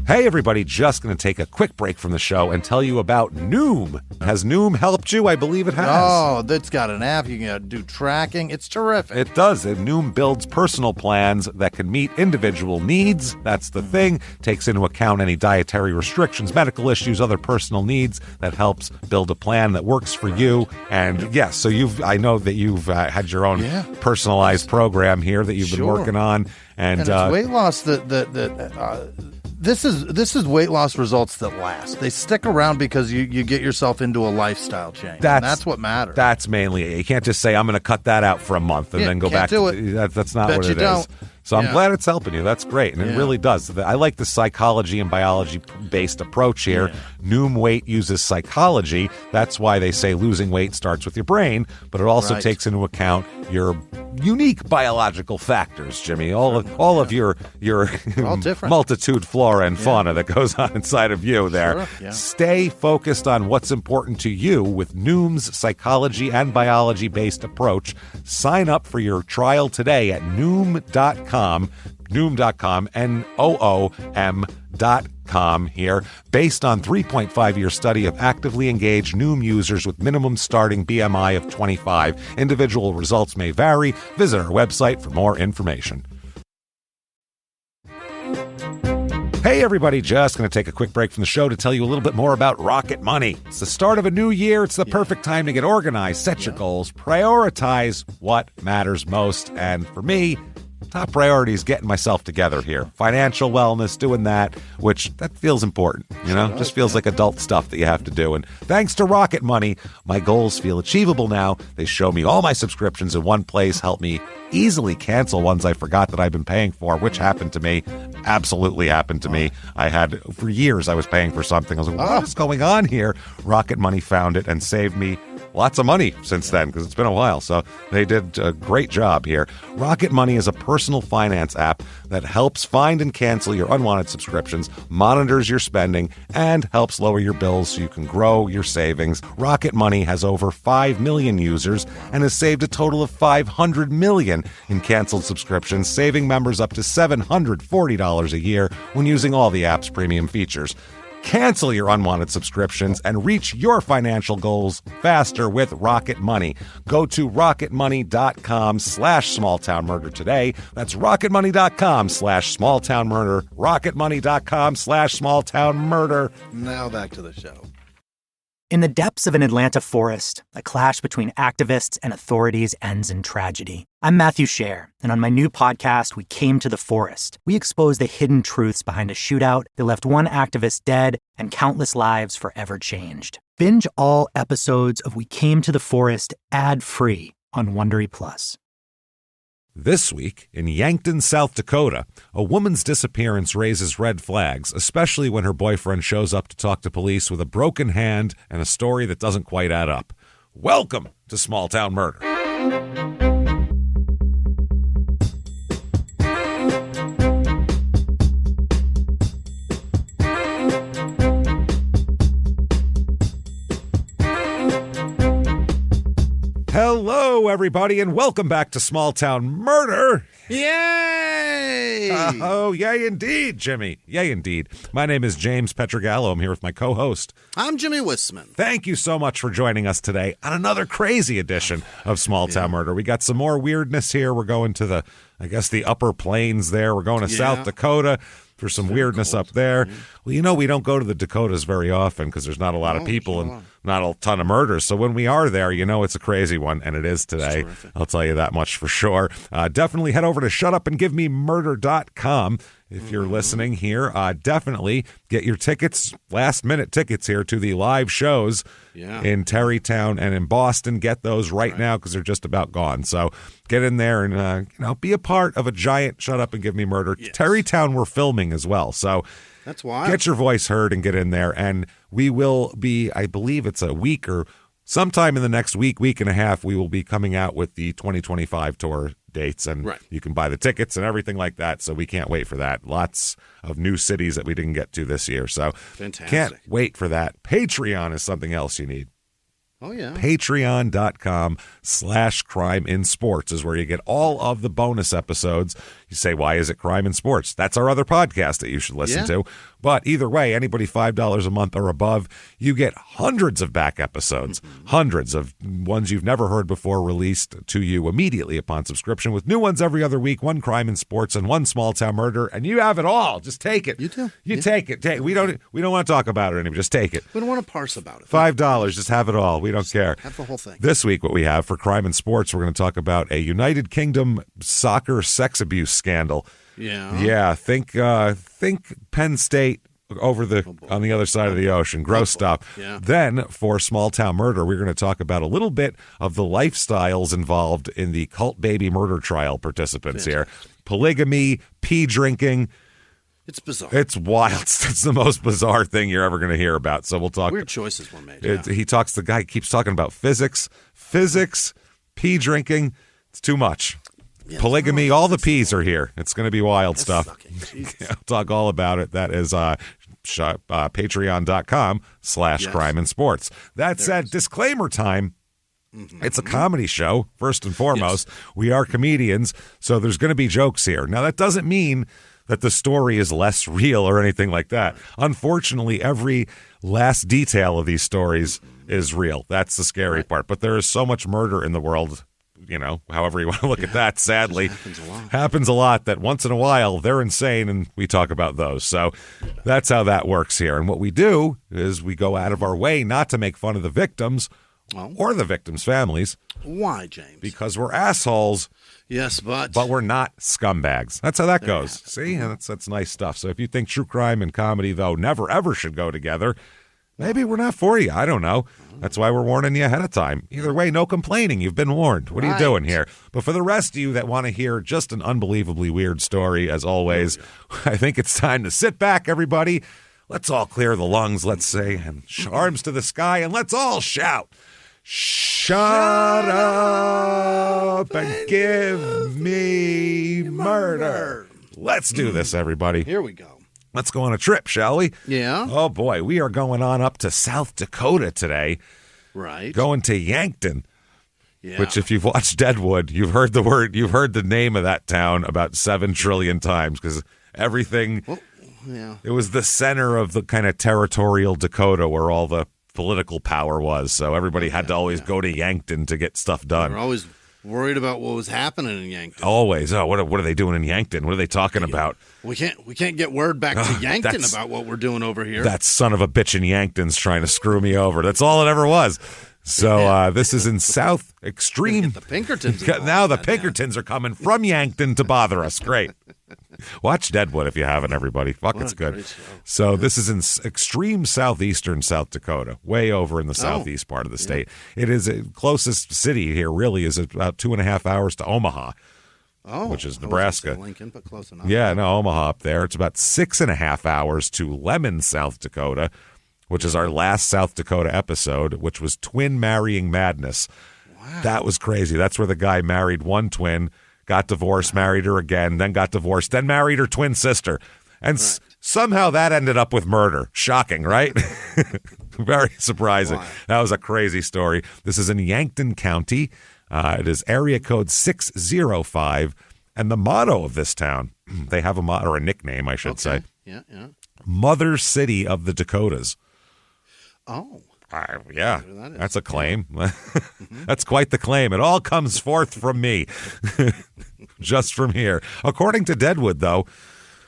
Hey everybody, just going to take a quick break from the show and tell you about Noom. Has Noom helped you? I believe it has. Oh, it's got an app. You can do tracking. It's terrific. It does. And Noom builds personal plans that can meet individual needs. That's the thing. Takes into account any dietary restrictions, medical issues, other personal needs. That helps build a plan that works for you. And yes, so I know that you've had your own personalized program here that you've been working on. And it's weight loss This is weight loss results that last. They stick around because you get yourself into a lifestyle change. That's what matters. That's mainly it. You can't just say, I'm going to cut that out for a month and then go back to it. That's not what it is. So I'm glad it's helping you. That's great. And it really does. I like the psychology and biology-based approach here. Yeah. Noom Weight uses psychology. That's why they say losing weight starts with your brain, but it also takes into account your unique biological factors, Jimmy. All of your multitude flora and fauna that goes on inside of you there. Sure. Yeah. Stay focused on what's important to you with Noom's psychology and biology-based approach. Sign up for your trial today at Noom.com, Noom.com here, based on 3.5-year study of actively engaged Noom users with minimum starting BMI of 25. Individual results may vary. Visit our website for more information. Hey everybody, just going to take a quick break from the show to tell you a little bit more about Rocket Money. It's the start of a new year. It's the perfect time to get organized, set your goals, prioritize what matters most. And for me, top priority is getting myself together here. Financial wellness, doing that, which that feels important, just feels like adult stuff that you have to do. And thanks to Rocket Money, my goals feel achievable now. They show me all my subscriptions in one place, help me easily cancel ones I forgot that I've been paying for, which happened to me. Absolutely happened to me. For years, I was paying for something. I was like, what is going on here? Rocket Money found it and saved me lots of money since then, because it's been a while. So they did a great job here. Rocket Money is a personal finance app that helps find and cancel your unwanted subscriptions, monitors your spending, and helps lower your bills so you can grow your savings. Rocket Money has over 5 million users and has saved a total of $500 million in canceled subscriptions, saving members up to $740 a year when using all the app's premium features. Cancel your unwanted subscriptions and reach your financial goals faster with Rocket Money. Go to rocketmoney.com/smalltownmurder today. That's rocketmoney.com/smalltownmurder. rocketmoney.com/smalltownmurder. Now back to the show. In the depths of an Atlanta forest, a clash between activists and authorities ends in tragedy. I'm Matthew Scher, and on my new podcast, We Came to the Forest, we expose the hidden truths behind a shootout that left one activist dead and countless lives forever changed. Binge all episodes of We Came to the Forest ad-free on Wondery Plus. This week, in Yankton, South Dakota, a woman's disappearance raises red flags, especially when her boyfriend shows up to talk to police with a broken hand and a story that doesn't quite add up. Welcome to Small Town Murder. Hello, everybody, and welcome back to Small Town Murder. Yay! Oh, yay indeed, Jimmy. Yay indeed. My name is James Petrogallo. I'm here with my co-host. I'm Jimmy Wisman. Thank you so much for joining us today on another crazy edition of Small Town Murder. We got some more weirdness here. We're going to the upper plains there. We're going to South Dakota for some weirdness up there. Well, we don't go to the Dakotas very often because there's not a lot of people and not a ton of murders. So when we are there, it's a crazy one, and it is today. I'll tell you that much for sure. Definitely head over to shutupandgivememurder.com. If you're listening here, definitely get your tickets, last-minute tickets here to the live shows in Terrytown and in Boston. Get those right now because they're just about gone. So get in there and be a part of a giant Shut Up and Give Me Murder. Yes. Terrytown we're filming as well. So that's wild. Get your voice heard and get in there. And we will be, I believe it's a week or sometime in the next week and a half, we will be coming out with the 2025 tour dates, and you can buy the tickets and everything like that. So we can't wait for that. Lots of new cities that we didn't get to this year. So fantastic. Can't wait for that. Patreon is something else you need. Oh, yeah. Patreon.com/CrimeInSports is where you get all of the bonus episodes. You say, why is it crime and sports? That's our other podcast that you should listen to. But either way, anybody $5 a month or above, you get hundreds of back episodes, hundreds of ones you've never heard before released to you immediately upon subscription, with new ones every other week, one crime and sports and one small town murder, and you have it all. Just take it. You do. Take it. We don't want to talk about it anymore. Just take it. We don't want to parse about it. $5. Just have it all. We don't care. Have the whole thing. This week, what we have for crime and sports, we're going to talk about a United Kingdom soccer sex abuse scandal. Yeah. Think Penn State over on the other side of the ocean. Gross stuff. Yeah. Then for small town murder, we're going to talk about a little bit of the lifestyles involved in the cult baby murder trial participants here. Polygamy, pee drinking. It's bizarre. It's wild. It's the most bizarre thing you're ever going to hear about. So we'll talk. Weird choices were made. The guy keeps talking about physics, pee drinking. It's too much. Yeah, polygamy, all the P's are here. It's going to be wild stuff. I'll talk all about it. That is patreon.com/crime and sports. That said, disclaimer time. It's a comedy show, first and foremost. Yes. We are comedians, so there's going to be jokes here. Now, that doesn't mean that the story is less real or anything like that. Unfortunately, every last detail of these stories is real. That's the scary part. But there is so much murder in the world, however you want to look at that, sadly. Happens a lot that once in a while they're insane, and we talk about those. So that's how that works here. And what we do is we go out of our way not to make fun of the victims or the victims' families. Why, James? Because we're assholes. Yes, but we're not scumbags. That's how that goes. See, that's nice stuff. So if you think true crime and comedy, though, never ever should go together, maybe we're not for you. I don't know. That's why we're warning you ahead of time. Either way, no complaining. You've been warned. What are you doing here? But for the rest of you that want to hear just an unbelievably weird story, as always, I think it's time to sit back, everybody. Let's all clear the lungs, let's say, and arms to the sky, and let's all shout. Shut up and give me murder. Let's do this, everybody. Here we go. Let's go on a trip, shall we? Yeah. Oh, boy. We are going on up to South Dakota today. Right. Going to Yankton. Yeah. Which, if you've watched Deadwood, you've heard the name of that town about 7 trillion times, because everything, it was the center of the kind of territorial Dakota where all the political power was. So everybody had to always go to Yankton to get stuff done. We're always worried about what was happening in Yankton. Always. Oh, what are they doing in Yankton? What are they talking about? We can't get word back to Yankton about what we're doing over here. That son of a bitch in Yankton's trying to screw me over. That's all it ever was. So this is in South Extreme. The Pinkertons. Now the Pinkertons are coming from Yankton to bother us. Great. Watch Deadwood if you haven't, everybody. It's good. So this is in extreme southeastern South Dakota, way over in the southeast part of the state. It is the closest city here really is about 2.5 hours to Omaha, which is Nebraska. Lincoln, but close enough. Yeah, no, Omaha up there. It's about 6.5 hours to Lemon, South Dakota, which is our last South Dakota episode, which was twin marrying madness. Wow. That was crazy. That's where the guy married one twin, got divorced, married her again, then got divorced, then married her twin sister. And somehow that ended up with murder. Shocking, right? Very surprising. Wow. That was a crazy story. This is in Yankton County. It is area code 605. And the motto of this town, they have a motto, or a nickname, I should say. Yeah. Mother City of the Dakotas. Oh. Yeah, that's a claim. That's quite the claim. It all comes forth from me, just from here. According to Deadwood, though,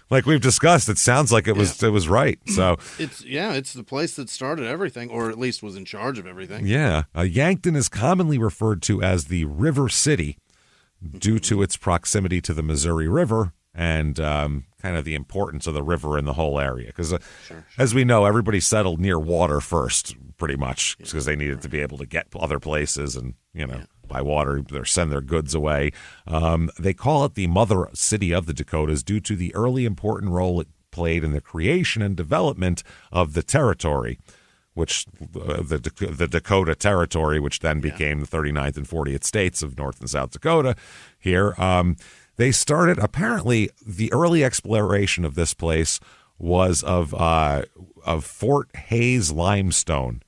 like we've discussed, it sounds like it was right. So it's the place that started everything, or at least was in charge of everything. Yeah, Yankton is commonly referred to as the River City due to its proximity to the Missouri River and kind of the importance of the river in the whole area. Because as we know, everybody settled near water first, pretty much, because they needed to be able to get other places and, by water, or send their goods away. They call it the Mother City of the Dakotas due to the early important role it played in the creation and development of the territory, which the Dakota Territory, which then became the 39th and 40th states of North and South Dakota here. They started, apparently, the early exploration of this place was of Fort Hayes limestone.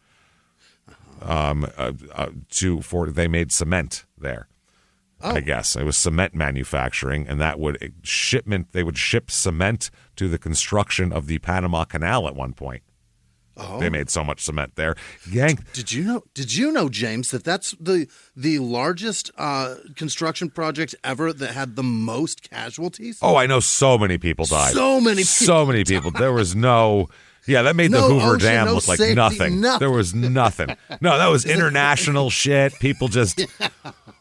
They made cement there. I guess. It was cement manufacturing, and they would ship cement to the construction of the Panama Canal at one point. Oh. They made so much cement there. Did you know, James, that that's the largest construction project ever that had the most casualties? Oh, I know so many people died. So many people. There was no... Yeah, that made the Hoover Dam look like nothing. There was nothing. No, that was international shit. People just...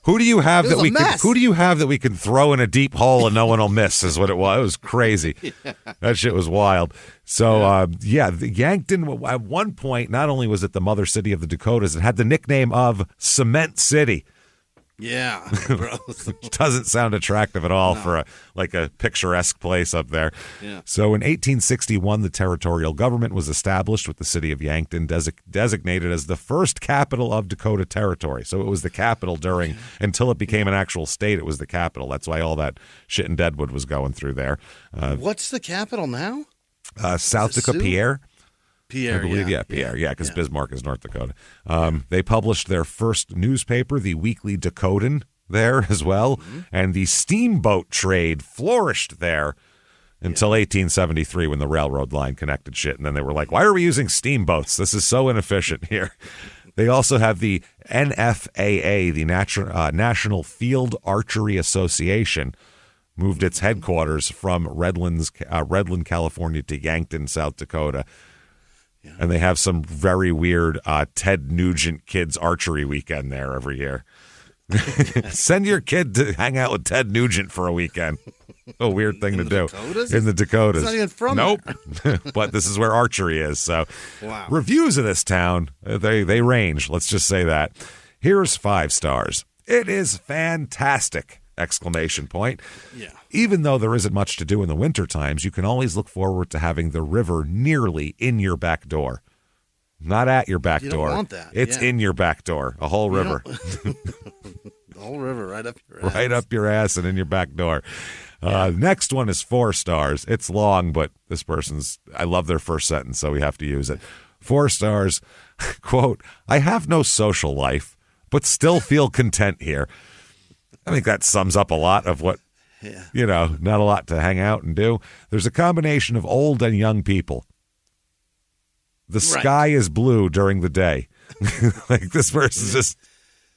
Who do you have that we can throw in a deep hole and no one will miss is what it was. It was crazy. That shit was wild. So, the Yankton, at one point, not only was it the mother city of the Dakotas, it had the nickname of Cement City. Yeah, bro. Doesn't sound attractive at all for a picturesque place up there. Yeah. So in 1861, the territorial government was established with the city of Yankton designated as the first capital of Dakota Territory. So it was the capital until it became an actual state, it was the capital. That's why all that shit in Deadwood was going through there. What's the capital now? South Dakota, Pierre. Pierre, I believe, Pierre, because Bismarck is North Dakota. They published their first newspaper, the Weekly Dakotan, there as well, and the steamboat trade flourished there until 1873 when the railroad line connected shit, and then they were like, why are we using steamboats? This is so inefficient here. They also have the NFAA, the National Field Archery Association, moved its headquarters from Redland, California to Yankton, South Dakota. Yeah. And they have some very weird Ted Nugent kids archery weekend there every year. Send your kid to hang out with Ted Nugent for a weekend. A weird thing to do. Dakotas? In the Dakotas. It's not even from there. But this is where archery is. So Reviews of this town, they range. Let's just say that. Here's 5 stars. It is fantastic! Exclamation point. Yeah. Even though there isn't much to do in the winter times, you can always look forward to having the river nearly in your back door. Not at your back door. Don't want that. It's in your back door. A whole river. The whole river right up your ass. Right up your ass and in your back door. Next one is 4 stars. It's long, but I love their first sentence, so we have to use it. 4 stars. Quote, I have no social life, but still feel content here. I think that sums up a lot of what, not a lot to hang out and do. There's a combination of old and young people. The sky is blue during the day. Like this person's just,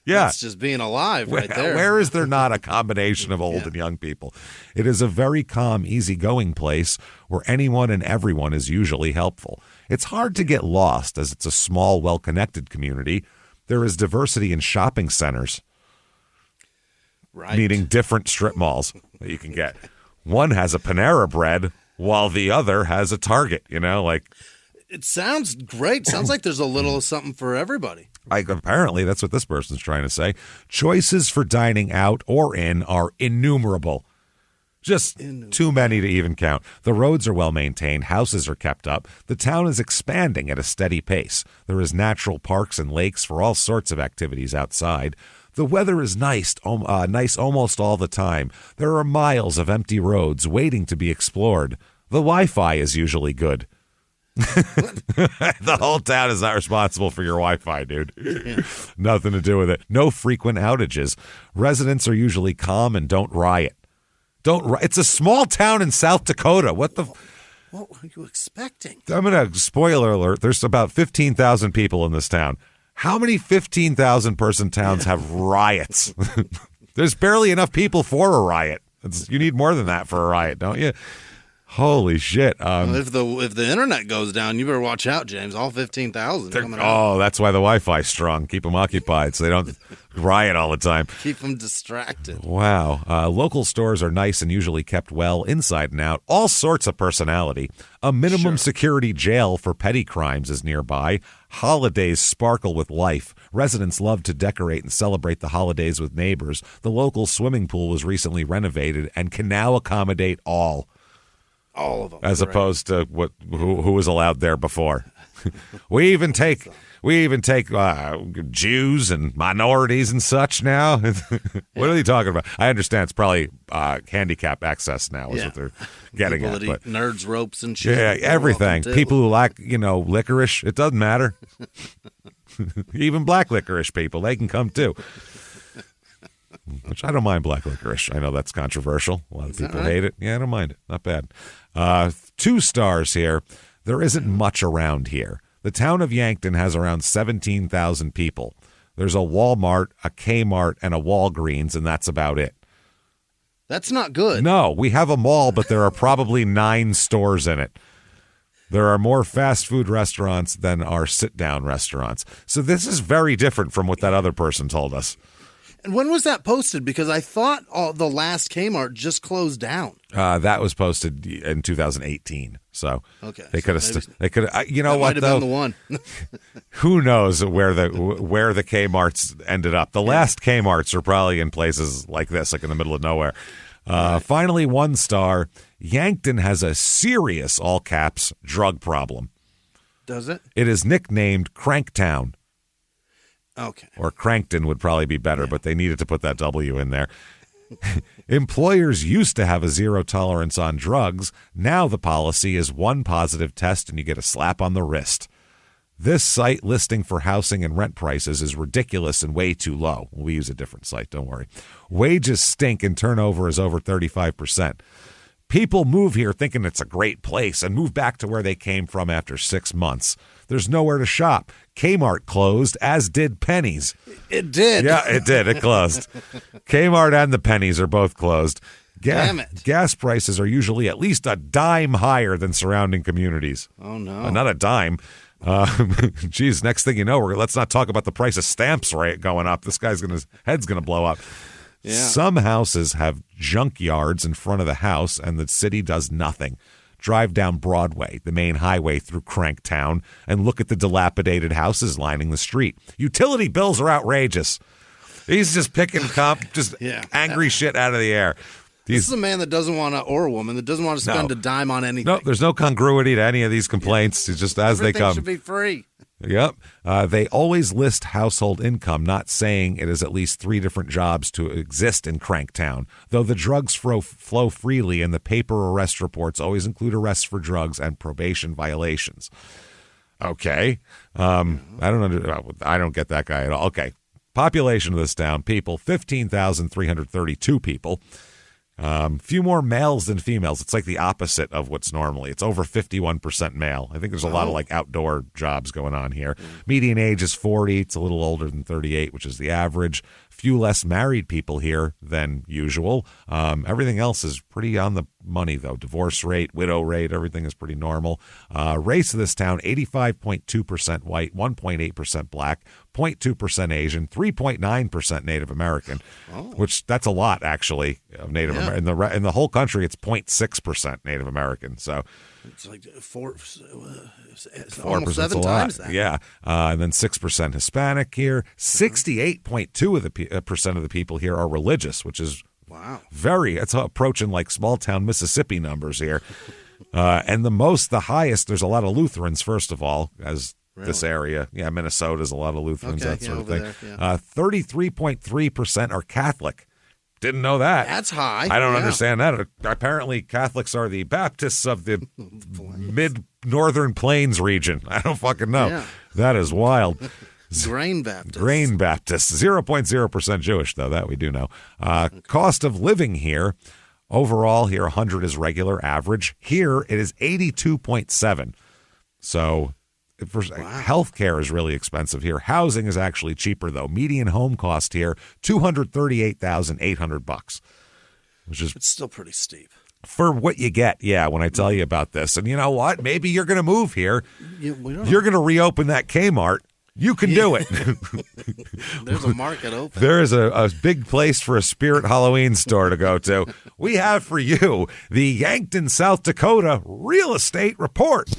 That's just being alive right there. Where is there not a combination of old and young people? It is a very calm, easygoing place where anyone and everyone is usually helpful. It's hard to get lost as it's a small, well-connected community. There is diversity in shopping centers. Meaning different strip malls that you can get. One has a Panera Bread while the other has a Target, It sounds great. Sounds like there's a little something for everybody. Apparently, that's what this person's trying to say. Choices for dining out or in are innumerable. Just too many to even count. The roads are well maintained. Houses are kept up. The town is expanding at a steady pace. There is natural parks and lakes for all sorts of activities outside. The weather is nice almost all the time. There are miles of empty roads waiting to be explored. The Wi-Fi is usually good. The whole town is not responsible for your Wi-Fi, dude. Nothing to do with it. No frequent outages. Residents are usually calm and don't riot. It's a small town in South Dakota. What were you expecting? I'm going to, spoiler alert, there's about 15,000 people in this town. How many 15,000 person towns have riots? There's barely enough people for a riot. You need more than that for a riot, don't you? Holy shit. If the internet goes down, you better watch out, James. All 15,000 coming out. Oh, that's why the Wi-Fi's strong. Keep them occupied so they don't riot all the time. Keep them distracted. Wow. Local stores are nice and usually kept well inside and out. All sorts of personality. A minimum security jail for petty crimes is nearby. Holidays sparkle with life. Residents love to decorate and celebrate the holidays with neighbors. The local swimming pool was recently renovated and can now accommodate all of them, as opposed to who was allowed there before. We even take Jews and minorities and such now. What are they talking about? I understand it's probably handicap access now is what they're getting people at. But nerds, ropes, and shit. Yeah, everything. People who like licorice, it doesn't matter. Even black licorice people, they can come too. which I don't mind black licorice. I know that's controversial. A lot of people hate it. Yeah, I don't mind it. Not bad. 2 stars here. There isn't much around here. The town of Yankton has around 17,000 people. There's a Walmart, a Kmart, and a Walgreens, and that's about it. That's not good. No, we have a mall, but there are probably 9 stores in it. There are more fast food restaurants than are sit-down restaurants. So this is very different from what that other person told us. And when was that posted? Because I thought the last Kmart just closed down. That was posted in 2018. So they could have. They could. You know that what? Might have though, been the one. Who knows where the Kmarts ended up? The last Kmarts are probably in places like this, like in the middle of nowhere. Finally, 1 star. Yankton has a serious, all caps, drug problem. Does it? It is nicknamed Cranktown. Okay. Or Crankton would probably be better, but they needed to put that W in there. Employers used to have a 0 tolerance on drugs. Now the policy is 1 positive test and you get a slap on the wrist. This site listing for housing and rent prices is ridiculous and way too low. We use a different site, don't worry. Wages stink and turnover is over 35%. People move here thinking it's a great place and move back to where they came from after 6 months. There's nowhere to shop. Kmart closed, as did Penny's. It did. Yeah, it did. It closed. Kmart and the Penny's are both closed. Damn it. Gas prices are usually at least a dime higher than surrounding communities. Oh, no. Not a dime. Geez, next thing you know, let's not talk about the price of stamps going up. This guy's head's going to blow up. Yeah. Some houses have junkyards in front of the house, and the city does nothing. Drive down Broadway, the main highway through Cranktown, and look at the dilapidated houses lining the street. Utility bills are outrageous. He's just picking angry shit out of the air. This is a man that doesn't want to, or a woman that doesn't want to spend a dime on anything. No, there's no congruity to any of these complaints. It's just as they come. Everything should be free. Yep. They always list household income, not saying it is at least 3 different jobs to exist in Cranktown, though the drugs flow freely and the paper arrest reports always include arrests for drugs and probation violations. Okay. I don't get that guy at all. Okay. Population of this town, people, 15,332 people. Few more males than females. It's like the opposite of what's normally. It's over 51% male. I think there's a lot of like outdoor jobs going on here. Median age is 40. It's a little older than 38, which is the average. Few less married people here than usual. Everything else is pretty on the money, though. Divorce rate, widow rate, everything is pretty normal. Race of this town, 85.2% white, 1.8% black, 0.2% Asian, 3.9% Native American, which that's a lot, actually, of Native American. In the whole country, it's 0.6% Native American. So it's like almost 7 times that. Yeah. And then 6% Hispanic here. 68.2% of the people here are religious, which is it's approaching like small town Mississippi numbers here. And the highest, there's a lot of Lutherans, first of all, as this area. Yeah, Minnesota's a lot of Lutherans, that sort of thing. 33.3% are Catholic. Didn't know that. That's high. I don't understand that. Apparently, Catholics are the Baptists of the mid-northern plains region. I don't fucking know. Yeah. That is wild. Grain Baptists. 0.0% Jewish, though. That we do know. Cost of living here, overall here, 100 is regular average. Here, it is 82.7. So healthcare is really expensive here. Housing is actually cheaper, though. Median home cost here, $238,800, which is it's still pretty steep for what you get. Yeah, when I tell you about this, and you know what? Maybe you're going to move here. You're going to reopen that Kmart. You can do it. There's a market open. There is a big place for a Spirit Halloween store to go to. We have for you the Yankton, South Dakota Real Estate Report.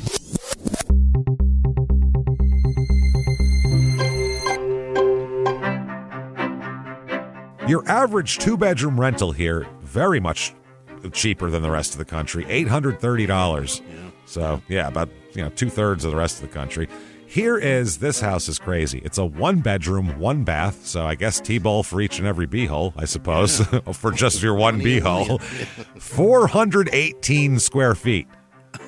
Your average 2-bedroom rental here, very much cheaper than the rest of the country, $830. Yeah. So, about 2/3 of the rest of the country. This house is crazy. It's a 1-bedroom, 1 bath, so I guess T-bowl for each and every beehole, I suppose, for just your one beehole. 418 square feet.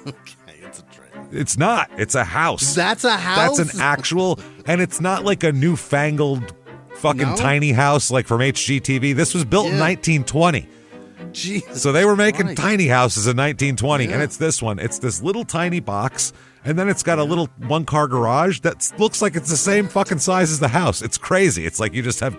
Okay, it's a trailer. It's not. It's a house. That's a house? That's an actual, and it's not like a newfangled fucking tiny house like from HGTV. This was built in 1920. Jesus so they were making Christ. tiny houses in 1920, and it's this one. It's this little tiny box, and then it's got a little one-car garage that looks like it's the same fucking size as the house. It's crazy. It's like you just have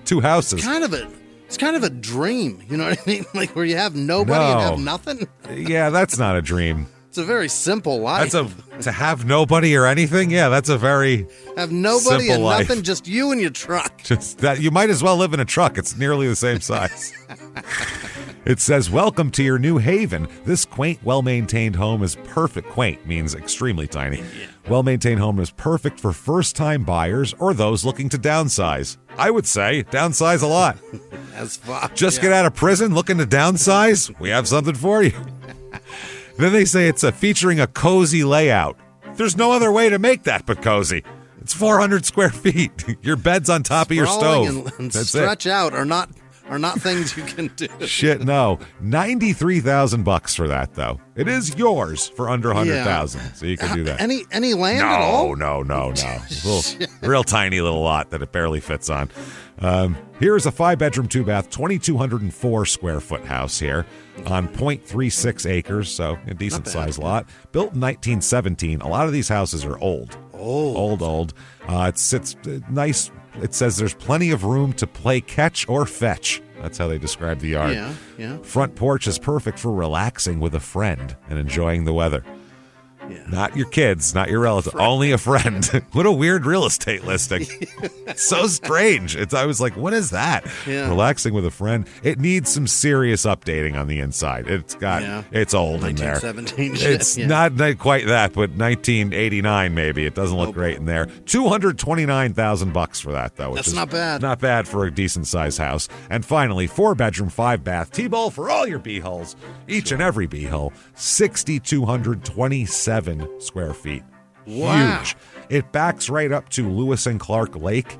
two houses. It's kind of a dream, you know what I mean? Like where you have nobody and have nothing. Yeah, that's not a dream. It's a very simple life. To have nobody or anything. Yeah, that's a very have nobody simple and life. nothing, just you and your truck. Just that you might as well live in a truck. It's nearly the same size. It says, "Welcome to your new haven. This quaint, well-maintained home is perfect." Quaint means extremely tiny. Well-maintained home is perfect for first-time buyers or those looking to downsize. I would say downsize a lot. As fuck. Just get out of prison looking to downsize? We have something for you. Then they say it's featuring a cozy layout. There's no other way to make that but cozy. It's 400 square feet. Your bed's on top of your stove. And That's stretch out are not things you can do. Shit, no. $93,000 for that, though. It is yours for under $100,000, so you can do that. Any land at all? No. Real tiny little lot that it barely fits on. Here's a 5-bedroom, 2-bath, 2,204 square foot house here on 0.36 acres, so a decent sized lot. Built in 1917. A lot of these houses are old. Old. It sits nice. It says there's plenty of room to play catch or fetch. That's how they describe the yard. Yeah. Front porch is perfect for relaxing with a friend and enjoying the weather. Yeah. Not your kids, not your relatives, only a friend. What a weird real estate listing. So strange. I was like, what is that? Yeah. Relaxing with a friend. It needs some serious updating on the inside. It's old in there. 1917 shit. It's not quite that, but 1989 maybe. It doesn't look great in there. $229,000 for that, though. That's not bad. Not bad for a decent sized house. And finally, 4-bedroom, 5-bath, T-bowl for all your b-holes. Each and every b-hole. 6,227 square feet. Wow. Huge. It backs right up to Lewis and Clark Lake.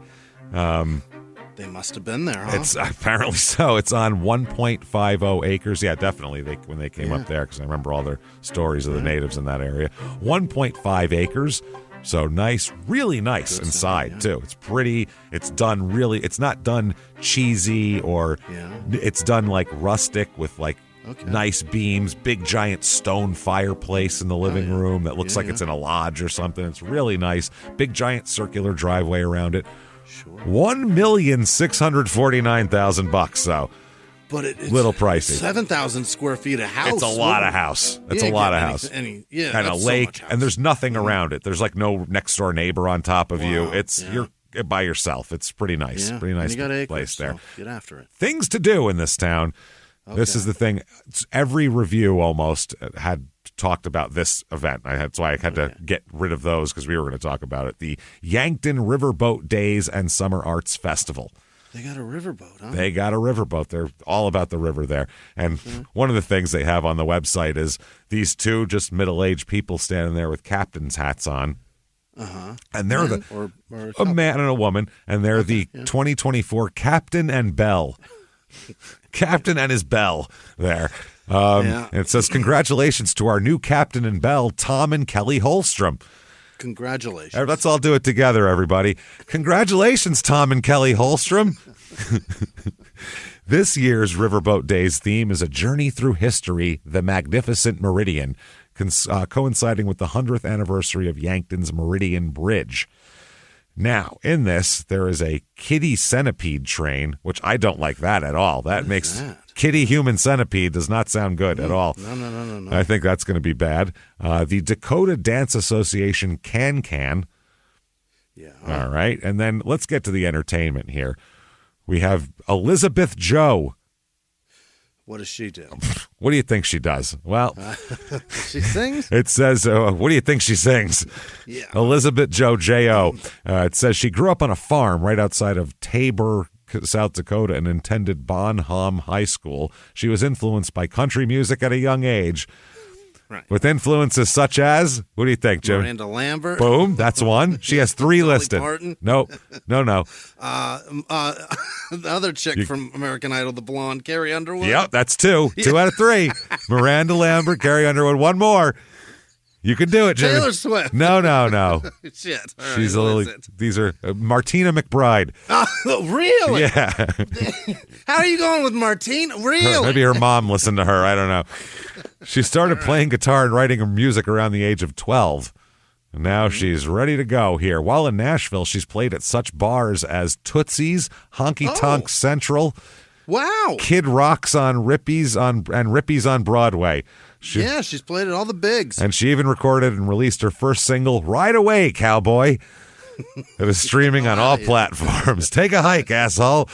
They must have been there, huh? It's apparently so. It's on 1.50 acres. Yeah, definitely. When they came up there, because I remember all their stories of the natives in that area. 1.5 acres. So nice, really nice inside too. It's pretty. It's done really. It's not done cheesy or it's done like rustic with like nice beams, big giant stone fireplace in the living room that looks like it's in a lodge or something. It's really nice. Big giant circular driveway around it. Sure. $1,649,000 though. But it's little pricey. 7,000 square feet a house. It's a lot of house. It's a lot of house. And a lake, and there's nothing around it. There's like no next door neighbor on top of you. You're by yourself. It's pretty nice. Pretty nice place there. So get after it. Things to do in this town. Okay. This is the thing. Every review almost had talked about this event. That's why I had to get rid of those because we were going to talk about it. The Yankton Riverboat Days and Summer Arts Festival. They got a riverboat, huh? They got a riverboat. They're all about the river there. And one of the things they have on the website is these two just middle-aged people standing there with captain's hats on. And they're a man and a woman, and they're the 2024 Captain and Belle. Captain and his bell there. And it says, congratulations to our new Captain and Belle, Tom and Kelly Holstrom. Congratulations. Let's all do it together, everybody. Congratulations, Tom and Kelly Holstrom. This year's Riverboat Days theme is a journey through history, the Magnificent Meridian, coinciding with the 100th anniversary of Yankton's Meridian Bridge. Now, in this, there is a kitty centipede train, which I don't like that at all. That makes kitty human centipede does not sound good at all. No. I think that's going to be bad. The Dakota Dance Association Can. Yeah. All right. And then let's get to the entertainment here. We have Elizabeth Joe. What does she do? What do you think she does? Well, she sings? It says, what do you think she sings? Yeah. Elizabeth Joe, J.O. It says she grew up on a farm right outside of Tabor, South Dakota, and attended Bonham High School. She was influenced by country music at a young age. Right. With influences such as, what do you think, Jim? Miranda Lambert. Boom, that's one. She has 3 listed. Parton. No. The other chick from American Idol, the blonde, Carrie Underwood. Yep, that's 2. 2 out of 3. Miranda Lambert, Carrie Underwood. One more. You can do it, Jimmy. Taylor Swift. No. Shit. All right, She's a what little. is it? These are Martina McBride. Oh, really? Yeah. How are you going with Martine? Really? Maybe her mom listened to her. I don't know. She started playing guitar and writing her music around the age of 12. And now she's ready to go here. While in Nashville, she's played at such bars as Tootsie's, Honky Tonk Central, Wow. Kid Rock's on Rippy's and Rippy's on Broadway. She's played at all the bigs. And she even recorded and released her first single, Ride Away, Cowboy. It is streaming on all platforms. Take a hike, asshole.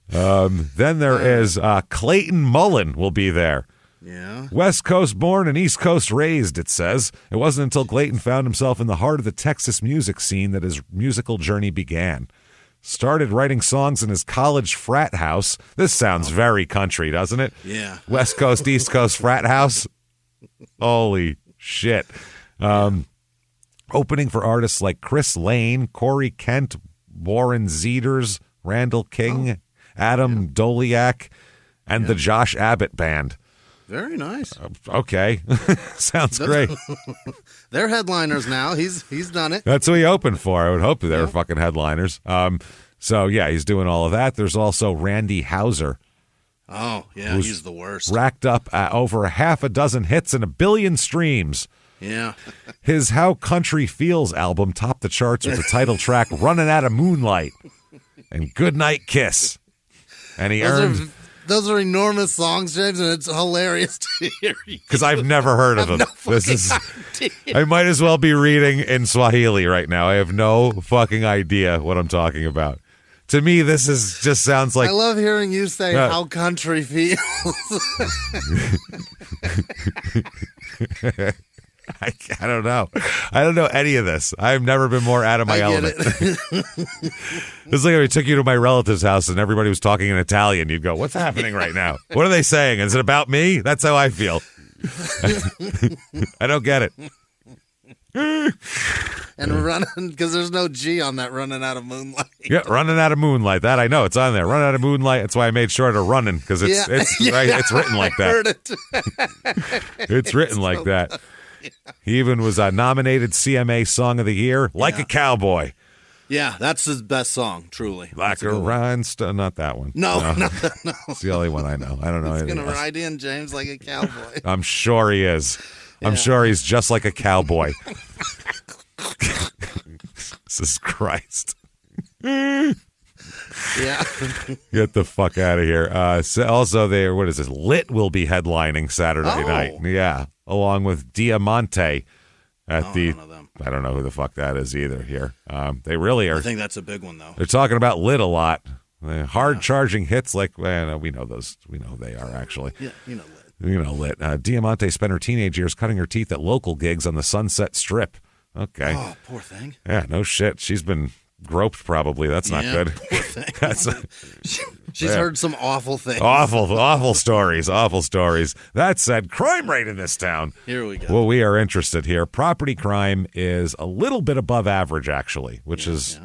Then there is Clayton Mullen will be there. Yeah. West Coast born and East Coast raised, it says. It wasn't until Clayton found himself in the heart of the Texas music scene that his musical journey began. Started writing songs in his college frat house. This sounds very country, doesn't it? Yeah. West Coast, East Coast frat house. Holy shit. Opening for artists like Chris Lane, Corey Kent, Warren Zeters, Randall King, Adam Doliak, and the Josh Abbott Band. Very nice. Okay. Sounds great. They're headliners now. He's done it. That's who he opened for. I would hope that they were fucking headliners. So, yeah, he's doing all of that. There's also Randy Houser. Oh, yeah, he's the worst. Racked up over half a dozen hits and 1 billion streams. Yeah. His How Country Feels album topped the charts with the title track Running Out of Moonlight and Goodnight Kiss. And he earned... Those are enormous songs, James, and it's hilarious to hear you. Because I've never heard of them. I might as well be reading in Swahili right now. I have no fucking idea what I'm talking about. To me, this is just sounds like... I love hearing you say how country feels. I don't know. I don't know any of this. I've never been more out of my element. It's like if I took you to my relative's house and everybody was talking in Italian. You'd go, what's happening right now? What are they saying? Is it about me? That's how I feel. I don't get it. And running, because there's no G on that Running Out of Moonlight. Yeah, Running Out of Moonlight. That I know. It's on there. Running Out of Moonlight. That's why I made sure to running, because it's right, it's written like that. I heard it. It's written like that. Yeah. He even was nominated CMA Song of the Year, Like a Cowboy. Yeah, that's his best song, truly. Like a rhinestone. Not that one. No. It's the only one I know. I don't know. He's going to ride in, James, like a cowboy. I'm sure he is. I'm sure he's just like a cowboy. Jesus Christ. Yeah. Get the fuck out of here. Also, what is this? Lit will be headlining Saturday night. Yeah. Along with Diamante at the... I don't know who the fuck that is either here. They really are... I think that's a big one, though. They're talking about Lit a lot. Hard-charging hits like... Well, we know those. We know who they are, actually. Yeah, you know Lit. You know Lit. Diamante spent her teenage years cutting her teeth at local gigs on the Sunset Strip. Okay. Oh, poor thing. Yeah, no shit. She's been groped probably. That's not good. Poor thing. She's heard some awful things. Awful stories. Awful stories. That said, crime rate in this town. Here we go. Well, we are interested here. Property crime is a little bit above average, actually, which is,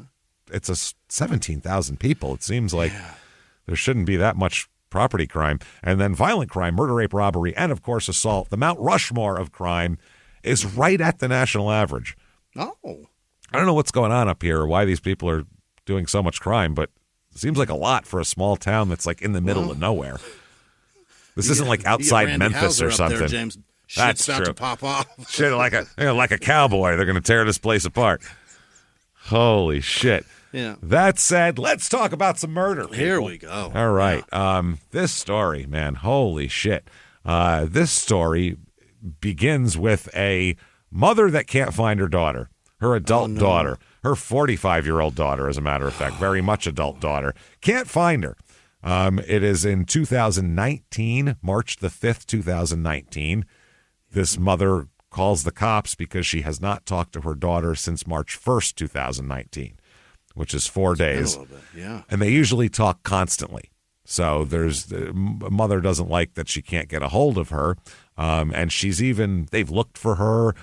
it's a 17,000 people. It seems like there shouldn't be that much property crime. And then violent crime, murder, rape, robbery, and, of course, assault. The Mount Rushmore of crime is right at the national average. Oh. I don't know what's going on up here or why these people are doing so much crime, but it seems like a lot for a small town that's like in the middle of nowhere. This isn't like outside Memphis or something. There, James. That's about true. To pop off. Shit, like a cowboy. They're going to tear this place apart. Holy shit. Yeah. That said, let's talk about some murder. People. Here we go. All right. Yeah. This story, man, holy shit. This story begins with a mother that can't find her daughter. Her adult daughter, her 45-year-old daughter, as a matter of fact, very much adult daughter, can't find her. It is in 2019, March the 5th, 2019. This mother calls the cops because she has not talked to her daughter since March 1st, 2019, which is 4 days. A little bit, yeah. And they usually talk constantly. So the mother doesn't like that she can't get a hold of her. And they've looked for her.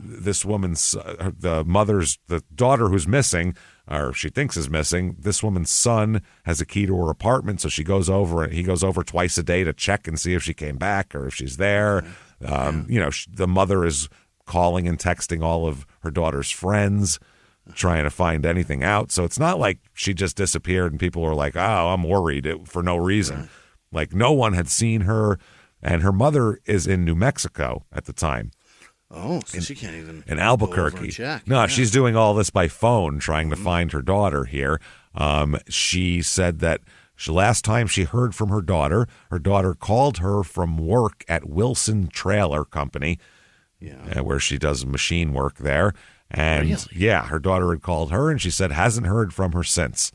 This woman's, the daughter who's missing, or she thinks is missing, this woman's son has a key to her apartment. So he goes over twice a day to check and see if she came back or if she's there. The mother is calling and texting all of her daughter's friends, trying to find anything out. So it's not like she just disappeared and people were like, oh, I'm worried for no reason. Right. Like no one had seen her, and her mother is in New Mexico at the time. Oh, so she can't even in Albuquerque. No, she's doing all this by phone, trying to find her daughter here. She said that last time she heard from her daughter called her from work at Wilson Trailer Company, where she does machine work there. And really? Her daughter had called her, and she said hasn't heard from her since.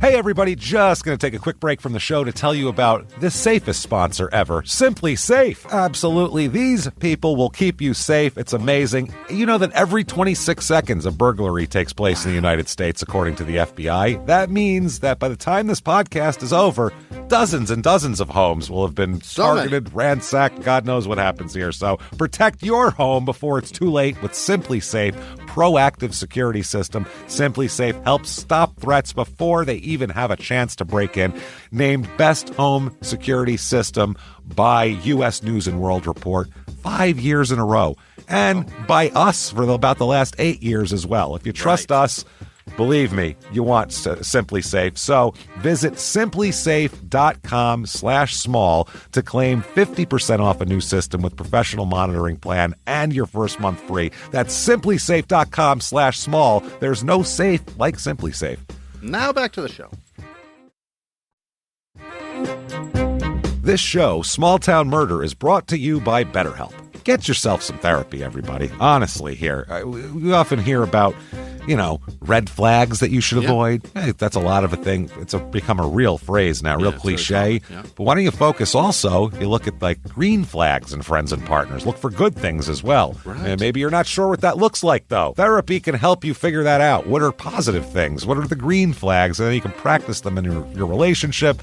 Hey, everybody, just going to take a quick break from the show to tell you about the safest sponsor ever, Simply Safe. Absolutely. These people will keep you safe. It's amazing. You know that every 26 seconds a burglary takes place in the United States, according to the FBI. That means that by the time this podcast is over, dozens and dozens of homes will have been targeted, ransacked. God knows what happens here. So protect your home before it's too late with Simply Safe proactive security system. Simply Safe helps stop threats before they even have a chance to break in. Named Best Home Security System by U.S. News and World Report 5 years in a row. And by us for about the last 8 years as well. If you trust us, believe me, you want Simply Safe. So visit simplysafe.com/small to claim 50% off a new system with professional monitoring plan and your first month free. That's simplysafe.com/small. There's no safe like Simply Safe. Now back to the show. This show, Small Town Murder, is brought to you by BetterHelp. Get yourself some therapy, everybody. Honestly, here. We often hear about, red flags that you should avoid. Hey, that's a lot of a thing. It's become a real phrase now, real cliche. But why don't you focus also, you look at like green flags in friends and partners. Look for good things as well. Right. And maybe you're not sure what that looks like, though. Therapy can help you figure that out. What are positive things? What are the green flags? And then you can practice them in your relationship.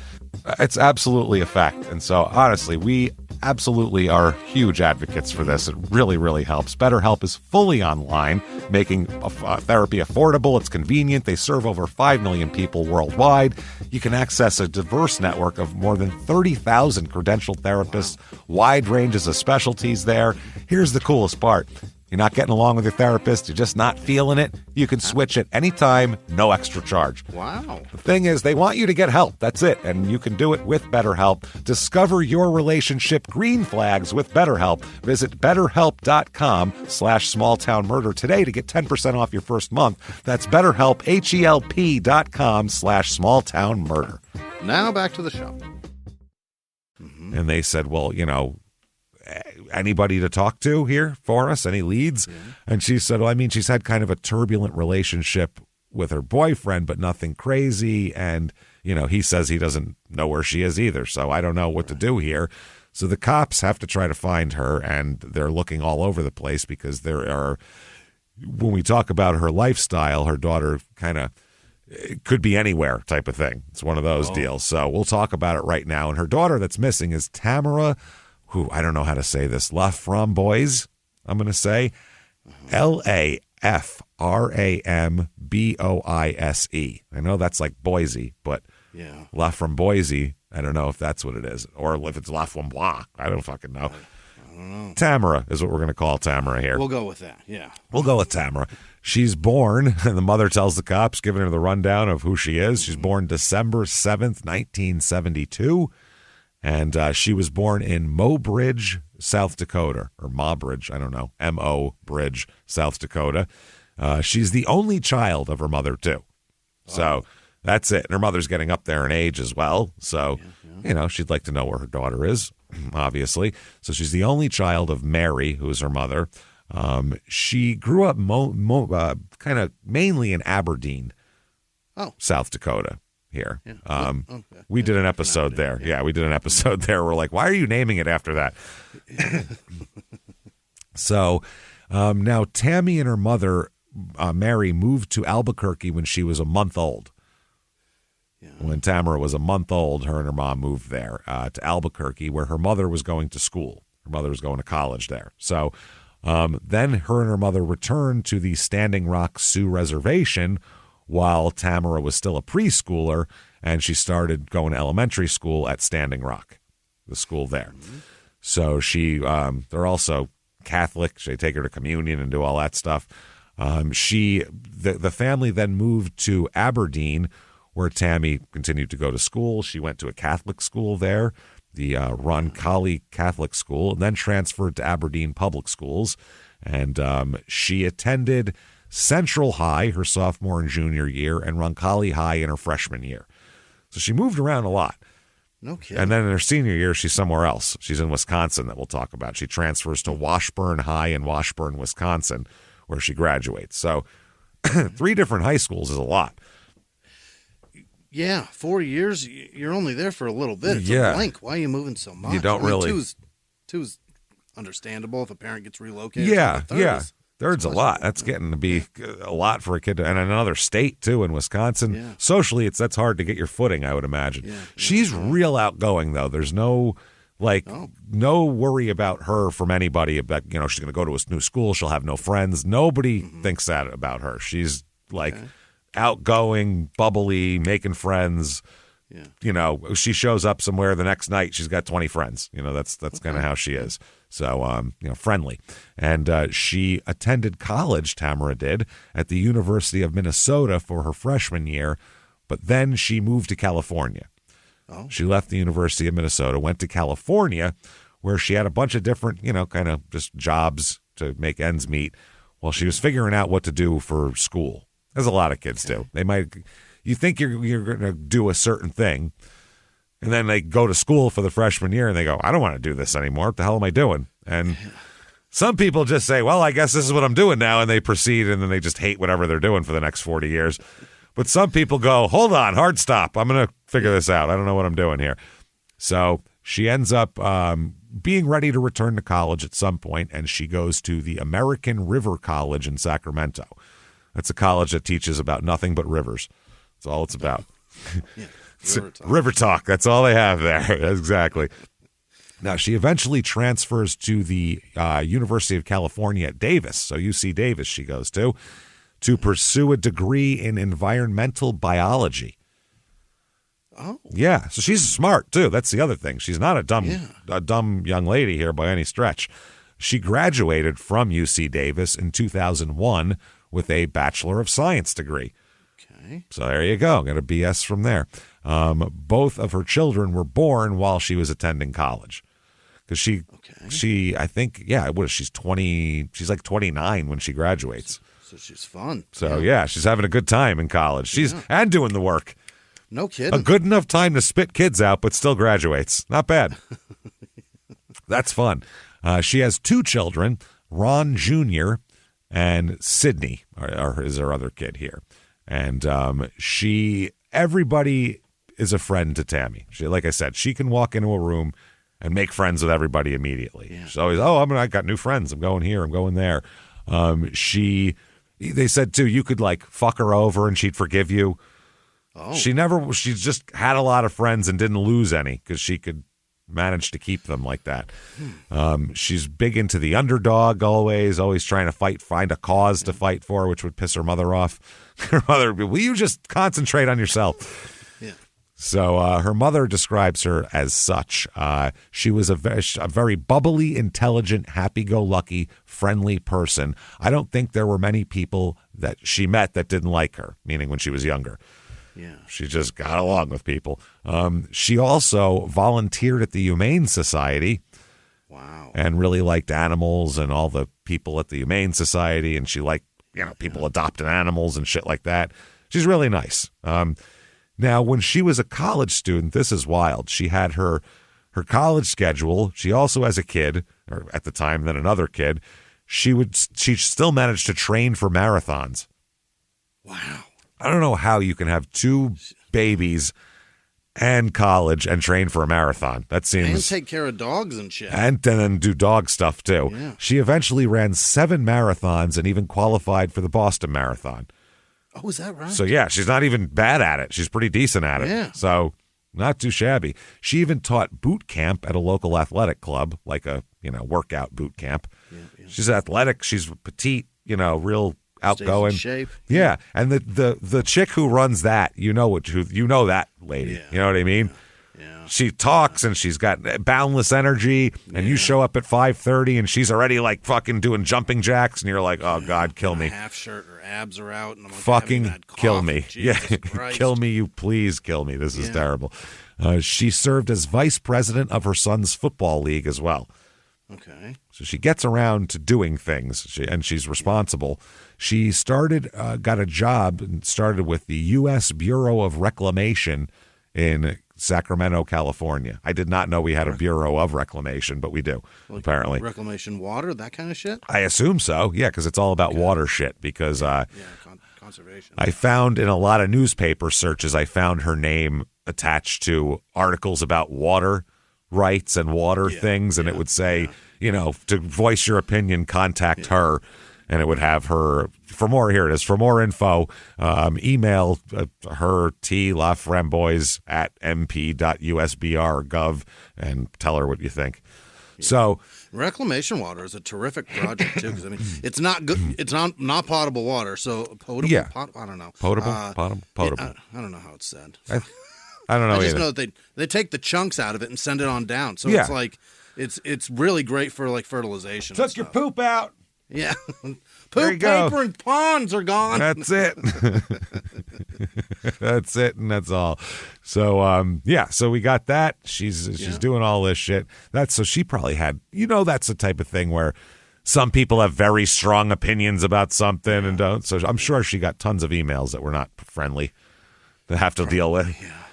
It's absolutely a fact. And so, honestly, we absolutely are huge advocates for this. It really, really helps. BetterHelp is fully online, making therapy affordable. It's convenient. They serve over 5 million people worldwide. You can access a diverse network of more than 30,000 credentialed therapists, wide ranges of specialties there. Here's the coolest part. You're not getting along with your therapist, you're just not feeling it, you can switch at any time, no extra charge. Wow. The thing is, they want you to get help. That's it. And you can do it with BetterHelp. Discover your relationship green flags with BetterHelp. Visit BetterHelp.com/smalltownmurder today to get 10% off your first month. That's BetterHelp, HELP.com/smalltownmurder. Now back to the show. And they said, well, anybody to talk to here for us? Any leads? Yeah. And she said, well, she's had kind of a turbulent relationship with her boyfriend, but nothing crazy. And, he says he doesn't know where she is either. So I don't know what to do here. So the cops have to try to find her, and they're looking all over the place because when we talk about her lifestyle, her daughter kind of could be anywhere type of thing. It's one of those deals. So we'll talk about it right now. And her daughter that's missing is Tamara, who I don't know how to say this, Laframboise, I'm going to say, Laframboise. I know that's like Boise, but Laframboise, I don't know if that's what it is, or if it's Laframboise. I don't fucking know. I don't know. Tamara is what we're going to call Tamara here. We'll go with that, yeah. We'll go with Tamara. She's born, and the mother tells the cops, giving her the rundown of who she is. She's born December 7th, 1972. And she was born in Mobridge, South Dakota, or Mobridge, I don't know, M-O Bridge, South Dakota. She's the only child of her mother, too. So that's it. And her mother's getting up there in age as well. So, she'd like to know where her daughter is, obviously. So she's the only child of Mary, who's her mother. She grew up kind of mainly in Aberdeen, South Dakota. Here. We did an episode there. Yeah, we did an episode there. We're like, why are you naming it after that? So now Tammy and her mother, Mary, moved to Albuquerque when she was a month old. Yeah. When Tamara was a month old, her and her mom moved there to Albuquerque, where her mother was going to school. Her mother was going to college there. So then her and her mother returned to the Standing Rock Sioux Reservation while Tamara was still a preschooler, and she started going to elementary school at Standing Rock. the school there. So they're also Catholic. They take her to communion and do all that stuff. The family then moved to Aberdeen, where Tammy continued to go to school. She went to a Catholic school there, the Roncalli Catholic School, and then transferred to Aberdeen Public Schools. And she attended Central High her sophomore and junior year, and Roncalli High in her freshman year. So she moved around a lot. No kidding. And then in her senior year, she's somewhere else. She's in Wisconsin that we'll talk about. She transfers to Washburn High in Washburn, Wisconsin, where she graduates. So 3 different high schools is a lot. Yeah, 4 years, you're only there for a little bit. It's a blink. Why are you moving so much? You don't really. Two's understandable if a parent gets relocated. Yeah, third's a lot. That's getting to be a lot for a kid. And another state, too, in Wisconsin. Yeah. Socially, that's hard to get your footing, I would imagine. Yeah, she's real outgoing, though. There's no worry about her from anybody about, she's going to go to a new school. She'll have no friends. Nobody thinks that about her. She's outgoing, bubbly, making friends. Yeah. She shows up somewhere the next night, she's got 20 friends. That's kind of how she is. So, friendly. And she attended college, Tamara did, at the University of Minnesota for her freshman year, but then she moved to California. Oh. She left the University of Minnesota, went to California, where she had a bunch of different, kind of just jobs to make ends meet while she was figuring out what to do for school, as a lot of kids do. You think you're going to do a certain thing, and then they go to school for the freshman year, and they go, I don't want to do this anymore. What the hell am I doing? And some people just say, well, I guess this is what I'm doing now, and they proceed, and then they just hate whatever they're doing for the next 40 years. But some people go, hold on, hard stop. I'm going to figure this out. I don't know what I'm doing here. So she ends up being ready to return to college at some point, and she goes to the American River College in Sacramento. That's a college that teaches about nothing but rivers. That's all it's about. River talk. That's all they have there. Exactly. Now, she eventually transfers to the University of California at Davis. So UC Davis she goes to pursue a degree in environmental biology. Oh. Yeah. So she's smart, too. That's the other thing. She's not a dumb young lady here by any stretch. She graduated from UC Davis in 2001 with a Bachelor of Science degree. Okay. So there you go. Got a BS from there. Both of her children were born while she was attending college. Because she, I think, she's 20, she's like 29 when she graduates. So she's fun. So, she's having a good time in college. And doing the work. No kidding. A good enough time to spit kids out, but still graduates. Not bad. That's fun. She has 2 children, Ron Jr. and Sydney, is her other kid here. And everybody is a friend to Tammy. She, like I said, she can walk into a room and make friends with everybody immediately. Yeah. She's always, I got new friends. I'm going here. I'm going there. They said, too, you could fuck her over and she'd forgive you. Oh. She just had a lot of friends and didn't lose any because she could manage to keep them like that. She's big into the underdog always trying to find a cause to fight for, which would piss her mother off. Her mother, will you just concentrate on yourself? Yeah. So her mother describes her as such. She was a very bubbly, intelligent, happy-go-lucky, friendly person. I don't think there were many people that she met that didn't like her, meaning when she was younger. Yeah. She just got along with people. She also volunteered at the Humane Society. Wow. And really liked animals and all the people at the Humane Society. And she liked, people adopting animals and shit like that. She's really nice. Now, when she was a college student, this is wild. She had her college schedule. She also, as a kid, or at the time, then another kid, she still managed to train for marathons. Wow. I don't know how you can have 2 babies and college and train for a marathon. That seems... And take care of dogs and shit. And then do dog stuff, too. Yeah. She eventually ran 7 marathons and even qualified for the Boston Marathon. Oh, is that right? So, she's not even bad at it. She's pretty decent at it. Yeah. So, not too shabby. She even taught boot camp at a local athletic club, like a, workout boot camp. Yeah, yeah. She's athletic. She's petite, real... outgoing. Stays in shape. Yeah. And the chick who runs that, that lady. Yeah. You know what I mean? Yeah. She talks and she's got boundless energy, and you show up at 5:30 and she's already like fucking doing jumping jacks, and you're like, oh God, kill me. Half shirt, her abs are out, and I'm like, fucking kill me. Jesus Yeah, Christ. kill me, you please kill me. This is terrible. She served as vice president of her son's football league as well. Okay. So she gets around to doing things, and she's responsible. She got a job and started with the U.S. Bureau of Reclamation in Sacramento, California. I did not know we had a Bureau of Reclamation, but we do, apparently. Reclamation water, that kind of shit? I assume so, yeah, because it's all about water shit. Because conservation. I found in a lot of newspaper searches, I found her name attached to articles about water rights and water things, and it would say, to voice your opinion, contact her, and it would have her. For more, here it is. For more info, email her tlaframboise@mp.usbr.gov and tell her what you think. Yeah. So, reclamation water is a terrific project too, because it's not good. It's not potable water, so potable. Yeah. I don't know. Potable. I don't know how it's said. I don't know. I just either. know that they take the chunks out of it and send it on down. So it's like it's really great for like fertilization. Took your poop out. Yeah. There you Poop, go. paper, and ponds are gone. That's it. That's it, and that's all. So, so we got that. She's doing all this shit. So she probably had, that's the type of thing where some people have very strong opinions about something and don't. So I'm sure she got tons of emails that were not friendly to have to deal with. Yeah.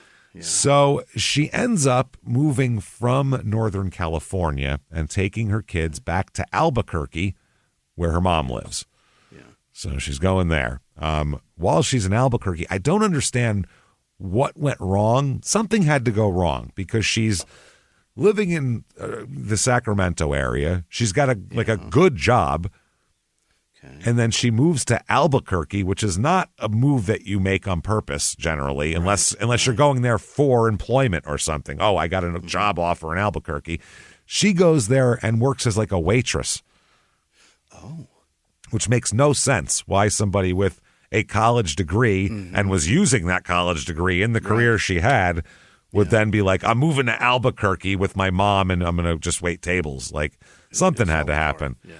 So she ends up moving from Northern California and taking her kids back to Albuquerque, where her mom lives. Yeah. So she's going there. While she's in Albuquerque, I don't understand what went wrong. Something had to go wrong because she's living in the Sacramento area. She's got a good job. Okay. And then she moves to Albuquerque, which is not a move that you make on purpose generally, unless you're going there for employment or something. Oh, I got a job offer in Albuquerque. She goes there and works as like a waitress. Oh. Which makes no sense why somebody with a college degree and was using that college degree in the career she had would then be like, I'm moving to Albuquerque with my mom and I'm going to just wait tables. Like something had to happen. Yeah.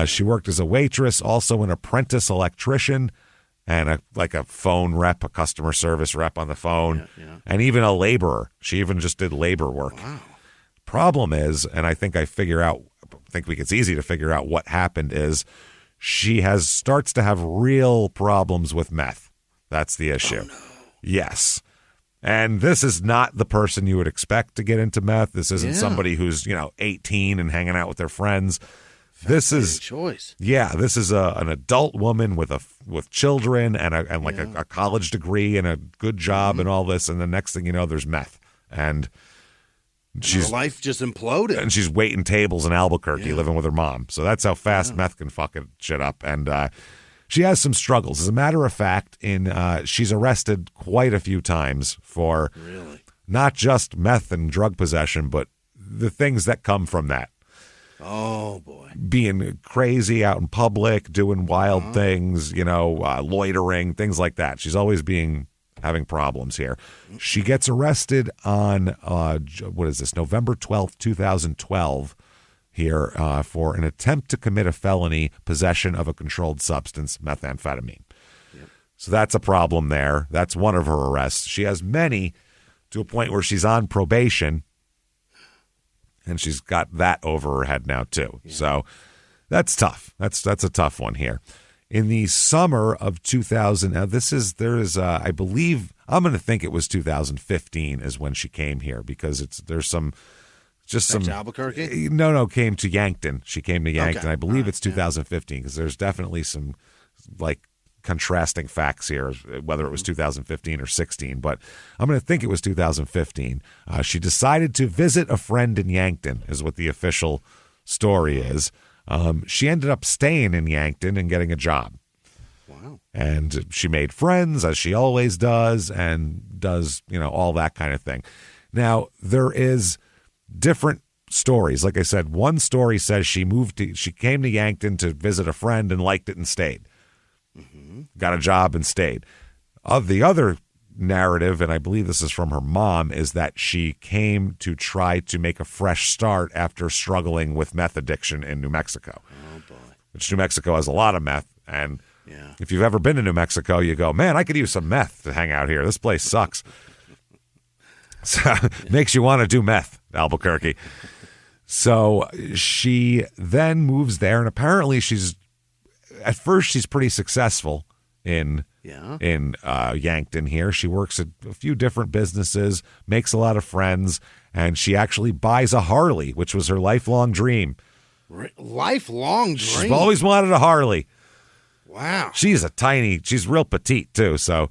She worked as a waitress, also an apprentice electrician, and a phone rep, a customer service rep on the phone, and even a laborer. She even just did labor work. Wow. Problem is, and I think it's easy to figure out what happened is she starts to have real problems with meth. That's the issue. Oh, no. Yes. And this is not the person you would expect to get into meth. This isn't somebody who's, 18 and hanging out with their friends. This is choice. Yeah, this is an adult woman with children and a college degree and a good job and all this, and the next thing you know, there's meth, and her life just imploded. And she's waiting tables in Albuquerque, living with her mom. So that's how fast meth can fuck shit up, and she has some struggles. As a matter of fact, she's arrested quite a few times for not just meth and drug possession, but the things that come from that. Oh, boy. Being crazy out in public, doing wild things, loitering, things like that. She's always having problems here. She gets arrested on, November 12th, 2012 here for an attempt to commit a felony, possession of a controlled substance, methamphetamine. Yep. So that's a problem there. That's one of her arrests. She has many to a point where she's on probation. And she's got that over her head now, too. Yeah. So that's tough. That's a tough one here. In the summer of 2000, I believe, I'm going to think it was 2015 is when she came here because there's some Albuquerque? No, came to Yankton. She came to Yankton. Okay. I believe it's 2015 because there's definitely some contrasting facts here, whether it was 2015 or 16, but I'm going to think it was 2015. She decided to visit a friend in Yankton, is what the official story is. She ended up staying in Yankton and getting a job. Wow. And she made friends, as she always does, and does, all that kind of thing. Now, there is different stories. Like I said, one story says she came to Yankton to visit a friend and liked it and stayed. Got a job and stayed. The other narrative, and I believe this is from her mom, is that she came to try to make a fresh start after struggling with meth addiction in New Mexico. Oh, boy. Which New Mexico has a lot of meth, and Yeah. if you've ever been to New Mexico, you go, man, I could use some meth to hang out here. This place sucks. So makes you want to do meth, Albuquerque. So she then moves there, and apparently at first she's pretty successful in Yankton here. She works at a few different businesses, makes a lot of friends, and she actually buys a Harley, which was her lifelong dream. Lifelong dream? She's always wanted a Harley. Wow. She's real petite too, so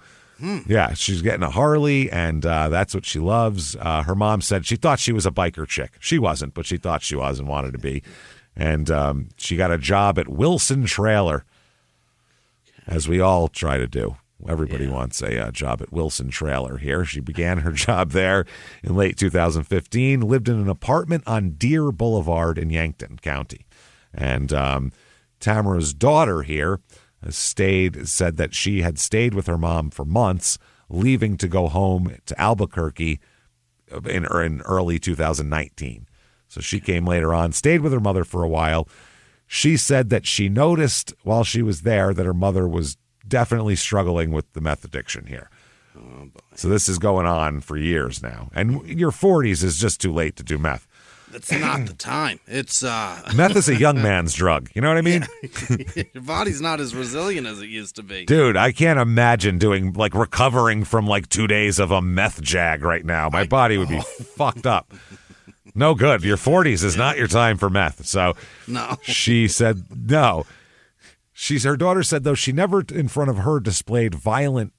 yeah, she's getting a Harley, and that's what she loves. Her mom said she thought she was a biker chick. She wasn't, but she thought she was and wanted to be. And she got a job at Wilson Trailer, as we all try to do. Everybody wants a job at Wilson Trailer here. She began her job there in late 2015, lived in an apartment on Deer Boulevard in Yankton County. And Tamara's daughter here said that she had stayed with her mom for months, leaving to go home to Albuquerque in early 2019. So she came later on, stayed with her mother for a while. She said that she noticed while she was there that her mother was definitely struggling with the meth addiction here. Oh, boy. So this is going on for years now. And your 40s is just too late to do meth. That's not the time. It's meth is a young man's drug. You know what I mean? Your body's not as resilient as it used to be. Dude, I can't imagine recovering from 2 days of a meth jag right now. My body would be fucked up. No good. Your 40s is not your time for meth. So no. She said no. Her daughter said, though, she never in front of her displayed violence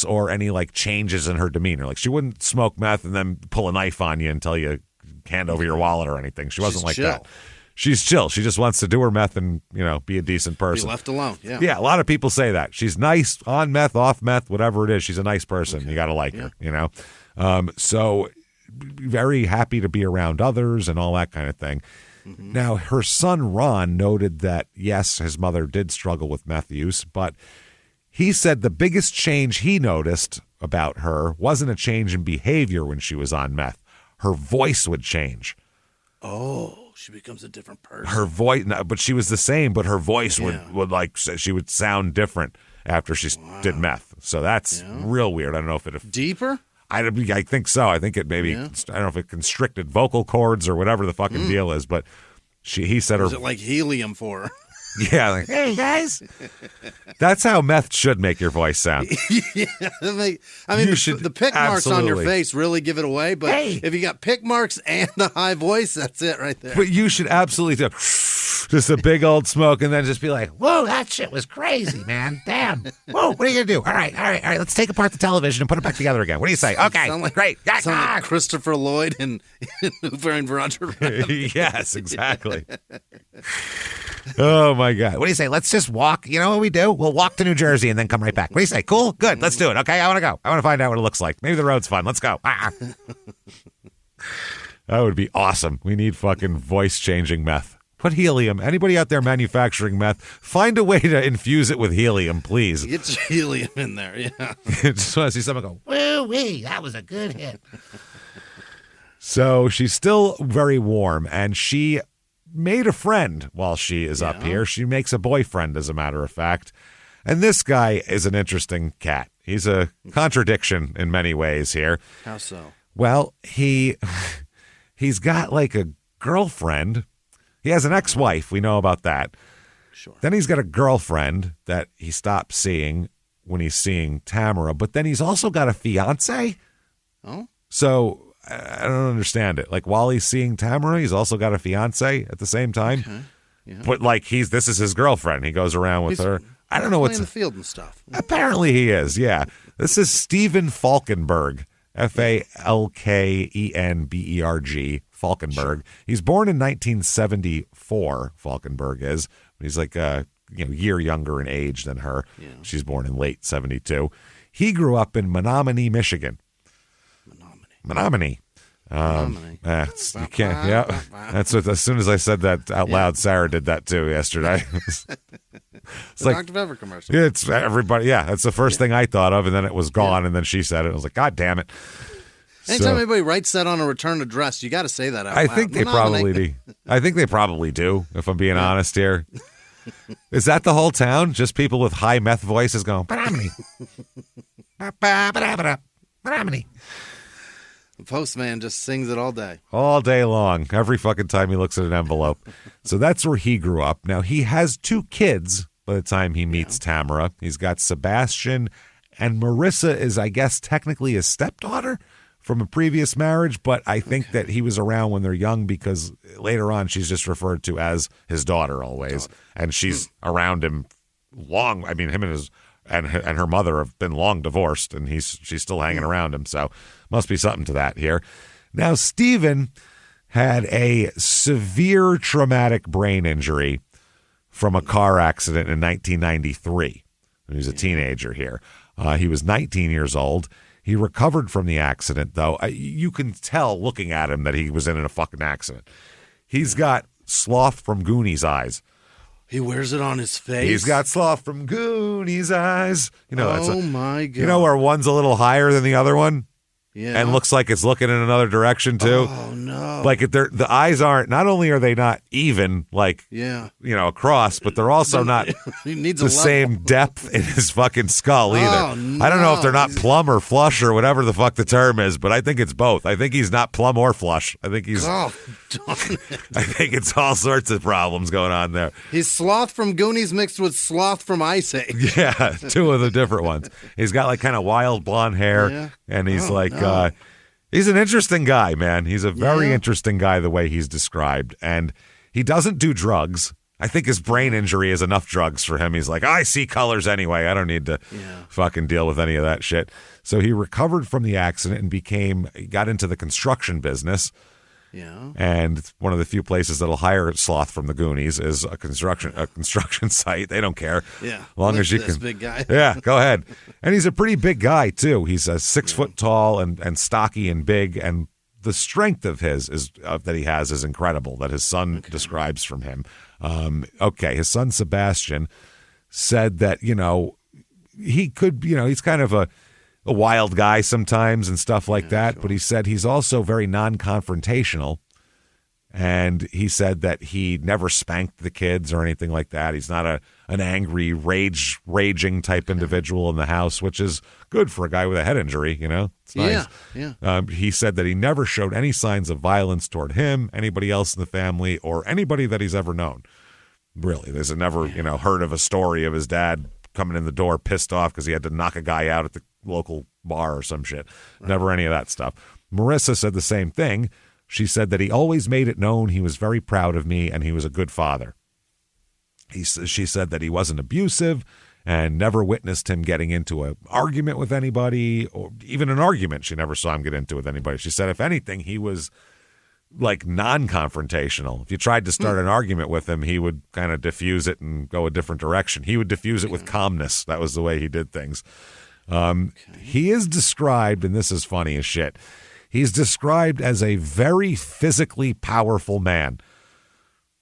or any changes in her demeanor. She wouldn't smoke meth and then pull a knife on you and tell you hand over your wallet or anything. She wasn't chill. That. She's chill. She just wants to do her meth and, be a decent person. Be left alone. Yeah. Yeah. A lot of people say that. She's nice on meth, off meth, whatever it is. She's a nice person. Okay. You got to like her, So very happy to be around others and all that kind of thing. Mm-hmm. Now, her son, Ron, noted that, yes, his mother did struggle with meth use, but he said the biggest change he noticed about her wasn't a change in behavior when she was on meth. Her voice would change. Oh, she becomes a different person. Her voice, but she was the same, but her voice would she would sound different after she did meth. So that's real weird. I don't know if it... Deeper? I think so. I think it maybe, I don't know if it constricted vocal cords or whatever the fucking deal is, but he said Was it like helium for her? Yeah, hey guys. That's how meth should make your voice sound. Yeah, the pick marks on your face really give it away, but if you got pick marks and a high voice, that's it right there. But you should absolutely do just a big old smoke and then just be like, whoa, that shit was crazy, man. Damn. Whoa, what are you going to do? All right. Let's take apart the television and put it back together again. What do you say? Okay, great. Sound like Christopher Lloyd and Hoover and Roger. Yes, exactly. Oh, my God. What do you say? Let's just walk. You know what we do? We'll walk to New Jersey and then come right back. What do you say? Cool? Good. Let's do it. Okay, I want to go. I want to find out what it looks like. Maybe the road's fun. Let's go. That would be awesome. We need fucking voice-changing meth. Put helium. Anybody out there manufacturing meth, find a way to infuse it with helium, please. Get your helium in there, yeah. Just want to see someone go, woo-wee, that was a good hit. So she's still very warm, and she made a friend while she is up here. She makes a boyfriend, as a matter of fact. And this guy is an interesting cat. He's a contradiction in many ways here. How so? Well, he's got a girlfriend. He has an ex-wife. We know about that. Sure. Then he's got a girlfriend that he stopped seeing when he's seeing Tamara. But then he's also got a fiance. Oh? So I don't understand it. While he's seeing Tamara, he's also got a fiance at the same time. Okay. Yeah. But this is his girlfriend. He goes around with her. I don't know what's in the field and stuff. Apparently he is. Yeah. This is Stephen Falkenberg. Falkenberg, Falkenberg. Sure. He's born in 1974, Falkenberg is. He's a year younger in age than her. Yeah. She's born in late 72. He grew up in Menominee, Michigan. Menominee. You can't. Yeah, that's what. As soon as I said that out loud, Sarah did that too yesterday. It's like Dr. Pepper commercial. It's everybody. Yeah, that's the first thing I thought of, and then it was gone, and then she said it. I was like, God damn it. Anytime anybody writes that on a return address, you got to say that out loud. I think they probably do. I think they probably do, if I'm being honest here. Is that the whole town? Just people with high meth voices going, "Ba-da-mini. Ba-da-ba-da-ba-da. The postman just sings it all day. All day long, every fucking time he looks at an envelope. So that's where he grew up. Now, he has 2 kids by the time he meets Tamara. He's got Sebastian, and Marissa is, I guess, technically his stepdaughter from a previous marriage, but I think that he was around when they're young because later on she's just referred to as his daughter always, and she's around him long. I mean, him and his and her mother have been long divorced, and she's still hanging around him, so must be something to that here. Now, Stephen had a severe traumatic brain injury from a car accident in 1993. He was a teenager here. He was 19 years old. He recovered from the accident, though. You can tell looking at him that he was in a fucking accident. He's got sloth from Goonies eyes. He wears it on his face. He's got sloth from Goonies eyes. You know, my God. You know where one's a little higher than the other one? Yeah. And looks like it's looking in another direction, too. Oh, no. Like, the eyes aren't, not only are they not even, like, across, but they're also not the same depth in his fucking skull either. Oh, no. I don't know if they're not plumb or flush or whatever the fuck the term is, but I think it's both. I think he's not plumb or flush. I think he's... Oh, darn it. I think it's all sorts of problems going on there. He's sloth from Goonies mixed with sloth from Ice Age. Yeah, 2 of the different ones. He's got, like, kind of wild blonde hair, and he's he's an interesting guy, man. He's a very interesting guy the way he's described. And he doesn't do drugs. I think his brain injury is enough drugs for him. He's like, I see colors anyway. I don't need to fucking deal with any of that shit. So he recovered from the accident and got into the construction business. Yeah. And one of the few places that'll hire sloth from the Goonies is a construction site. They don't care. Yeah. As long as you this can. Big guy. Yeah, go ahead. And he's a pretty big guy too. He's 6 foot tall and stocky and big, and the strength of that he has is incredible. That his son describes from him. His son Sebastian said that he could he's kind of a wild guy sometimes and stuff like that, sure. But he said he's also very non-confrontational, and he said that he never spanked the kids or anything like that. He's not an angry, raging type individual in the house, which is good for a guy with a head injury, It's nice. Yeah. He said that he never showed any signs of violence toward him, anybody else in the family, or anybody that he's ever known. Really, there's never, heard of a story of his dad coming in the door pissed off because he had to knock a guy out at the local bar or some shit. Right. Never any of that stuff. Marissa said the same thing. She said that he always made it known he was very proud of me and he was a good father. She said that he wasn't abusive and never witnessed him getting into an argument with anybody, or even an argument she never saw him get into with anybody. She said, if anything, he was like non-confrontational. If you tried to start an argument with him, he would kind of diffuse it and go a different direction. He would diffuse it with calmness. That was the way he did things. He is described, and this is funny as shit, he's described as a very physically powerful man.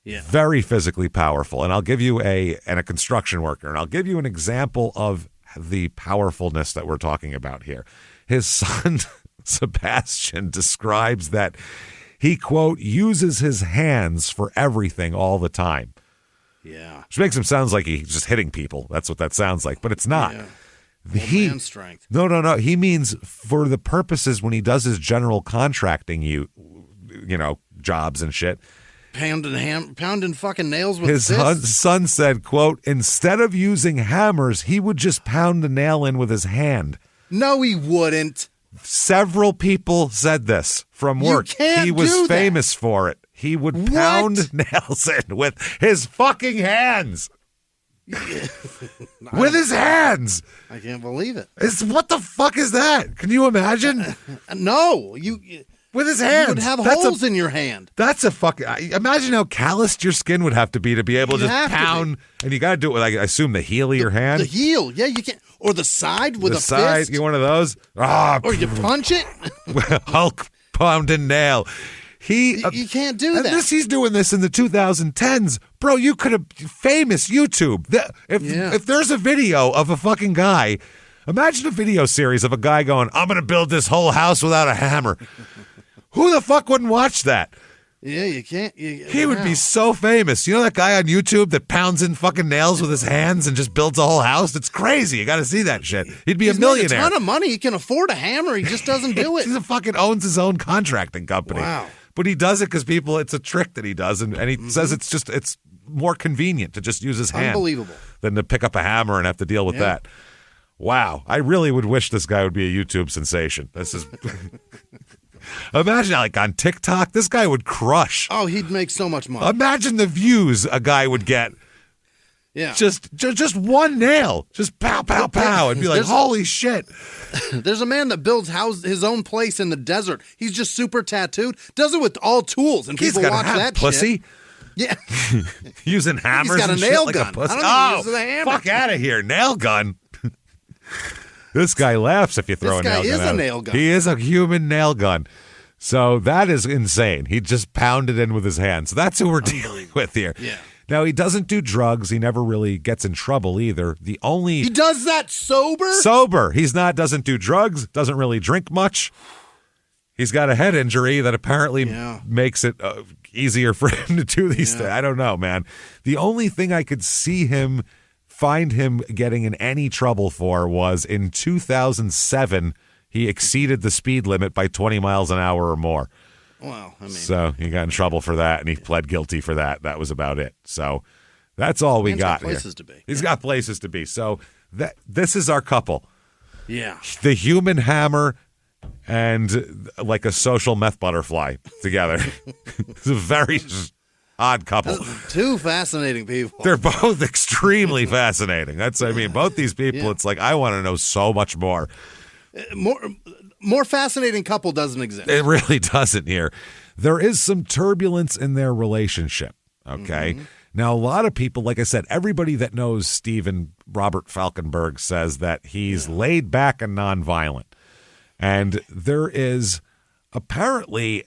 Yeah. Very physically powerful. And I'll give you a construction worker, and I'll give you an example of the powerfulness that we're talking about here. His son, Sebastian, describes that he, quote, uses his hands for everything all the time. Yeah. Which makes him sound like he's just hitting people. That's what that sounds like. But it's not. Yeah. Man strength. No. He means for the purposes when he does his general contracting, jobs and shit. Pounding fucking nails with his son said, quote, instead of using hammers, he would just pound the nail in with his hand. No, he wouldn't. Several people said this from work. He was famous for it. He would pound nails in with his fucking hands. With his hands. I can't believe it. What the fuck is that? Can you imagine? No, with his hands. You would have holes in your hand. That's a fucking... Imagine how calloused your skin would have to be able to just pound. And you got to do it with, I assume, the heel of your hand. The heel. Yeah, you can't. Or the side with a side, fist. You one of those? Or you punch it. Hulk pounding nail. You can't do that. He's doing this in the 2010s. Bro, you could have famous YouTube. If there's a video of a fucking guy, imagine a video series of a guy going, I'm going to build this whole house without a hammer. Who the fuck wouldn't watch that? Yeah, you can't. He would be so famous. You know that guy on YouTube that pounds in fucking nails with his hands and just builds a whole house? It's crazy. You got to see that shit. He'd be a millionaire. He's made a ton of money. He can afford a hammer. He just doesn't do it. He fucking owns his own contracting company. Wow. But he does it because it's a trick that he does. And he says it's more convenient to just use his hand. Unbelievable. Than to pick up a hammer and have to deal with that. Wow. I really would wish this guy would be a YouTube sensation. This is... Imagine, like, on TikTok, this guy would crush. Oh, he'd make so much money. Imagine the views a guy would get. Yeah. Just one nail. Just pow, pow, pow. And be like, holy shit. There's a man that builds his own place in the desert. He's just super tattooed. Does it with all tools. And people watch that pussy. Shit. Yeah. Using hammers and shit like a pussy. I don't think he uses a hammer. Fuck out of here. Nail gun. This guy laughs if you throw a nail gun. This guy is a nail gun. He is a human nail gun. So that is insane. He just pounded in with his hands. So that's who we're dealing with here. Yeah. Now, he doesn't do drugs. He never really gets in trouble either. He does that sober? Sober. Doesn't do drugs, doesn't really drink much. He's got a head injury that apparently makes it easier for him to do these things. I don't know, man. The only thing I could find him getting in any trouble for was in 2007, he exceeded the speed limit by 20 miles an hour or more. Well, so he got in trouble for that, and he pled guilty for that. That was about it. So that's all we got here. He's got places to be. So this is our couple. Yeah. The human hammer and like a social meth butterfly together. It's a very odd couple. Two fascinating people. They're both extremely fascinating. Both these people, it's like, I want to know so much more. More fascinating couple doesn't exist. It really doesn't here. There is some turbulence in their relationship, okay? Mm-hmm. Now, a lot of people, like I said, everybody that knows Stephen Robert Falkenberg says that he's laid back and nonviolent. And there is, apparently,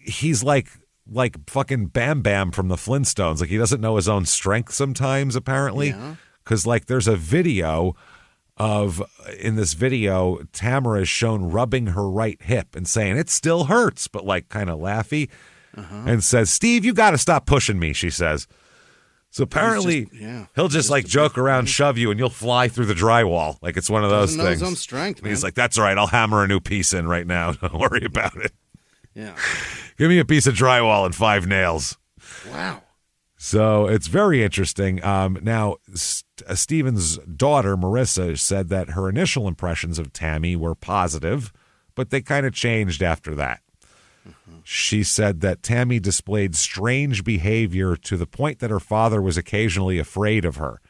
he's like fucking Bam Bam from the Flintstones. Like, he doesn't know his own strength sometimes, apparently. Because, like, there's a video in this video, Tamara is shown rubbing her right hip and saying, it still hurts, but like kind of laughy. And says, Steve, you got to stop pushing me, she says. So apparently he'll just like joke around, shove you, and you'll fly through the drywall. Like it's one of those things. His own strength, man. He's like, that's all right. I'll hammer a new piece in right now. Don't worry about it. Yeah. Give me a piece of drywall and 5 nails. Wow. So it's very interesting. Now, Stephen's daughter, Marissa, said that her initial impressions of Tammy were positive, but they kind of changed after that. She said that Tammy displayed strange behavior to the point that her father was occasionally afraid of her,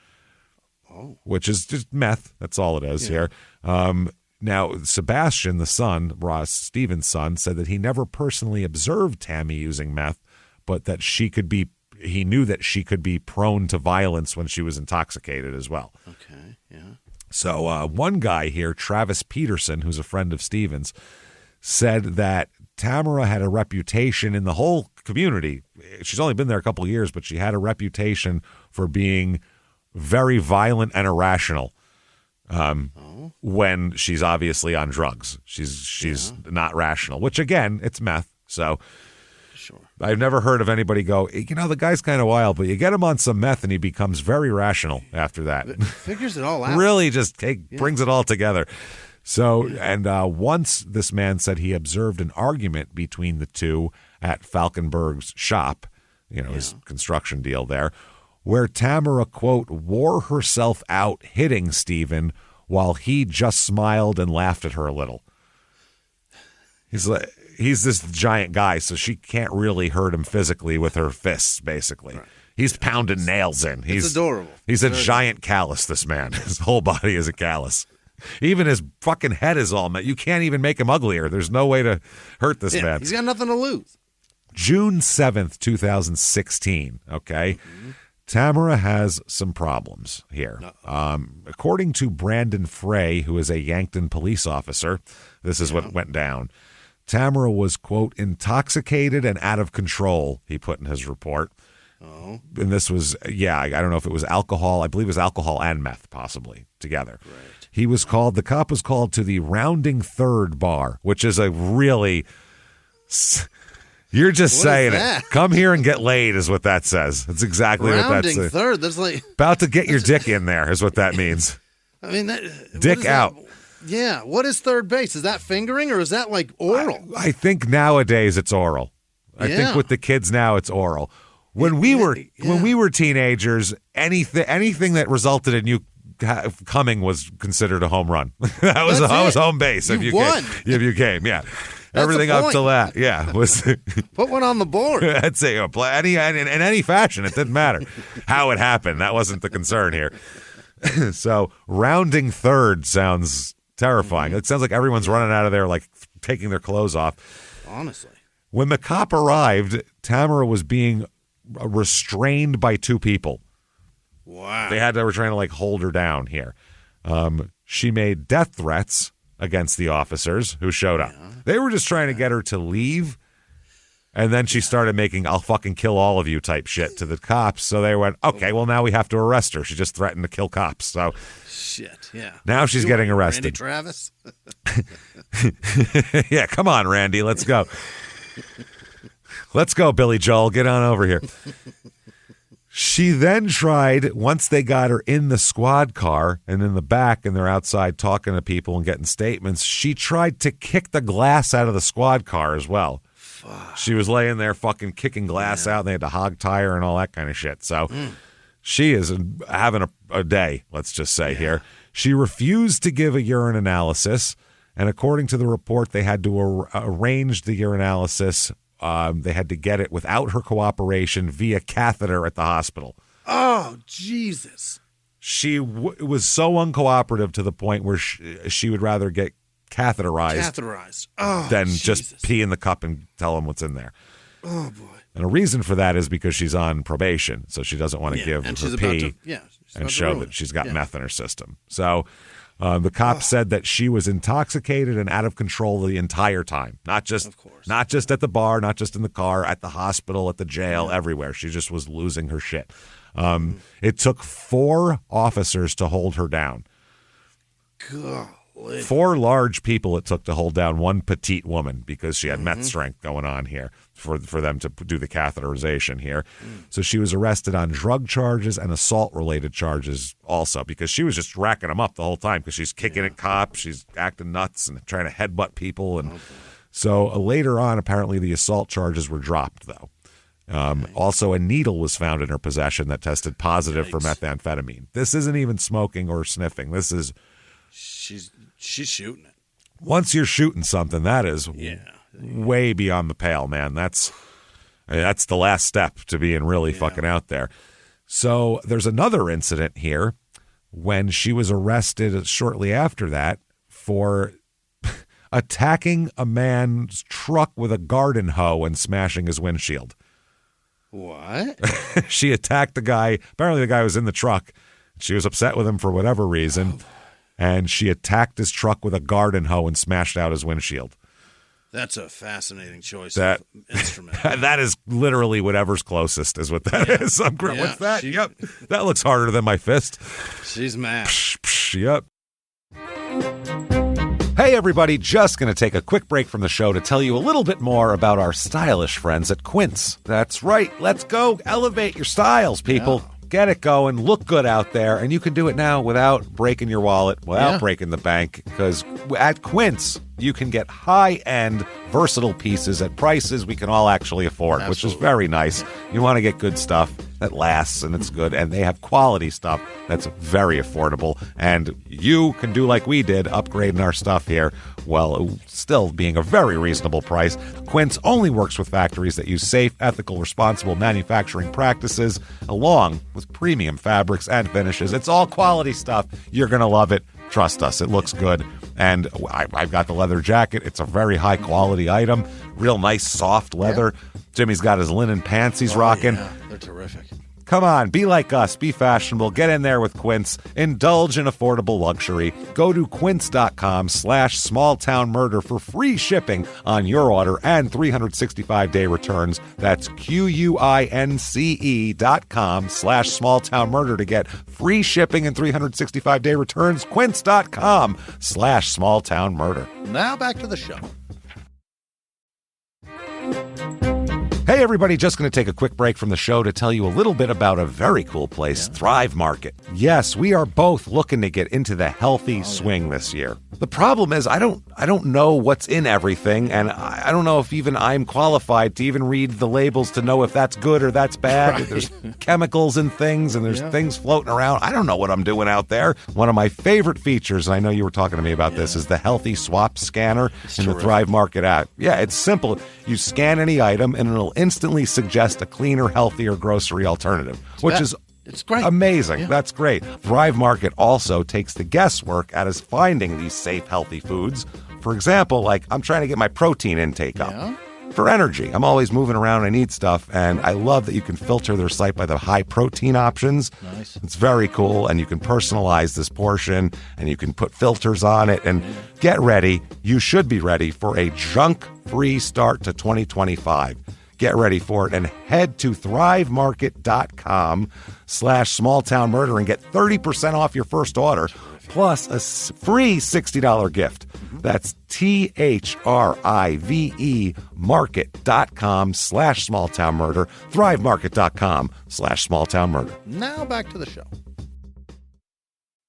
which is just meth. That's all it is here. Now, Sebastian, the son, Ross, Stephen's son, said that he never personally observed Tammy using meth, but that he knew that she could be prone to violence when she was intoxicated as well. Okay, yeah. So one guy here, Travis Peterson, who's a friend of Stephen's, said that Tamara had a reputation in the whole community. She's only been there a couple of years, but she had a reputation for being very violent and irrational when she's obviously on drugs. She's not rational, which, again, it's meth. So sure. I've never heard of anybody go, the guy's kind of wild, but you get him on some meth and he becomes very rational after that. Figures it all out. Really just brings it all together. So, and once this man said he observed an argument between the two at Falkenberg's shop, his construction deal there, where Tamara, quote, wore herself out hitting Stephen while he just smiled and laughed at her a little. He's this giant guy, so she can't really hurt him physically with her fists, basically. Right. He's pounding nails in. He's adorable. He's a giant callus, this man. His whole body is a callus. Even his fucking head is all met. You can't even make him uglier. There's no way to hurt this man. He's got nothing to lose. June 7th, 2016, okay? Mm-hmm. Tamara has some problems here. According to Brandon Frey, who is a Yankton police officer, this is what went down. Tamara was, quote, intoxicated and out of control, he put in his report. Oh. And this was, I don't know if it was alcohol. I believe it was alcohol and meth, possibly, together. Right. The cop was called to the Rounding Third bar, which is a really, you're just saying it. Come here and get laid is what that says. That's exactly what that says. Rounding third, that's like. About to get your dick in there is what that means. I mean, dick out. Yeah. What is third base? Is that fingering or is that like oral? I think nowadays it's oral. I think with the kids now it's oral. When we were teenagers, anything that resulted in you coming was considered a home run. that was home base. If you came, yeah. Everything up to that, was put one on the board. I'd say in any fashion. It didn't matter how it happened. That wasn't the concern here. So rounding third sounds terrifying. It sounds like everyone's running out of there, like taking their clothes off. Honestly, when the cop arrived, Tamara was being restrained by two people. Wow. They were trying to like hold her down here. She made death threats against the officers who showed up. Yeah. They were just trying to get her to leave. And then she started making "I'll fucking kill all of you" type shit to the cops. So they went, okay, well, now we have to arrest her. She just threatened to kill cops. So shit, yeah. Now she's getting arrested. Randy Travis? Yeah, come on, Randy. Let's go. Let's go, Billy Joel. Get on over here. She then tried, once they got her in the squad car and in the back and they're outside talking to people and getting statements, she tried to kick the glass out of the squad car as well. Fuck. She was laying there fucking kicking glass out and they had to hog tie her and all that kind of shit. So she is having a day, let's just say here. She refused to give a urine analysis, and according to the report, they had to arrange the urinalysis. They had to get it without her cooperation via catheter at the hospital. Oh, Jesus. She was so uncooperative to the point where she would rather get catheterized than just pee in the cup and tell them what's in there. Oh, boy. And a reason for that is because she's on probation, so she doesn't want to give her pee and show that she's got meth in her system. So the cop said that she was intoxicated and out of control the entire time. Not just at the bar, not just in the car, at the hospital, at the jail, everywhere. She just was losing her shit. It took 4 officers to hold her down. Golly. 4 large people it took to hold down one petite woman because she had meth strength going on here for them to do the catheterization here. So she was arrested on drug charges and assault-related charges also because she was just racking them up the whole time because she's kicking at cops, she's acting nuts and trying to headbutt people. And so later on, apparently the assault charges were dropped, though. Also, a needle was found in her possession that tested positive for methamphetamine. This isn't even smoking or sniffing. This is... She's shooting it. Once you're shooting something, that is way beyond the pale, man. That's the last step to being really fucking out there. So there's another incident here when she was arrested shortly after that for attacking a man's truck with a garden hoe and smashing his windshield. What? She attacked the guy. Apparently the guy was in the truck. She was upset with him for whatever reason. And she attacked his truck with a garden hoe and smashed out his windshield. That's a fascinating choice of instrument. That is literally whatever's closest is what that is. What's that? Yep. That looks harder than my fist. She's mad. Yep. Hey, everybody. Just going to take a quick break from the show to tell you a little bit more about our stylish friends at Quince. That's right. Let's go elevate your styles, people. Yeah. Get it going, look good out there, and you can do it now without breaking your wallet, without breaking the bank, because at Quince, you can get high-end, versatile pieces at prices we can all actually afford, which is very nice. You want to get good stuff that lasts and it's good, and they have quality stuff that's very affordable, and you can do like we did, upgrading our stuff here, while still being a very reasonable price. Quince only works with factories that use safe, ethical, responsible manufacturing practices, along with premium fabrics and finishes. It's all quality stuff. You're going to love it. Trust us, it looks good. And I've got the leather jacket. It's a very high-quality item. Real nice, soft leather. Yeah. Jimmy's got his linen pants he's rocking. Yeah. They're terrific. Come on, be like us, be fashionable, get in there with Quince, indulge in affordable luxury. Go to quince.com/smalltownmurder for free shipping on your order and 365-day returns. That's QUINCE.com/smalltownmurder to get free shipping and 365-day returns. Quince.com/smalltownmurder. Now back to the show. Hey everybody, just going to take a quick break from the show to tell you a little bit about a very cool place, Thrive Market. Yes, we are both looking to get into the healthy swing this year. The problem is I don't know what's in everything, and I don't know if even I'm qualified to even read the labels to know if that's good or that's bad. Right. There's chemicals and things, and there's things floating around. I don't know what I'm doing out there. One of my favorite features, and I know you were talking to me about this, is the Healthy Swap Scanner in the Thrive Market app. Yeah, it's simple. You scan any item, and it'll instantly suggest a cleaner, healthier grocery alternative, which is it's great. Amazing. Yeah. That's great. Thrive Market also takes the guesswork out of finding these safe, healthy foods. For example, like I'm trying to get my protein intake up for energy. I'm always moving around. I need stuff, and I love that you can filter their site by the high protein options. Nice. It's very cool, and you can personalize this portion, and you can put filters on it, and get ready. You should be ready for a junk-free start to 2025. Get ready for it and head to thrivemarket.com/smalltownmurder and get 30% off your first order plus a free $60 gift. That's THRIVE market.com/smalltownmurder, thrivemarket.com/smalltownmurder. Now back to the show.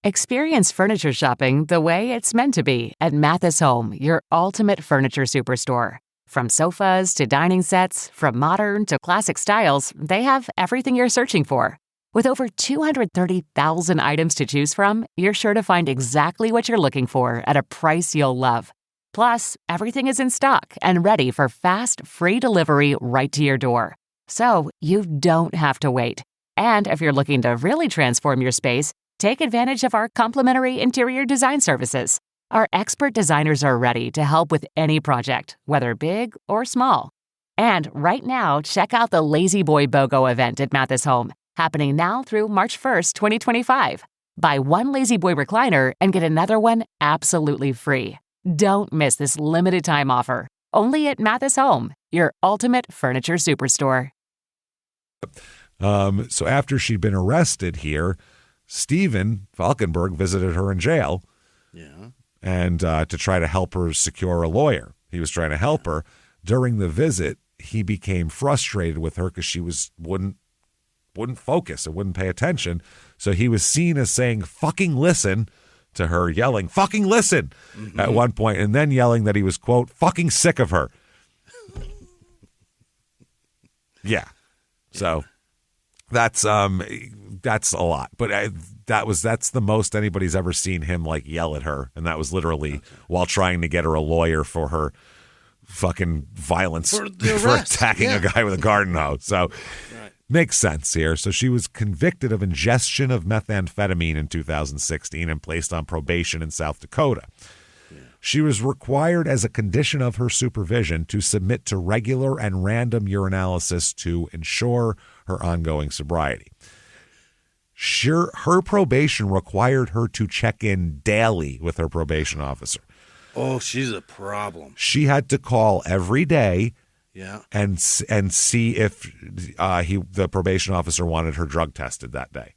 Experience furniture shopping the way it's meant to be at Mathis Home, your ultimate furniture superstore. From sofas to dining sets, from modern to classic styles, they have everything you're searching for. With over 230,000 items to choose from, you're sure to find exactly what you're looking for at a price you'll love. Plus, everything is in stock and ready for fast, free delivery right to your door. So you don't have to wait. And if you're looking to really transform your space, take advantage of our complimentary interior design services. Our expert designers are ready to help with any project, whether big or small. And right now, check out the Lazy Boy BOGO event at Mathis Home, happening now through March 1st, 2025. Buy one Lazy Boy recliner and get another one absolutely free. Don't miss this limited time offer. Only at Mathis Home, your ultimate furniture superstore. So after she'd been arrested here, Stephen Falkenberg visited her in jail. Yeah. And to try to help her secure a lawyer. He was trying to help her. During the visit, he became frustrated with her because she wouldn't focus and wouldn't pay attention. So he was seen as saying, fucking listen to her, yelling, fucking listen at one point, and then yelling that he was, quote, fucking sick of her. Yeah. So that's a lot. But that's the most anybody's ever seen him like yell at her, and that was literally while trying to get her a lawyer for her fucking violence for attacking a guy with a garden hose. So makes sense here. So she was convicted of ingestion of methamphetamine in 2016 and placed on probation in South Dakota. She was required as a condition of her supervision to submit to regular and random urinalysis to ensure her ongoing sobriety. Sure, her probation required her to check in daily with her probation officer. Oh, she's a problem. She had to call every day, and see if the probation officer wanted her drug tested that day.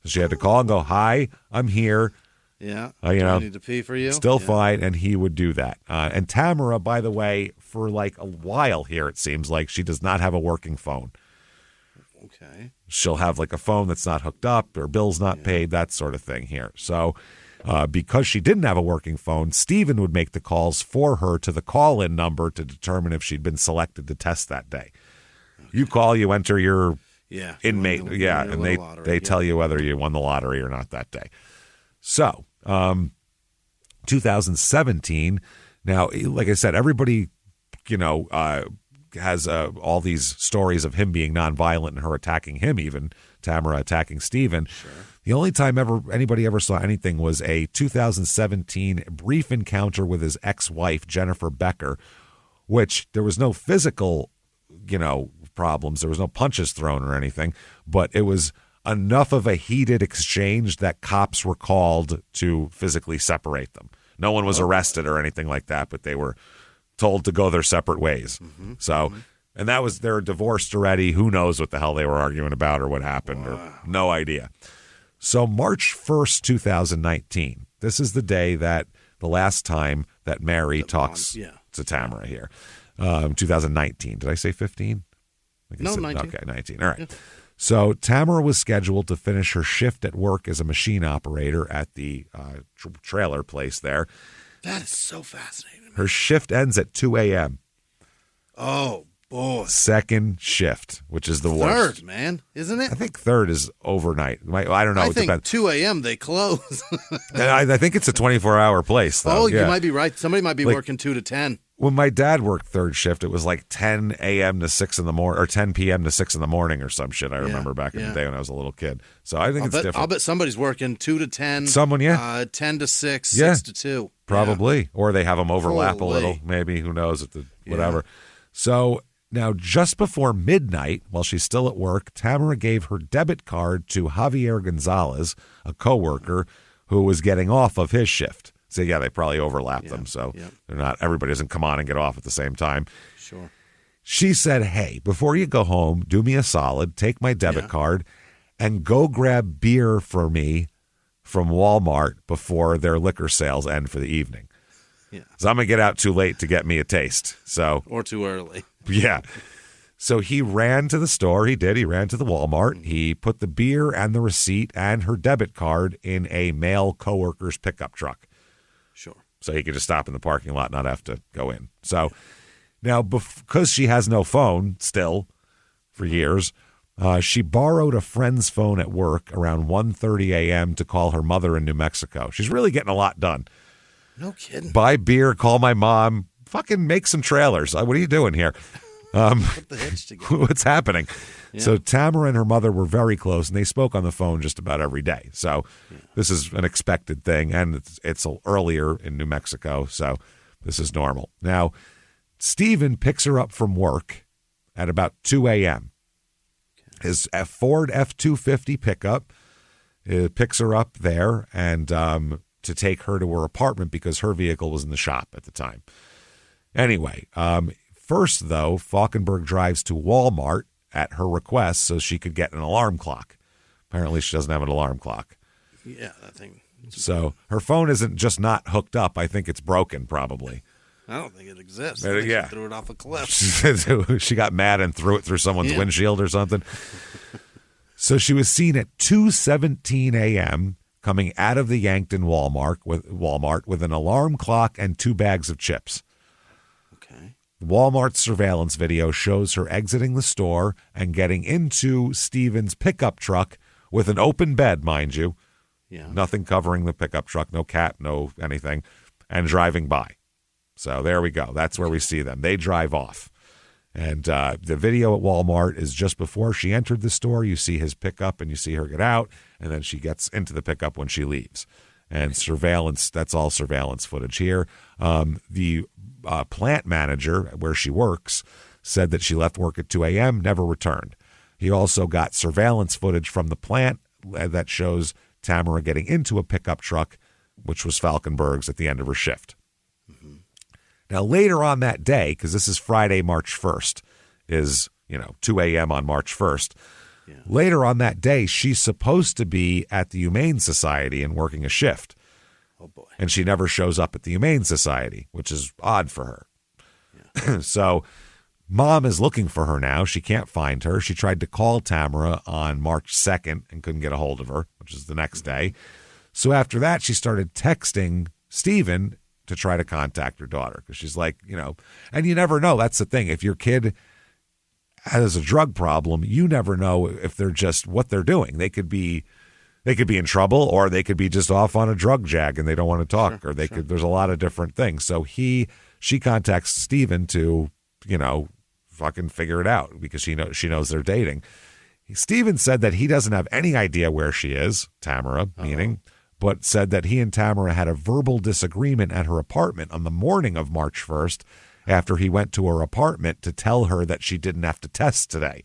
So she had to call and go, "Hi, I'm here. Yeah, do I need to pee for you. Still fine," and he would do that. And Tamara, by the way, for like a while here, it seems like she does not have a working phone. Okay. She'll have like a phone that's not hooked up or bills not paid, that sort of thing here. So because she didn't have a working phone, Stephen would make the calls for her to the call-in number to determine if she'd been selected to test that day. Okay. You call, you enter your inmate, and they tell you whether you won the lottery or not that day. So 2017, now, like I said, everybody, has all these stories of him being nonviolent and her attacking him, even Tamara attacking Stephen. Sure. The only time anybody ever saw anything was a 2017 brief encounter with his ex-wife, Jennifer Becker, which there was no physical, problems. There was no punches thrown or anything, but it was enough of a heated exchange that cops were called to physically separate them. No one was arrested or anything like that, but they were told to go their separate ways. And that was, they're divorced already. Who knows what the hell they were arguing about or what happened, or no idea. So March 1st, 2019, this is the day that the last time that Mary talks to Tamara here. 2019. Did I say 15? No, 19. Okay, 19. All right. Yeah. So Tamara was scheduled to finish her shift at work as a machine operator at the trailer place there. That is so fascinating. Her shift ends at 2 a.m. Oh, boy. Second shift, which is the worst. Third, man, isn't it? I think third is overnight. I don't know. I think 2 a.m. they close. I think it's a 24-hour place, though. Oh, you might be right. Somebody might be working 2 to 10. When my dad worked third shift, it was like 10 a.m. to 6 in the morning, or 10 p.m. to 6 in the morning, or some shit. I remember back in the day when I was a little kid. So I think it's different. I'll bet somebody's working 2 to 10. Someone, 10 to 6, 6 to 2. Probably. Yeah. Or they have them overlap a little, maybe. Who knows? Whatever. So now, just before midnight, while she's still at work, Tamara gave her debit card to Javier Gonzalez, a coworker who was getting off of his shift. So, yeah, they probably overlap them. So they're not, everybody doesn't come on and get off at the same time. Sure. She said, hey, before you go home, do me a solid, take my debit card and go grab beer for me from Walmart before their liquor sales end for the evening. Yeah. So I'm going to get out too late to get me a taste. Or too early. Yeah. So he ran to the store. He did. He ran to the Walmart. He put the beer and the receipt and her debit card in a male coworker's pickup truck. Sure. So he could just stop in the parking lot, not have to go in. So now, because she has no phone still for years, she borrowed a friend's phone at work around 1:30 a.m. to call her mother in New Mexico. She's really getting a lot done. No kidding. Buy beer, call my mom, fucking make some trailers. What are you doing here? Put the hitch together. What's happening? Yeah. So Tamara and her mother were very close, and they spoke on the phone just about every day. So this is an expected thing, and it's earlier in New Mexico, so this is normal. Now, Stephen picks her up from work at about 2 a.m. His Ford F-250 pickup picks her up there and to take her to her apartment because her vehicle was in the shop at the time. Anyway, first, though, Falkenberg drives to Walmart at her request so she could get an alarm clock. Apparently, she doesn't have an alarm clock. Yeah, that thing. So her phone isn't just not hooked up. I think it's broken, probably. I don't think it exists. She threw it off a cliff. She got mad and threw it through someone's windshield or something. So she was seen at 2:17 a.m. coming out of the Yankton Walmart with an alarm clock and 2 bags of chips. Okay. Walmart's surveillance video shows her exiting the store and getting into Stephen's pickup truck with an open bed, mind you. Yeah. Nothing covering the pickup truck, no cat, no anything, and driving by. So there we go. That's where we see them. They drive off. And the video at Walmart is just before she entered the store. You see his pickup and you see her get out, and then she gets into the pickup when she leaves. And surveillance, that's all surveillance footage here. The plant manager where she works said that she left work at 2 a.m., never returned. He also got surveillance footage from the plant that shows Tamara getting into a pickup truck, which was Falkenberg's at the end of her shift. Mm-hmm. Now, later on that day, because this is Friday, March 1st, is, 2 a.m. on March 1st. Yeah. Later on that day, she's supposed to be at the Humane Society and working a shift. Oh, boy. And she never shows up at the Humane Society, which is odd for her. Yeah. So Mom is looking for her now. She can't find her. She tried to call Tamara on March 2nd and couldn't get a hold of her, which is the next day. So after that, she started texting Stephen to try to contact her daughter because she's like, and you never know. That's the thing. If your kid has a drug problem, you never know if they're just what they're doing. They could be in trouble, or they could be just off on a drug jag and they don't want to talk, or they could. There's a lot of different things. So she contacts Stephen to fucking figure it out because she knows they're dating. Stephen said that he doesn't have any idea where she is, Tamara, meaning, but said that he and Tamara had a verbal disagreement at her apartment on the morning of March 1st, after he went to her apartment to tell her that she didn't have to test today.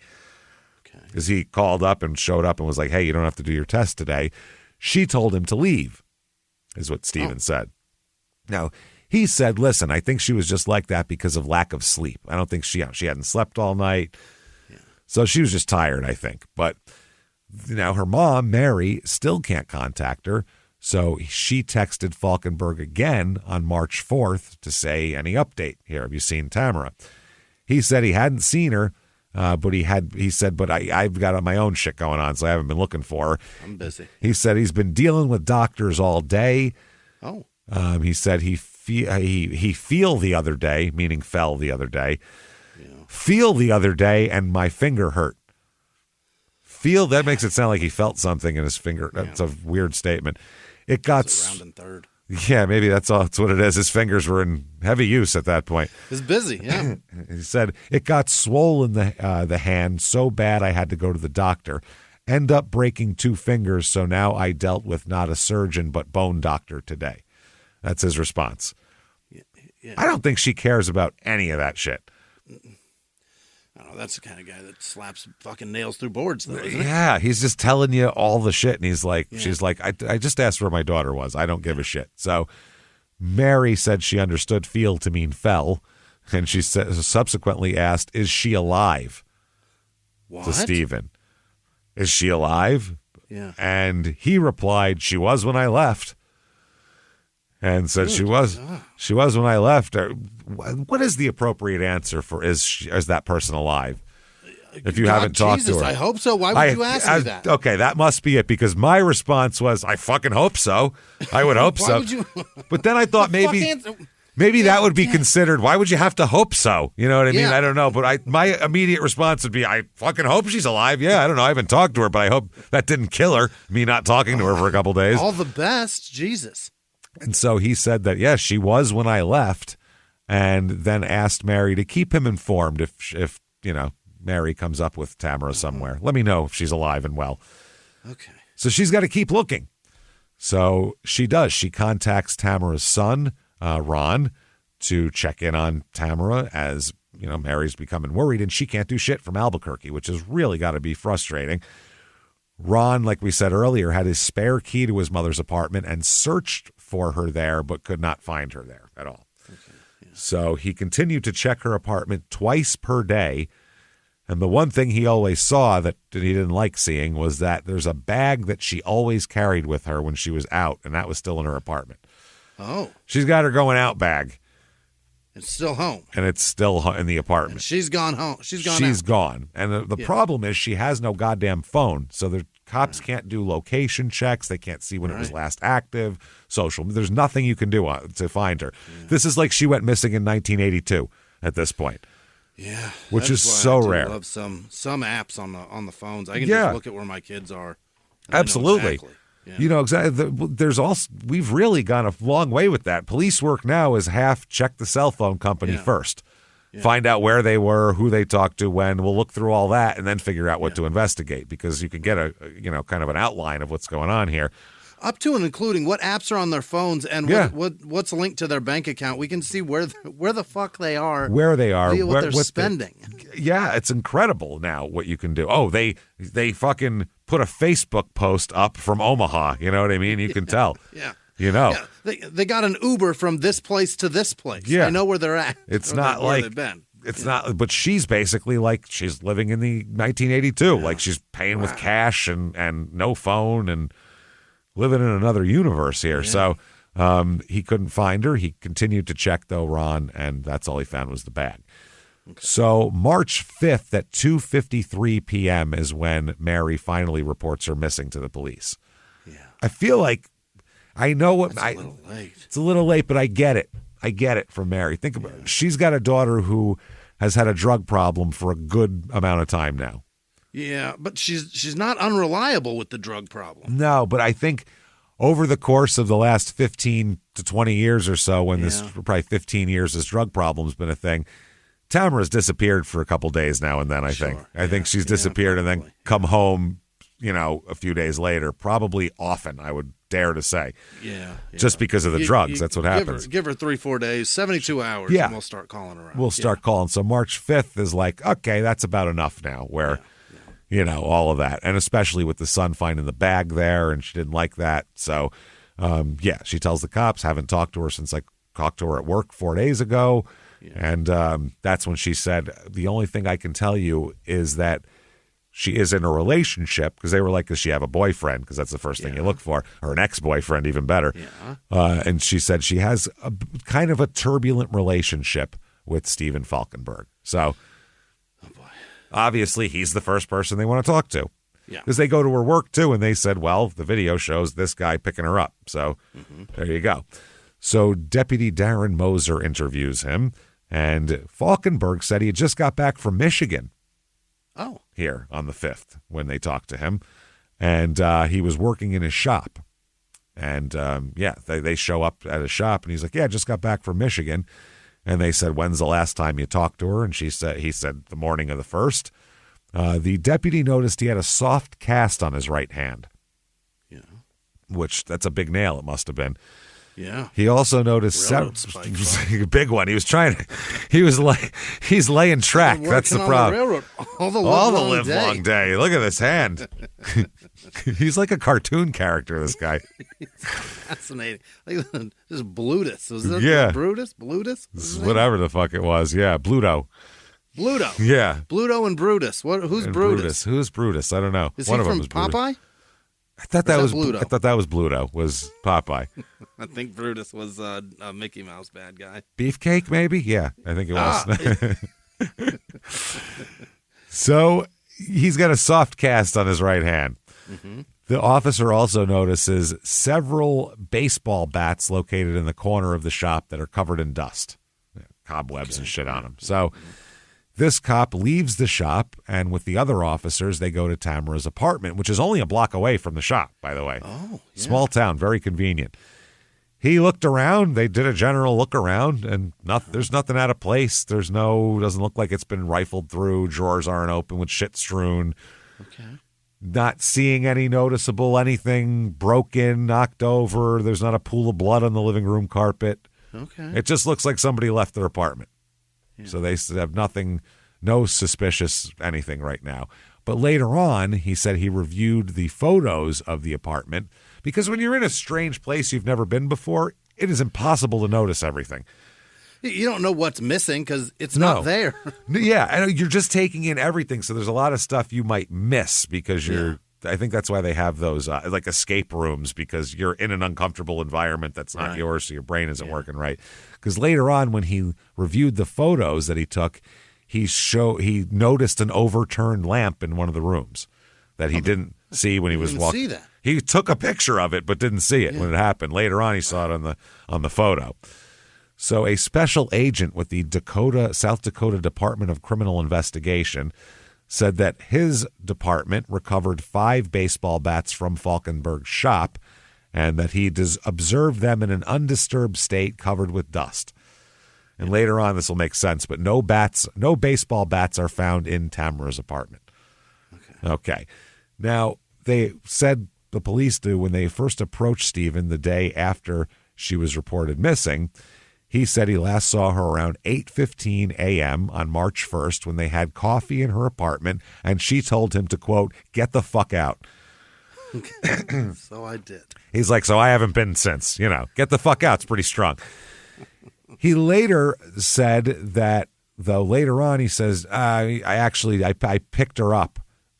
Because he called up and showed up and was like, hey, you don't have to do your test today. She told him to leave, is what Steven said. Now, he said, listen, I think she was just like that because of lack of sleep. I don't think she hadn't slept all night. Yeah. So she was just tired, I think. But now her mom, Mary, still can't contact her. So she texted Falkenberg again on March 4th to say, any update here? Have you seen Tamara? He said he hadn't seen her, but he said, but I've got my own shit going on, so I haven't been looking for her. I'm busy. He said he's been dealing with doctors all day. Oh. He said he feel the other day, meaning fell the other day. Yeah. Feel the other day, and my finger hurt. Feel, that makes it sound like he felt something in his finger. That's a weird statement. It got round and third. Yeah, maybe that's what it is. His fingers were in heavy use at that point. He's busy. Yeah. He said it got swollen the hand so bad I had to go to the doctor. End up breaking 2 fingers, so now I dealt with not a surgeon but bone doctor today. That's his response. Yeah. I don't think she cares about any of that shit. I don't know. That's the kind of guy that slaps fucking nails through boards, though, isn't Yeah, he's just telling you all the shit. And he's like, she's like, I just asked where my daughter was. I don't give a shit. So Mary said she understood feel to mean fell. And she subsequently asked, is she alive? What? To Steven. Is she alive? Yeah. And he replied, she was when I left. And said she was when I left. What is the appropriate answer for is that person alive? If you haven't talked to her. I hope so. Why would you ask me that? Okay, that must be it, because my response was, I fucking hope so. I would hope so. Would you? But then I thought maybe that would be considered. Why would you have to hope so? You know what I mean? Yeah. I don't know. But my immediate response would be, I fucking hope she's alive. Yeah, I don't know. I haven't talked to her, but I hope that didn't kill her, me not talking to her for a couple days. All the best. Jesus. And so he said that, yes, she was when I left, and then asked Mary to keep him informed if Mary comes up with Tamara somewhere. Let me know if she's alive and well. Okay. So she's got to keep looking. So she does. She contacts Tamara's son, Ron, to check in on Tamara as, Mary's becoming worried, and she can't do shit from Albuquerque, which has really got to be frustrating. Ron, like we said earlier, had his spare key to his mother's apartment and searched for her there, but could not find her there at all. Okay, yeah. So he continued to check her apartment twice per day. And the one thing he always saw that he didn't like seeing was that there's a bag that she always carried with her when she was out, and that was still in her apartment. Oh. She's got her going out bag. It's still home. And it's still in the apartment. And she's gone home. She's gone. And the problem is she has no goddamn phone. So the cops can't do location checks. They can't see when it was last active. There's nothing you can do to find her. Yeah. This is like she went missing in 1982 at this point. Yeah. Which is so rare. I love some apps on the phones. I can just look at where my kids are. Absolutely. Exactly. There's also, we've really gone a long way with that. Police work now is half check the cell phone company first. Yeah. Find out where they were, who they talked to, when. We'll look through all that and then figure out what to investigate, because you can get a kind of an outline of what's going on here. Up to and including what apps are on their phones and what's linked to their bank account. We can see where the fuck they are. Where they are. What they're spending. It's incredible now what you can do. Oh, they fucking put a Facebook post up from Omaha. You know what I mean? You can tell. Yeah. Yeah, they got an Uber from this place to this place. Yeah. I know where they're at. It's not like they've been. It's not, but she's basically like she's living in the 1982. Yeah. Like she's paying with cash and no phone and living in another universe here. Yeah. So he couldn't find her. He continued to check, though, Ron, and that's all he found was the bag. Okay. So March 5th at 2:53 p.m. is when Mary finally reports her missing to the police. Yeah. I feel like I know what That's a little late. It's a little late, but I get it. I get it from Mary. Think about it. She's got a daughter who has had a drug problem for a good amount of time now. Yeah, but she's not unreliable with the drug problem. No, but I think over the course of the last 15 to 20 years or so, when probably 15 years this drug problem's been a thing, Tamara's disappeared for a couple days now and then, I think. I think she's disappeared and then come home, a few days later, probably often, I would dare to say. Yeah. Just because of the drugs. That's what happens. Give her 3-4 days, 72 hours, and we'll start calling around. We'll start calling. So March 5th is like, okay, that's about enough now where, all of that. And especially with the son finding the bag there, and she didn't like that. So, she tells the cops, haven't talked to her since I talked to her at work 4 days ago. Yeah. And that's when she said, the only thing I can tell you is that she is in a relationship, because they were like, does she have a boyfriend? Because that's the first thing you look for, or an ex-boyfriend, even better. Yeah. And she said she has a kind of a turbulent relationship with Steven Falkenberg. So obviously he's the first person they want to talk to. Yeah. Because they go to her work too, and they said, well, the video shows this guy picking her up. So there you go. So Deputy Darren Moser interviews him, and Falkenberg said he had just got back from Michigan. Oh. Here on the 5th when they talked to him. And he was working in his shop. And, they show up at his shop, and he's like, yeah, I just got back from Michigan. And they said, when's the last time you talked to her? And he said, the morning of the 1st. The deputy noticed he had a soft cast on his right hand. Yeah. Which, that's a big nail, it must have been. Yeah. He also noticed a big one. He's laying track. That's the problem. All the live-long day. Look at this hand. He's like a cartoon character, this guy. Fascinating. Like this is Blutus. Was that Brutus? Blutus? Whatever the fuck it was. Yeah, Bluto. Yeah. Bluto and Brutus. Who's Brutus? Who's Brutus? I don't know. Is one he from Popeye? I thought that was Bluto. I thought that was Bluto. Was Popeye? I think Brutus was a Mickey Mouse bad guy. Beefcake, maybe? Yeah, I think it was. So he's got a soft cast on his right hand. Mm-hmm. The officer also notices several baseball bats located in the corner of the shop that are covered in dust, cobwebs and shit on them. So this cop leaves the shop, and with the other officers, they go to Tamara's apartment, which is only a block away from the shop, by the way. Oh, yeah. Small town, very convenient. He looked around. They did a general look around, and there's nothing out of place. Doesn't look like it's been rifled through. Drawers aren't open with shit strewn. Okay. Not seeing any noticeable anything broken, knocked over. There's not a pool of blood on the living room carpet. Okay. It just looks like somebody left their apartment. So they have nothing, no suspicious anything right now. But later on, he said he reviewed the photos of the apartment, because when you're in a strange place you've never been before, it is impossible to notice everything. You don't know what's missing because it's not there. Yeah, and you're just taking in everything. So there's a lot of stuff you might miss because I think that's why they have those like escape rooms, because you're in an uncomfortable environment that's not yours, so your brain isn't working right. Because later on, when he reviewed the photos that he took, he noticed an overturned lamp in one of the rooms that he didn't see when he was walking. See that. He took a picture of it but didn't see it when it happened. Later on, he saw it on the photo. So a special agent with the South Dakota Department of Criminal Investigation said that his department recovered 5 baseball bats from Falkenberg's shop, and that he observed them in an undisturbed state covered with dust. And later on, this will make sense, but no baseball bats are found in Tamara's apartment. Okay. Now, they said, the police do, when they first approached Stephen the day after she was reported missing, he said he last saw her around 8:15 a.m. on March 1st when they had coffee in her apartment, and she told him to, quote, get the fuck out. So I did. He's like, so I haven't been since, get the fuck out. It's pretty strong. He later said that, though later on he says, I picked her up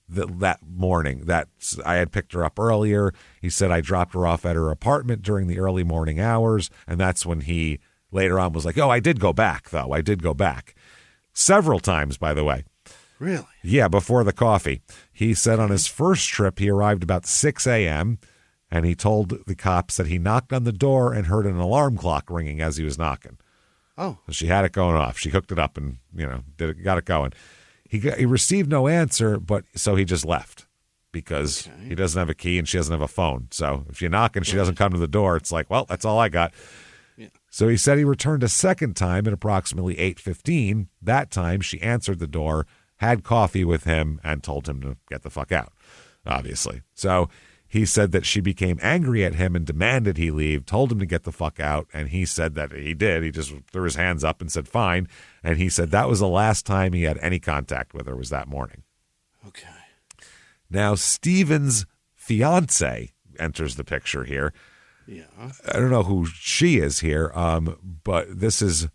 that morning. That I had picked her up earlier. He said I dropped her off at her apartment during the early morning hours, and that's when he later on was like, I did go back, though. I did go back. Several times, by the way. Really? Yeah, before the coffee. He said on his first trip, he arrived about 6 a.m., and he told the cops that he knocked on the door and heard an alarm clock ringing as he was knocking. Oh. So she had it going off. She hooked it up and, got it going. He received no answer, but so he just left because he doesn't have a key and she doesn't have a phone. So if you knock and she doesn't come to the door, it's like, well, that's all I got. So he said he returned a second time at approximately 8:15. That time she answered the door, had coffee with him, and told him to get the fuck out, obviously. So He said that she became angry at him and demanded he leave, told him to get the fuck out, and he said that he did. He just threw his hands up and said, fine. And he said that was the last time he had any contact with her, was that morning. Okay. Now, Steven's fiance enters the picture here. Yeah. I don't know who she is here, but this is,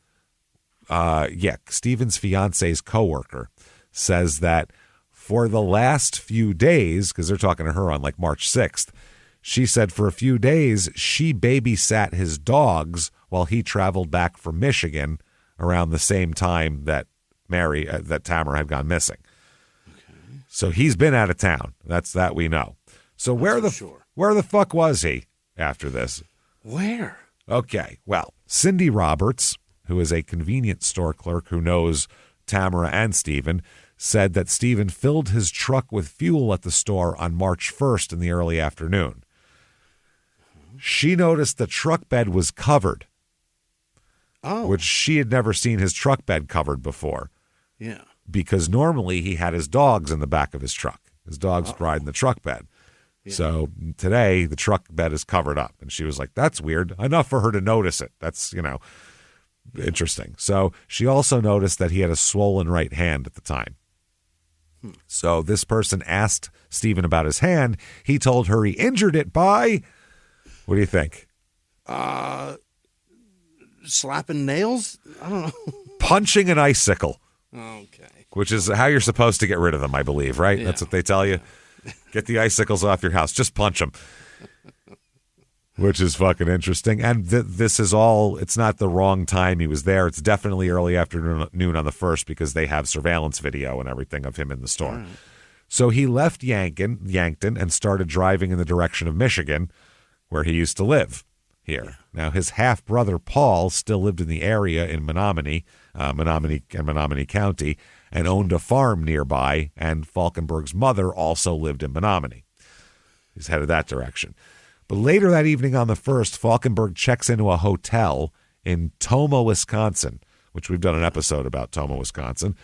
Steven's fiance's coworker says that for the last few days, because they're talking to her on like March 6th, she said for a few days she babysat his dogs while he traveled back from Michigan around the same time that that Tamara had gone missing. Okay. So he's been out of town. That's that we know. So where the fuck was he after this? Where? Okay, well, Cindy Roberts, who is a convenience store clerk who knows Tamara and Steven, said that Steven filled his truck with fuel at the store on March 1st in the early afternoon. She noticed the truck bed was covered, which she had never seen his truck bed covered before. Yeah. Because normally he had his dogs in the back of his truck. His dogs ride in the truck bed. Yeah. So today the truck bed is covered up. And she was like, that's weird. Enough for her to notice it. That's, interesting. So she also noticed that he had a swollen right hand at the time. So this person asked Steven about his hand. He told her he injured it by, what do you think? Slapping nails? I don't know. Punching an icicle. Okay. Which is how you're supposed to get rid of them, I believe, right? Yeah. That's what they tell you. Get the icicles off your house. Just punch them. Which is fucking interesting. And this is all, it's not the wrong time he was there. It's definitely early afternoon on the 1st because they have surveillance video and everything of him in the store. Right. So he left Yankton and started driving in the direction of Michigan, where he used to live here. Yeah. Now, his half-brother, Paul, still lived in the area in Menominee County, and owned a farm nearby, and Falkenberg's mother also lived in Menominee. He's headed that direction. But later that evening on the 1st, Falkenberg checks into a hotel in Tomah, Wisconsin, which we've done an episode about Tomah, Wisconsin,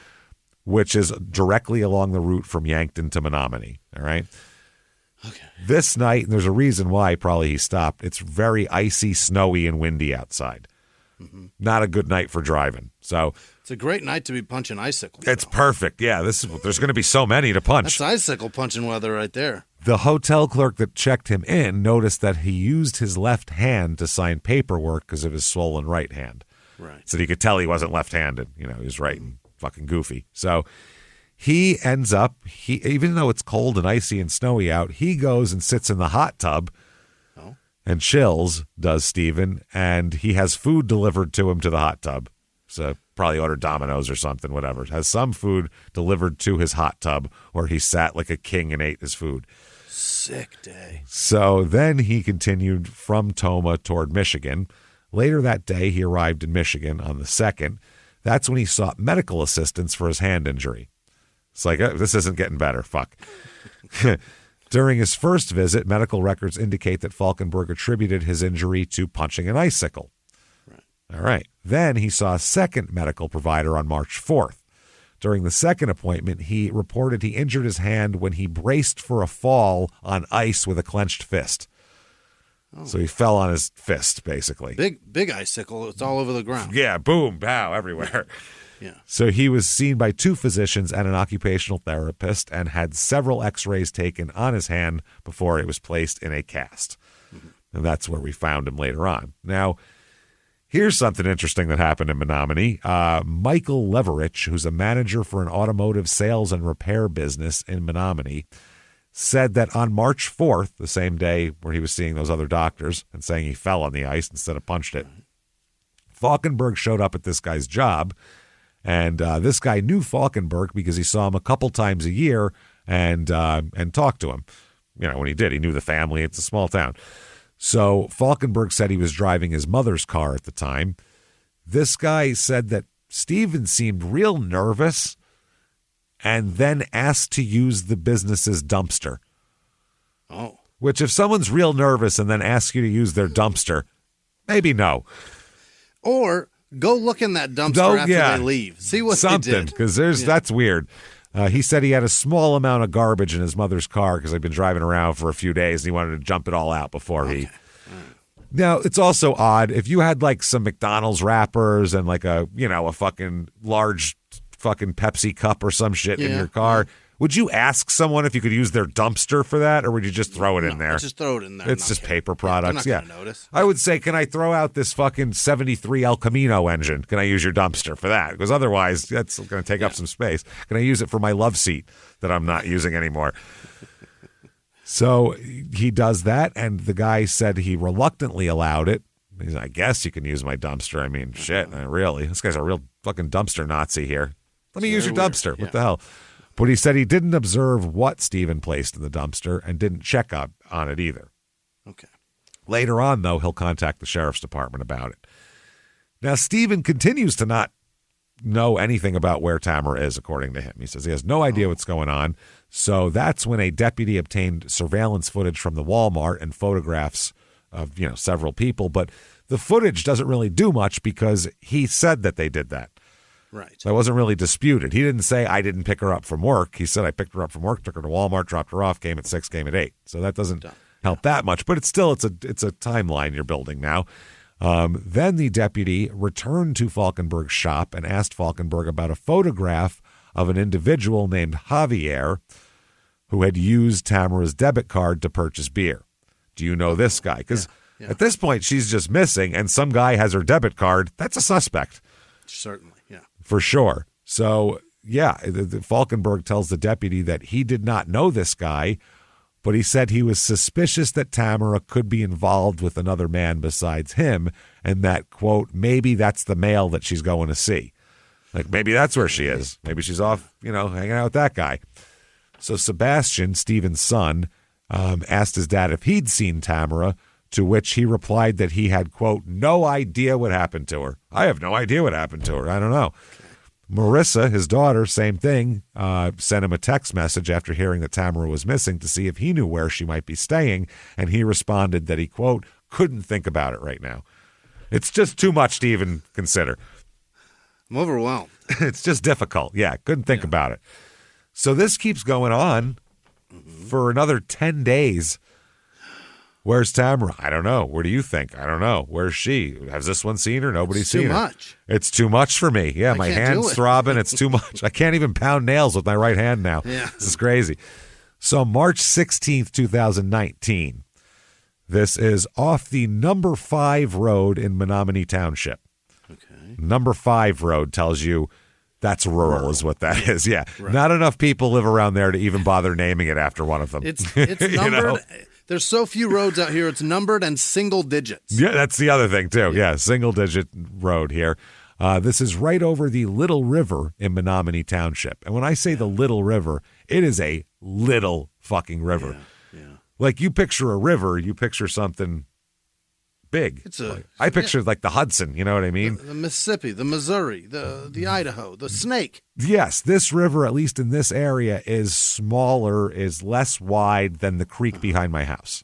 which is directly along the route from Yankton to Menominee. All right. Okay. This night, and there's a reason why probably he stopped, it's very icy, snowy, and windy outside. Mm-hmm. Not a good night for driving. So it's a great night to be punching icicles. It's perfect. Yeah, there's going to be so many to punch. That's icicle punching weather right there. The hotel clerk that checked him in noticed that he used his left hand to sign paperwork because of his swollen right hand. Right. So you could tell he wasn't left-handed. He was right and fucking goofy. So he ends up, even though it's cold and icy and snowy out, he goes and sits in the hot tub and chills, does Steven, and he has food delivered to him to the hot tub. So probably ordered Domino's or something, whatever. Has some food delivered to his hot tub where he sat like a king and ate his food. Sick day. So then he continued from Tomah toward Michigan. Later that day, he arrived in Michigan on the 2nd. That's when he sought medical assistance for his hand injury. It's like, this isn't getting better. Fuck. During his first visit, medical records indicate that Falkenberg attributed his injury to punching an icicle. Right. All right. Then he saw a second medical provider on March 4th. During the second appointment, he reported he injured his hand when he braced for a fall on ice with a clenched fist. Oh. So he fell on his fist, basically. Big icicle. It's all over the ground. Yeah, boom, pow, everywhere. Yeah. So he was seen by 2 physicians and an occupational therapist and had several x-rays taken on his hand before it was placed in a cast. Mm-hmm. And that's where we found him later on. Now, here's something interesting that happened in Menominee. Michael Leverich, who's a manager for an automotive sales and repair business in Menominee, said that on March 4th, the same day where he was seeing those other doctors and saying he fell on the ice instead of punched it, Falkenberg showed up at this guy's job. And this guy knew Falkenberg because he saw him a couple times a year and talked to him. When he did, he knew the family. It's a small town. So Falkenberg said he was driving his mother's car at the time. This guy said that Steven seemed real nervous and then asked to use the business's dumpster. Oh. Which, if someone's real nervous and then asks you to use their dumpster, maybe no. Or go look in that dumpster after they leave. See what something, they did. Because that's weird. He said he had a small amount of garbage in his mother's car because I'd been driving around for a few days and he wanted to jump it all out before he... Now, it's also odd. If you had like some McDonald's wrappers and like a fucking large fucking Pepsi cup or some shit in your car, would you ask someone if you could use their dumpster for that, or would you just throw it in there? Just throw it in there. It's just paper products. They're not gonna notice. I would say, can I throw out this fucking 73 El Camino engine? Can I use your dumpster for that? Because otherwise, that's going to take up some space. Can I use it for my love seat that I'm not using anymore? So he does that, and the guy said he reluctantly allowed it. He's like, I guess you can use my dumpster. I mean, shit, really. This guy's a real fucking dumpster Nazi here. Let me use your dumpster. What the hell? But he said he didn't observe what Stephen placed in the dumpster and didn't check on it either. Okay. Later on, though, he'll contact the sheriff's department about it. Now, Stephen continues to not know anything about where Tamara is, according to him. He says he has no idea what's going on. So that's when a deputy obtained surveillance footage from the Walmart and photographs of, several people. But the footage doesn't really do much because he said that they did that. Right. That wasn't really disputed. He didn't say, I didn't pick her up from work. He said, I picked her up from work, took her to Walmart, dropped her off, came at 6, came at 8. So that doesn't help that much. But it's a timeline you're building now. Then the deputy returned to Falkenberg's shop and asked Falkenberg about a photograph of an individual named Javier who had used Tamara's debit card to purchase beer. Do you know this guy? Because at this point, she's just missing, and some guy has her debit card. That's a suspect. Certainly, yeah. For sure. So, the Falkenberg tells the deputy that he did not know this guy, but he said he was suspicious that Tamara could be involved with another man besides him, and that, quote, maybe that's the male that she's going to see. Like, maybe that's where she is. Maybe she's off, hanging out with that guy. So Sebastian, Stephen's son, asked his dad if he'd seen Tamara, to which he replied that he had, quote, no idea what happened to her. I have no idea what happened to her. I don't know. Marissa, his daughter, same thing, sent him a text message after hearing that Tamara was missing to see if he knew where she might be staying, and he responded that he, quote, couldn't think about it right now. It's just too much to even consider. I'm overwhelmed. It's just difficult. Yeah, couldn't think about it. So this keeps going on for another 10 days. Where's Tamara? I don't know. Where do you think? I don't know. Where's she? Has this one seen her? Nobody's seen her. Too much. It's too much for me. Yeah, my hand's throbbing. It's too much. I can't even pound nails with my right hand now. Yeah. This is crazy. So March 16th, 2019. This is off the number 5 road in Menominee Township. Okay. Number 5 road tells you that's rural is what that is. Yeah. Right. Not enough people live around there to even bother naming it after one of them. It's numbered. There's so few roads out here. It's numbered and single digits. Yeah, that's the other thing, too. Yeah, single digit road here. This is right over the Little River in Menominee Township. And when I say the Little River, it is a little fucking river. Yeah. Like you picture a river, you picture something big. I picture like the Hudson, you know what I mean? The Mississippi, the Missouri, the Idaho, the Snake. Yes, this river, at least in this area, is smaller, is less wide than the creek behind my house.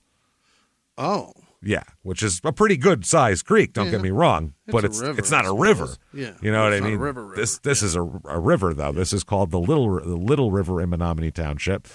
Oh. Yeah, which is a pretty good sized creek, don't get me wrong, but it's not a river. Yeah. You know what I mean? Not a river. This is a river though. This is called the Little River in Menominee Township.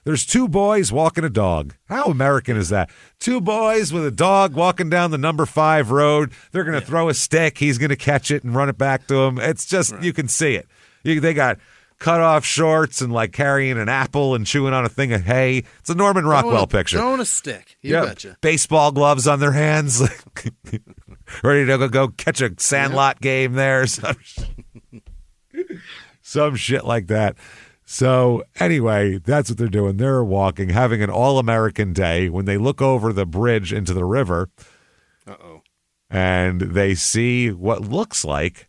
There's 2 boys walking a dog. How American is that? 2 boys with a dog walking down the number 5 road. They're going to throw a stick. He's going to catch it and run it back to him. It's just, you can see it. They got cut off shorts and like carrying an apple and chewing on a thing of hay. It's a Norman Rockwell picture. Throwing a stick. You betcha. Baseball gloves on their hands. Ready to go catch a Sandlot game there. Some shit like that. So anyway, that's what they're doing. They're walking, having an all-American day when they look over the bridge into the river. Uh-oh. And they see what looks like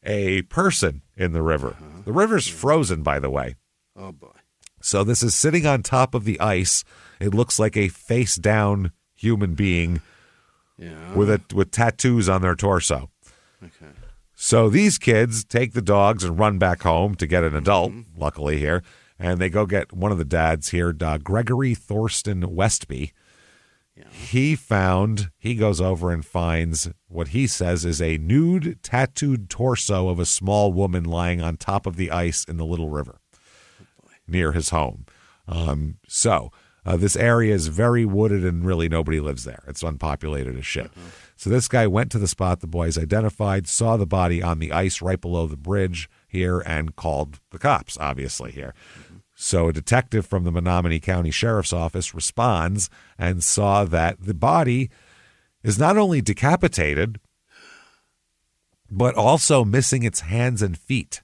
a person in the river. Uh-huh. The river's frozen, by the way. Oh, boy. So this is sitting on top of the ice. It looks like a face-down human being with tattoos on their torso. Okay. So these kids take the dogs and run back home to get an adult, luckily here, and they go get one of the dads here, Gregory Thorsten Westby. Yeah. He goes over and finds what he says is a nude, tattooed torso of a small woman lying on top of the ice in the Little River. near his home. This area is very wooded and really nobody lives there. It's unpopulated as shit. So this guy went to the spot the boys identified, saw the body on the ice right below the bridge here, and called the cops, obviously, here. So a detective from the Menominee County Sheriff's Office responds and saw that the body is not only decapitated, but also missing its hands and feet.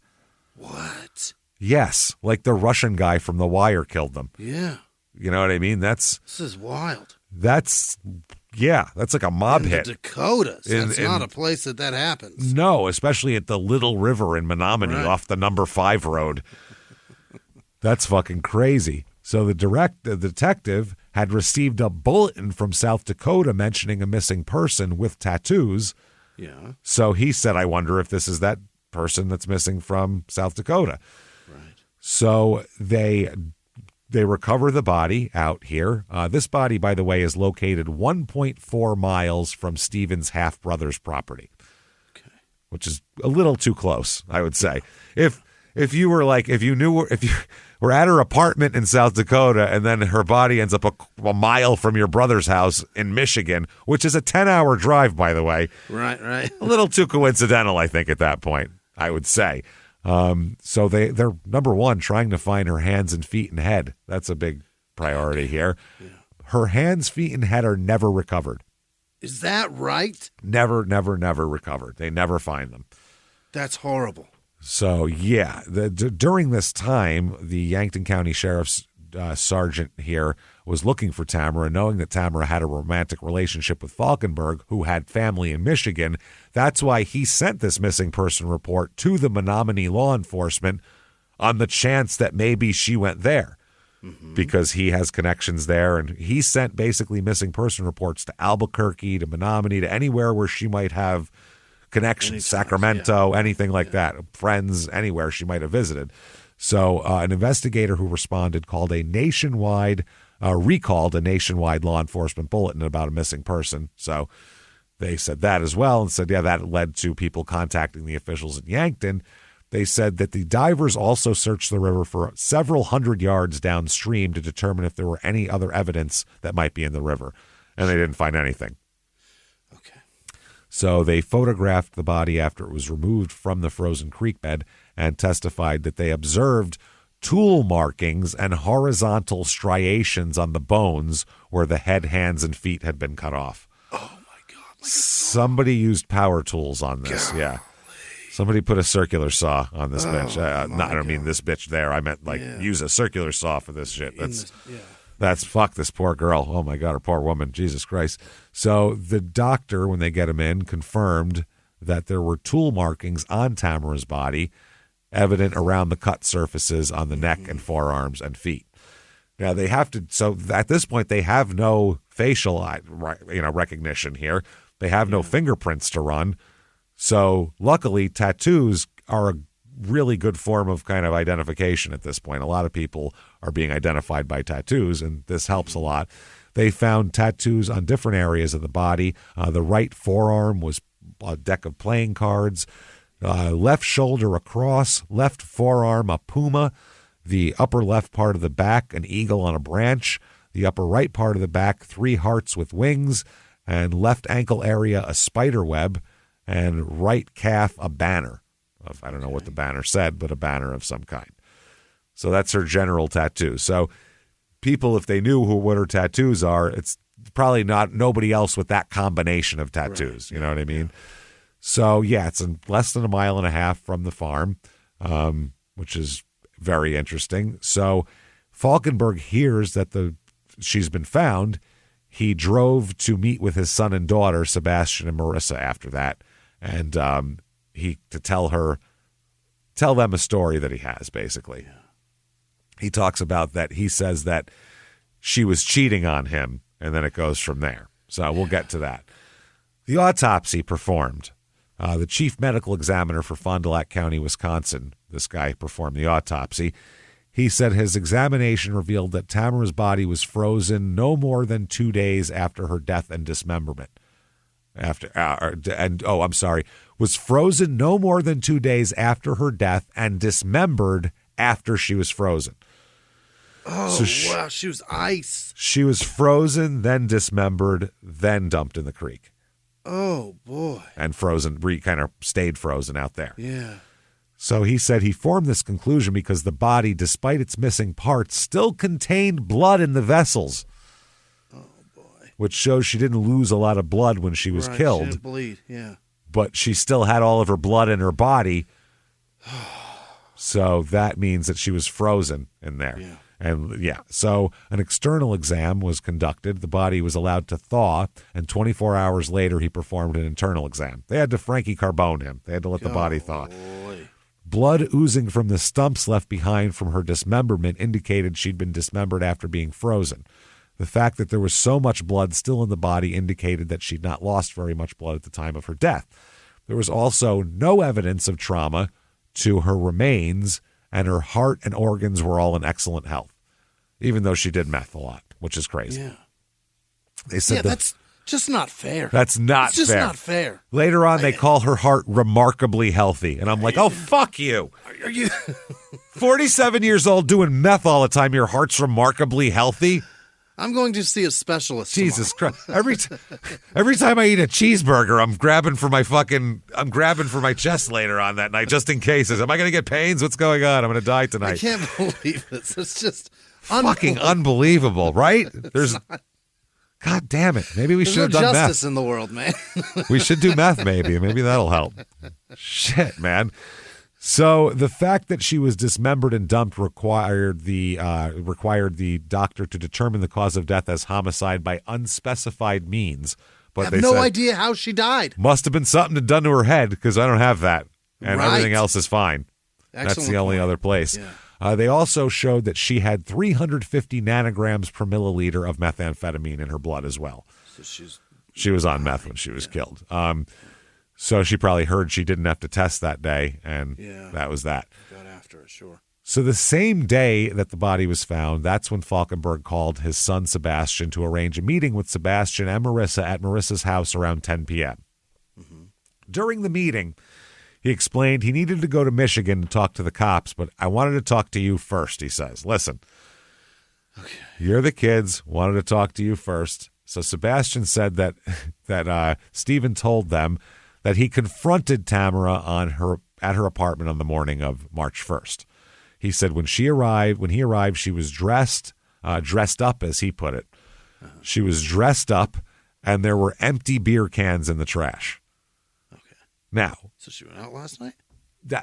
What? Yes, like the Russian guy from The Wire killed them. Yeah. You know what I mean? This is wild. That's like a mob hit. The Dakotas. That's not a place that happens. No, especially at the Little River in Menominee off the number 5 road. That's fucking crazy. So the detective had received a bulletin from South Dakota mentioning a missing person with tattoos. Yeah. So he said, I wonder if this is that person that's missing from South Dakota. Right. So they recover the body out here. This body, by the way, is located 1.4 miles from Stephen's half-brother's property, which is a little too close, I would say. If you were if you were at her apartment in South Dakota and then her body ends up a mile from your brother's house in Michigan, which is a 10-hour drive, by the way. Right. A little too coincidental, I think, at that point, I would say. So they're number one, trying to find her hands and feet and head. That's a big priority here. Yeah. Her hands, feet, and head are never recovered. Is that right? Never recovered. They never find them. That's horrible. So, yeah, during this time, the Yankton County Sheriff's sergeant here was looking for Tamara, knowing that Tamara had a romantic relationship with Falkenberg, who had family in Michigan. That's why he sent this missing person report to the Menominee law enforcement on the chance that maybe she went there, because he has connections there. And he sent basically missing person reports to Albuquerque, to Menominee, to anywhere where she might have connections, Sacramento, anything like that, friends, anywhere she might have visited. So an investigator who responded recalled a nationwide law enforcement bulletin about a missing person. So they said that as well, and said, that led to people contacting the officials in Yankton. They said that the divers also searched the river for several hundred yards downstream to determine if there were any other evidence that might be in the river, and they didn't find anything. So they photographed the body after it was removed from the frozen creek bed and testified that they observed tool markings and horizontal striations on the bones where the head, hands, and feet had been cut off. Oh, my God. Somebody used power tools on this, Golly. yeah. Somebody put a circular saw on this bitch. I don't mean this bitch there. I meant use a circular saw for this shit. That's fuck this poor girl. Oh, my God, her poor woman. Jesus Christ. So the doctor, when they get him in, confirmed that there were tool markings on Tamara's body, evident around the cut surfaces on the neck and forearms and feet. Now, they have to, so at this point, they have no facial recognition here. They have no fingerprints to run. So luckily, tattoos are a really good form of kind of identification at this point. A lot of people are being identified by tattoos, and this helps a lot. They found tattoos on different areas of the body. The right forearm was a deck of playing cards, left shoulder a cross, left forearm a puma, the upper left part of the back an eagle on a branch, the upper right part of the back 3 hearts with wings, and left ankle area a spider web, and right calf a banner. I don't know what the banner said, but a banner of some kind. So that's her general tattoo. So people, if they knew what her tattoos are, it's probably not nobody else with that combination of tattoos. Right. You know what I mean? Yeah. So, it's less than 1.5 miles from the farm, which is very interesting. So Falkenberg hears that she's been found. He drove to meet with his son and daughter, Sebastian and Marissa, after that. And to tell them a story that he has, basically. Yeah. He talks about that. He says that she was cheating on him, and then it goes from there. So we'll get to that. The autopsy performed. The chief medical examiner for Fond du Lac County, Wisconsin, this guy performed the autopsy. He said his examination revealed that Tamara's body was frozen no more than 2 days after her death and dismemberment. Was frozen no more than 2 days after her death and dismembered after she was frozen. Oh, wow. She was ice. She was frozen, then dismembered, then dumped in the creek. Oh, boy. And frozen, kind of stayed frozen out there. Yeah. So he said he formed this conclusion because the body, despite its missing parts, still contained blood in the vessels. Oh, boy. Which shows she didn't lose a lot of blood when she was killed. She didn't bleed, yeah. But she still had all of her blood in her body. So that means that she was frozen in there. Yeah. And so an external exam was conducted. The body was allowed to thaw, and 24 hours later, he performed an internal exam. They had to Frankie Carbone him. They had to let the body thaw. Boy. Blood oozing from the stumps left behind from her dismemberment indicated she'd been dismembered after being frozen. The fact that there was so much blood still in the body indicated that she'd not lost very much blood at the time of her death. There was also no evidence of trauma to her remains, and her heart and organs were all in excellent health, even though she did meth a lot, which is crazy. Yeah. They said that's just not fair. That's not it's just fair. not fair. Later on, they call her heart remarkably healthy, and I'm like, oh, fuck you. Are you 47 years old doing meth all the time, your heart's remarkably healthy? I'm going to see a specialist. Jesus Christ! Every time I eat a cheeseburger, I'm grabbing for my chest later on that night, just in case. Am I going to get pains? What's going on? I'm going to die tonight. I can't believe this. It's just fucking unbelievable, right? God damn it! Maybe we should have done justice meth in the world, man. We should do meth, maybe. Maybe that'll help. Shit, man. So the fact that she was dismembered and dumped required the doctor to determine the cause of death as homicide by unspecified means. But I have no idea how she died. Must have been something done to her head, because I don't have that, and everything else is fine. Excellent That's the only other place. Yeah. They also showed that she had 350 nanograms per milliliter of methamphetamine in her blood as well. So she was on meth when she was killed. So she probably heard she didn't have to test that day, and that was that. Got after it, sure. So the same day that the body was found, that's when Falkenberg called his son Sebastian to arrange a meeting with Sebastian and Marissa at Marissa's house around 10 p.m. Mm-hmm. During the meeting, he explained he needed to go to Michigan to talk to the cops, but I wanted to talk to you first, he says. Listen, you're the kids, wanted to talk to you first. So Sebastian said that Stephen told them that he confronted Tamara at her apartment on the morning of March 1st. He said when he arrived, she was dressed up, as he put it. She was dressed up, and there were empty beer cans in the trash. Okay. Now, so she went out last night?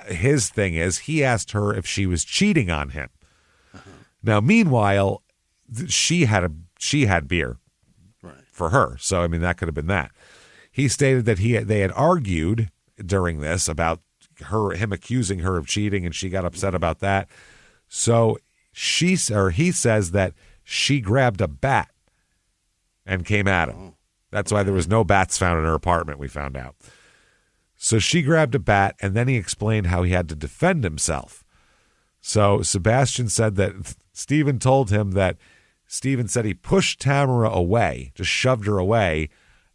His thing is, he asked her if she was cheating on him. Now, meanwhile, she had beer for her. So, I mean, that could have been that. He stated that they had argued during this about him accusing her of cheating, and she got upset about that. So he says that she grabbed a bat and came at him. That's why there was no bats found in her apartment, we found out. So she grabbed a bat, and then he explained how he had to defend himself. So Sebastian said that Stephen told him that Stephen said he pushed Tamara away, just shoved her away,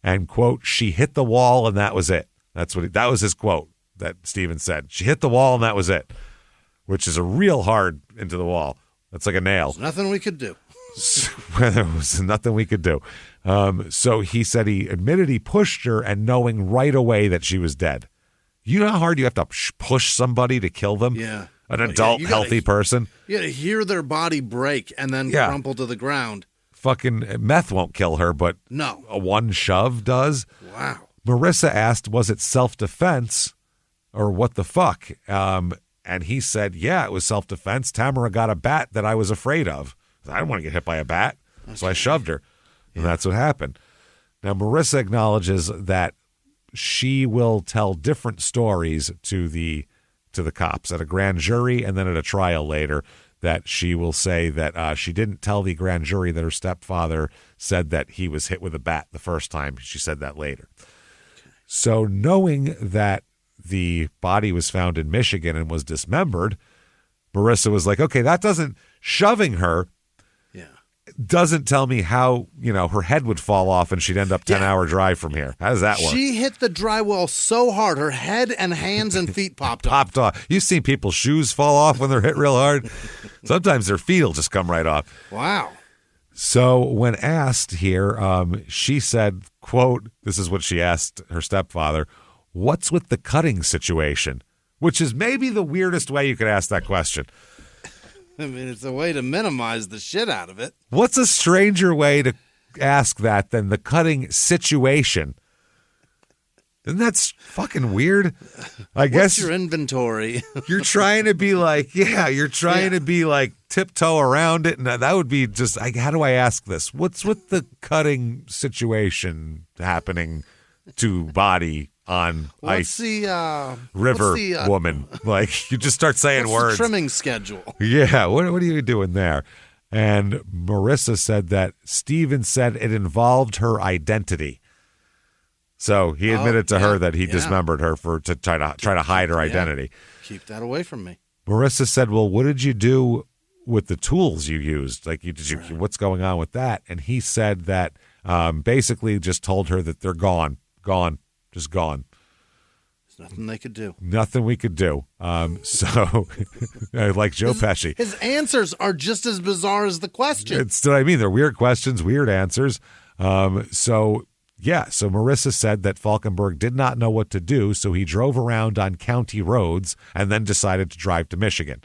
and, quote, she hit the wall and that was it. That was his quote that Stephen said. She hit the wall and that was it, which is a real hard into the wall. That's like a nail. There's nothing we could do. There was nothing we could do. So he said he admitted he pushed her and knowing right away that she was dead. You know how hard you have to push somebody to kill them? Yeah. An adult, healthy person? You got to hear their body break and then crumple to the ground. Fucking meth won't kill her, but no, a one shove does. Wow. Marissa asked, was it self-defense or what the fuck? And he said, yeah, it was self-defense. Tamara got a bat that I was afraid of. I didn't want to get hit by a bat, so I shoved her. And that's what happened. Now, Marissa acknowledges that she will tell different stories to the cops at a grand jury and then at a trial later, that she will say that she didn't tell the grand jury that her stepfather said that he was hit with a bat the first time. She said that later. Okay. So knowing that the body was found in Michigan and was dismembered, Marissa was like, okay, that doesn't, shoving her doesn't tell me how, her head would fall off and she'd end up 10-hour drive from here. How does that work? She hit the drywall so hard, her head and hands and feet popped off. You've seen people's shoes fall off when they're hit real hard. Sometimes their feet will just come right off. Wow. So when asked here, she said, quote, this is what she asked her stepfather, "What's with the cutting situation?" Which is maybe the weirdest way you could ask that question. I mean, it's a way to minimize the shit out of it. What's a stranger way to ask that than the cutting situation? Isn't that fucking weird? I guess your inventory. You're trying to be like, to be like tiptoe around it. And that would be just, how do I ask this? What's with the cutting situation happening to body on ice? River woman. Like, you just start saying words. The trimming schedule. Yeah, what are you doing there? And Marissa said that Steven said it involved her identity. So he admitted to her that he dismembered her to try to hide her identity. Keep that away from me. Marissa said, "Well, what did you do with the tools you used? Like, what's going on with that?" And he said that basically just told her that they're gone, just gone. There's nothing they could do. Nothing we could do. So, like Joe Pesci. His answers are just as bizarre as the questions. It's what I mean. They're weird questions, weird answers. So Marissa said that Falkenberg did not know what to do, so he drove around on county roads and then decided to drive to Michigan.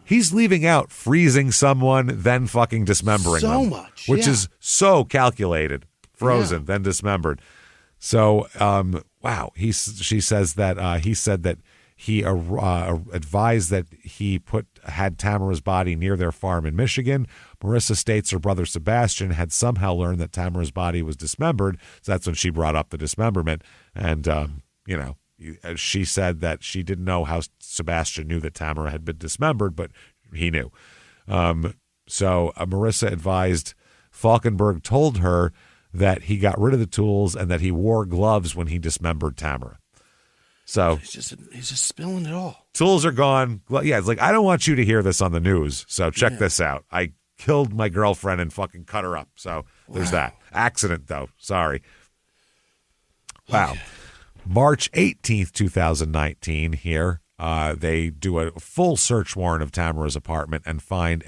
He's leaving out freezing someone, then fucking dismembering them. So much. Which is so calculated. Frozen, then dismembered. So, wow. She says that he said that he advised that he had Tamara's body near their farm in Michigan. Marissa states her brother Sebastian had somehow learned that Tamara's body was dismembered. So that's when she brought up the dismemberment. And, she said that she didn't know how Sebastian knew that Tamara had been dismembered, but he knew. So Marissa advised Falkenberg told her that he got rid of the tools and that he wore gloves when he dismembered Tamara. So he's just spilling it all. Tools are gone. Yeah, it's like, I don't want you to hear this on the news. So check this out. I killed my girlfriend and fucking cut her up. So there's that. Accident, though. Sorry. Wow. Okay. March 18th, 2019 here. They do a full search warrant of Tamara's apartment and find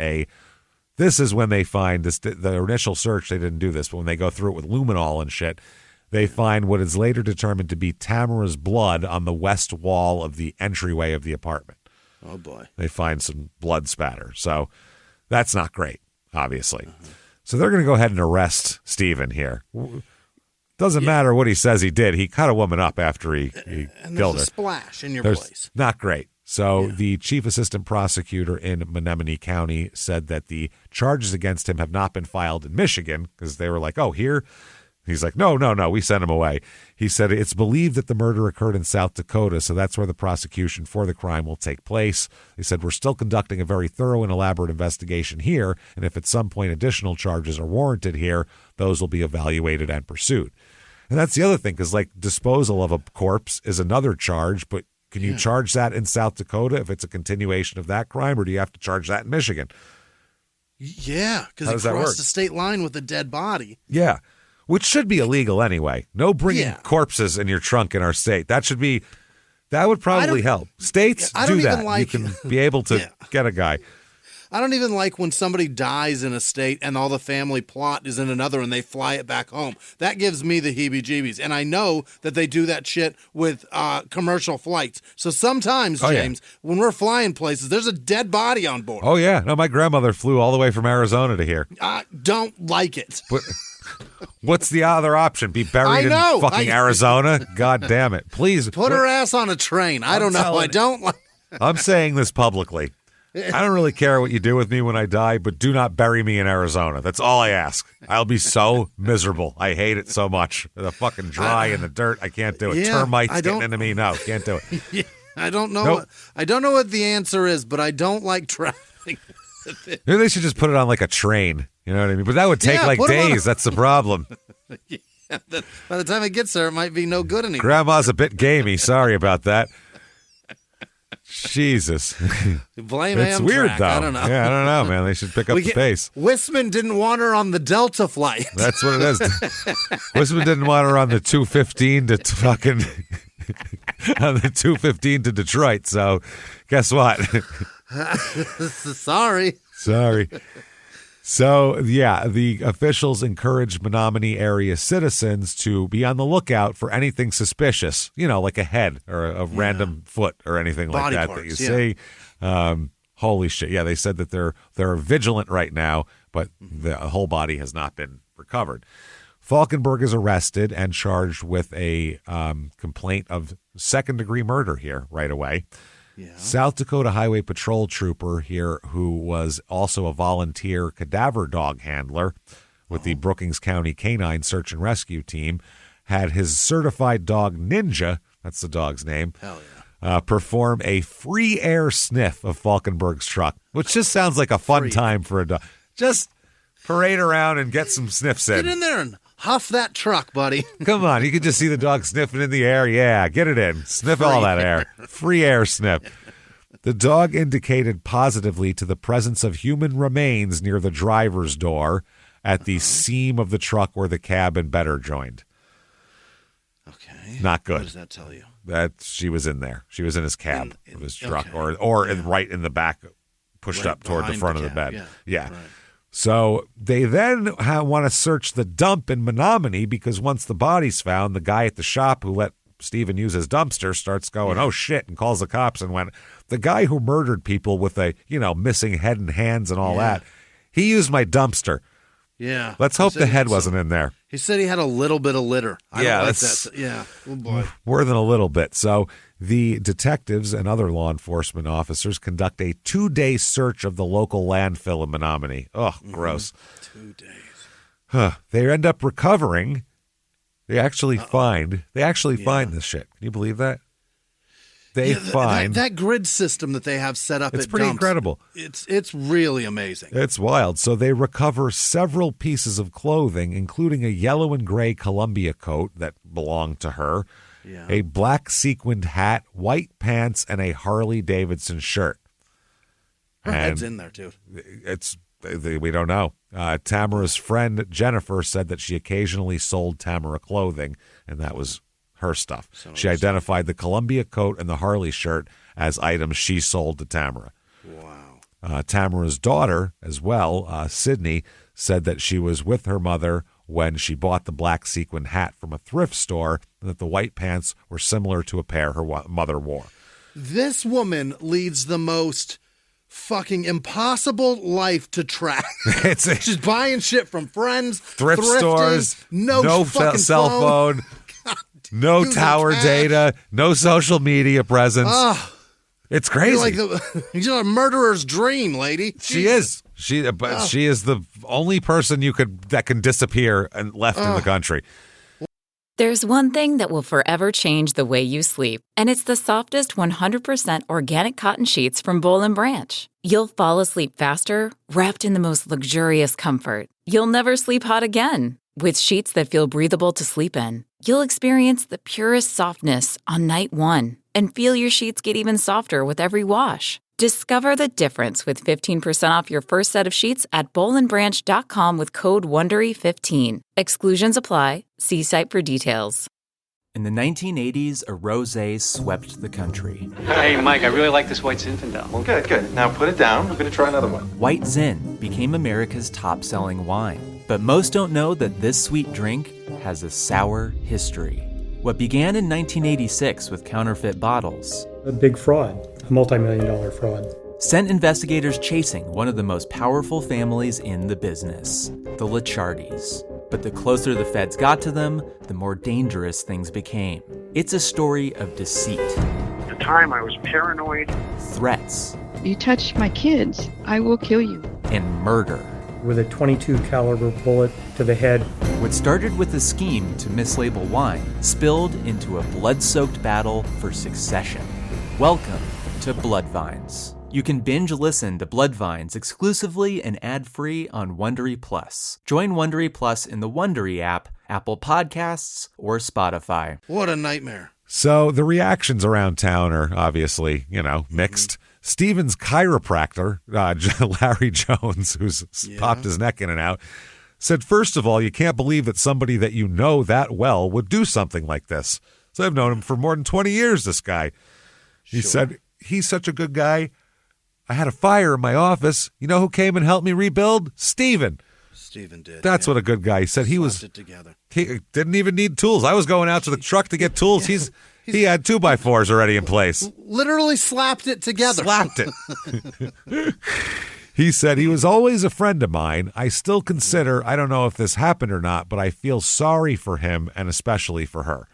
this is when they find this. The initial search, they didn't do this, but when they go through it with luminol and shit, they find what is later determined to be Tamara's blood on the west wall of the entryway of the apartment. Oh, boy. They find some blood spatter. So that's not great, obviously. So they're going to go ahead and arrest Steven here. Doesn't matter what he says he did. He cut a woman up after he killed her. There's a splash in your place. Not great. So the chief assistant prosecutor in Menominee County said that the charges against him have not been filed in Michigan because they were like, oh, here? He's like, no, we sent him away. He said it's believed that the murder occurred in South Dakota, so that's where the prosecution for the crime will take place. He said, we're still conducting a very thorough and elaborate investigation here, and if at some point additional charges are warranted here, those will be evaluated and pursued. And that's the other thing, because like disposal of a corpse is another charge, but can you charge that in South Dakota if it's a continuation of that crime, or do you have to charge that in Michigan? Yeah, because he crossed the state line with a dead body. Yeah. Which should be illegal anyway. No bringing corpses in your trunk in our state. That would probably help. States do that. You can be able to get a guy. I don't even like when somebody dies in a state and all the family plot is in another and they fly it back home. That gives me the heebie-jeebies. And I know that they do that shit with commercial flights. So sometimes, James, when we're flying places, there's a dead body on board. Oh, yeah. No, my grandmother flew all the way from Arizona to here. Don't like it. But what's the other option? Be buried in fucking Arizona? God damn it. Please. Put her ass on a train. I don't know. I don't like I'm saying this publicly. I don't really care what you do with me when I die, but do not bury me in Arizona. That's all I ask. I'll be so miserable. I hate it so much. The fucking dry and the dirt. I can't do it. Termites getting into me. No, can't do it. I don't know. I don't know what the answer is, but I don't like traveling. Maybe they should just put it on like a train. You know what I mean? But that would take like days. That's the problem. By the time it gets there, it might be no good anymore. Grandma's a bit gamey. Sorry about that. Jesus. Blame It's Amtrak. weird, though. I don't know. Yeah, I don't know, man. They should pick up the pace. Wisman didn't want her on the Delta flight. That's what it is. Wisman didn't want her on the 215 to fucking on the 215 to Detroit. So, guess what? Sorry. So, yeah, the officials encouraged Menominee area citizens to be on the lookout for anything suspicious, like a head or a random foot or anything like that parts, you see. Holy shit. Yeah, they said that they're vigilant right now, but the whole body has not been recovered. Falkenberg is arrested and charged with a complaint of second-degree murder here right away. Yeah. South Dakota Highway Patrol trooper here, who was also a volunteer cadaver dog handler with the Brookings County Canine Search and Rescue Team, had his certified dog Ninja, that's the dog's name, perform a free air sniff of Falkenberg's truck, which just sounds like a fun time for a dog. Just parade around and get some sniffs in. Get in there and huff that truck, buddy. Come on, you can just see the dog sniffing in the air. Yeah, get it in. Sniff all that air. Free air sniff. The dog indicated positively to the presence of human remains near the driver's door at the seam of the truck where the cab and bed are joined. Okay. Not good. What does that tell you? That she was in there. She was in his cab of his truck, okay. or right in the back, pushed up toward the front of the bed. Yeah. Right. So they then want to search the dump in Menominee because once the body's found, the guy at the shop who let Stephen use his dumpster starts going, oh, shit, and calls the cops and went, the guy who murdered people with a, missing head and hands and all that, he used my dumpster. Yeah. Let's hope the head wasn't in there. He said he had a little bit of litter. I don't like that's that. Yeah. Oh, boy. More than a little bit. So the detectives and other law enforcement officers conduct a 2-day search of the local landfill in Menominee. Oh, gross. 2 days. They end up recovering. They actually find this shit. Can you believe that? They find that grid system that they have set up. It's pretty incredible. It's really amazing. It's wild. So they recover several pieces of clothing, including a yellow and gray Columbia coat that belonged to her, a black sequined hat, white pants, and a Harley Davidson shirt. Her head's in there too. We don't know. Tamara's friend Jennifer said that she occasionally sold Tamara clothing, and that was her stuff. She identified the Columbia coat and the Harley shirt as items she sold to Tamara. Wow. Tamara's daughter, as well, Sydney, said that she was with her mother when she bought the black sequin hat from a thrift store and that the white pants were similar to a pair her mother wore. This woman leads the most fucking impossible life to track. She's buying shit from friends, thrift stores, no cell phone. No tower data, no social media presence. It's crazy. You're a murderer's dream, lady. She is. She is the only person that can disappear and left in the country. There's one thing that will forever change the way you sleep, and it's the softest 100% organic cotton sheets from Boll & Branch. You'll fall asleep faster, wrapped in the most luxurious comfort. You'll never sleep hot again. With sheets that feel breathable to sleep in, you'll experience the purest softness on night one and feel your sheets get even softer with every wash. Discover the difference with 15% off your first set of sheets at bollandbranch.com with code WONDERY15. Exclusions apply. See site for details. In the 1980s, a rosé swept the country. Hey, Mike, I really like this White Zinfandel. Well, good. Now put it down. I'm going to try another one. White Zin became America's top-selling wine. But most don't know that this sweet drink has a sour history. What began in 1986 with counterfeit bottles, a big fraud, a multi-million-dollar fraud, sent investigators chasing one of the most powerful families in the business, the Licciardis. But the closer the feds got to them, the more dangerous things became. It's a story of deceit. At the time, I was paranoid. Threats. You touch my kids, I will kill you. And murder. With a .22 caliber bullet to the head. What started with a scheme to mislabel wine spilled into a blood-soaked battle for succession. Welcome to Bloodvines. You can binge listen to Bloodvines exclusively and ad-free on Wondery Plus. Join Wondery Plus in the Wondery app, Apple Podcasts, or Spotify. What a nightmare. So the reactions around town are obviously, mixed. Steven's chiropractor, Larry Jones, who's popped his neck in and out, said, first of all, you can't believe that somebody that you know that well would do something like this. So I've known him for more than 20 years, this guy. He said, he's such a good guy. I had a fire in my office. You know who came and helped me rebuild? Steven. Steven did. That's what a good guy. He said he was. It together. He didn't even need tools. I was going out to the truck to get tools. He had 2x4s already in place. Literally slapped it together. Slapped it. He said he was always a friend of mine. I still consider, I don't know if this happened or not, but I feel sorry for him and especially for her.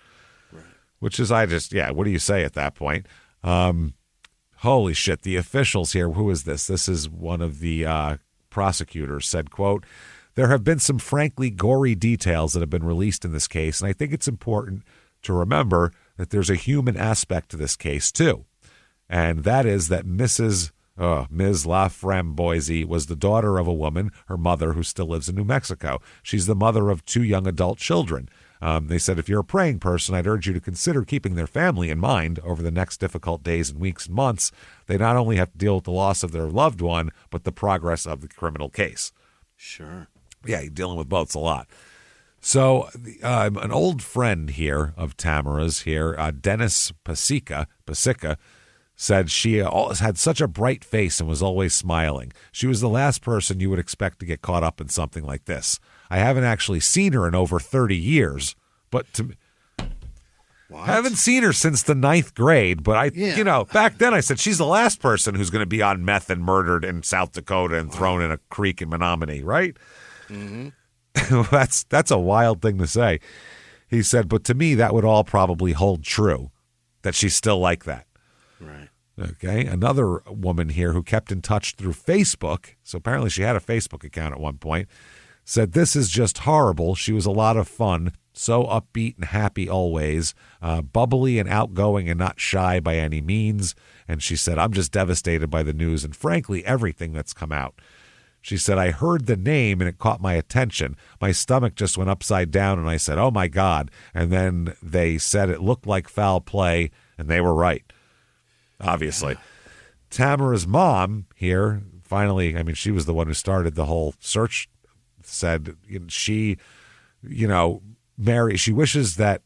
Right. Which is, what do you say at that point? Holy shit, the officials here, who is this? This is one of the prosecutors said, quote, there have been some frankly gory details that have been released in this case, and I think it's important to remember that there's a human aspect to this case, too. And that is that Ms. LaFramboise was the daughter of a woman, her mother, who still lives in New Mexico. She's the mother of 2 young adult children. They said, if you're a praying person, I'd urge you to consider keeping their family in mind over the next difficult days and weeks and months. They not only have to deal with the loss of their loved one, but the progress of the criminal case. Sure. Yeah, you're dealing with both a lot. So an old friend here of Tamara's here, Dennis Pasica, said she had such a bright face and was always smiling. She was the last person you would expect to get caught up in something like this. I haven't actually seen her in over 30 years, but I haven't seen her since the 9th grade. But back then I said she's the last person who's going to be on meth and murdered in South Dakota and thrown in a creek in Menominee, right? Mm-hmm. That's a wild thing to say. He said, but to me, that would all probably hold true, that she's still like that. Right. Okay. Another woman here who kept in touch through Facebook, so apparently she had a Facebook account at one point, said, this is just horrible. She was a lot of fun, so upbeat and happy always, bubbly and outgoing and not shy by any means. And she said, I'm just devastated by the news and frankly, everything that's come out. She said, I heard the name and it caught my attention. My stomach just went upside down and I said, oh my God. And then they said it looked like foul play and they were right. Obviously. Yeah. Tamara's mom here, finally, she was the one who started the whole search, said she wishes that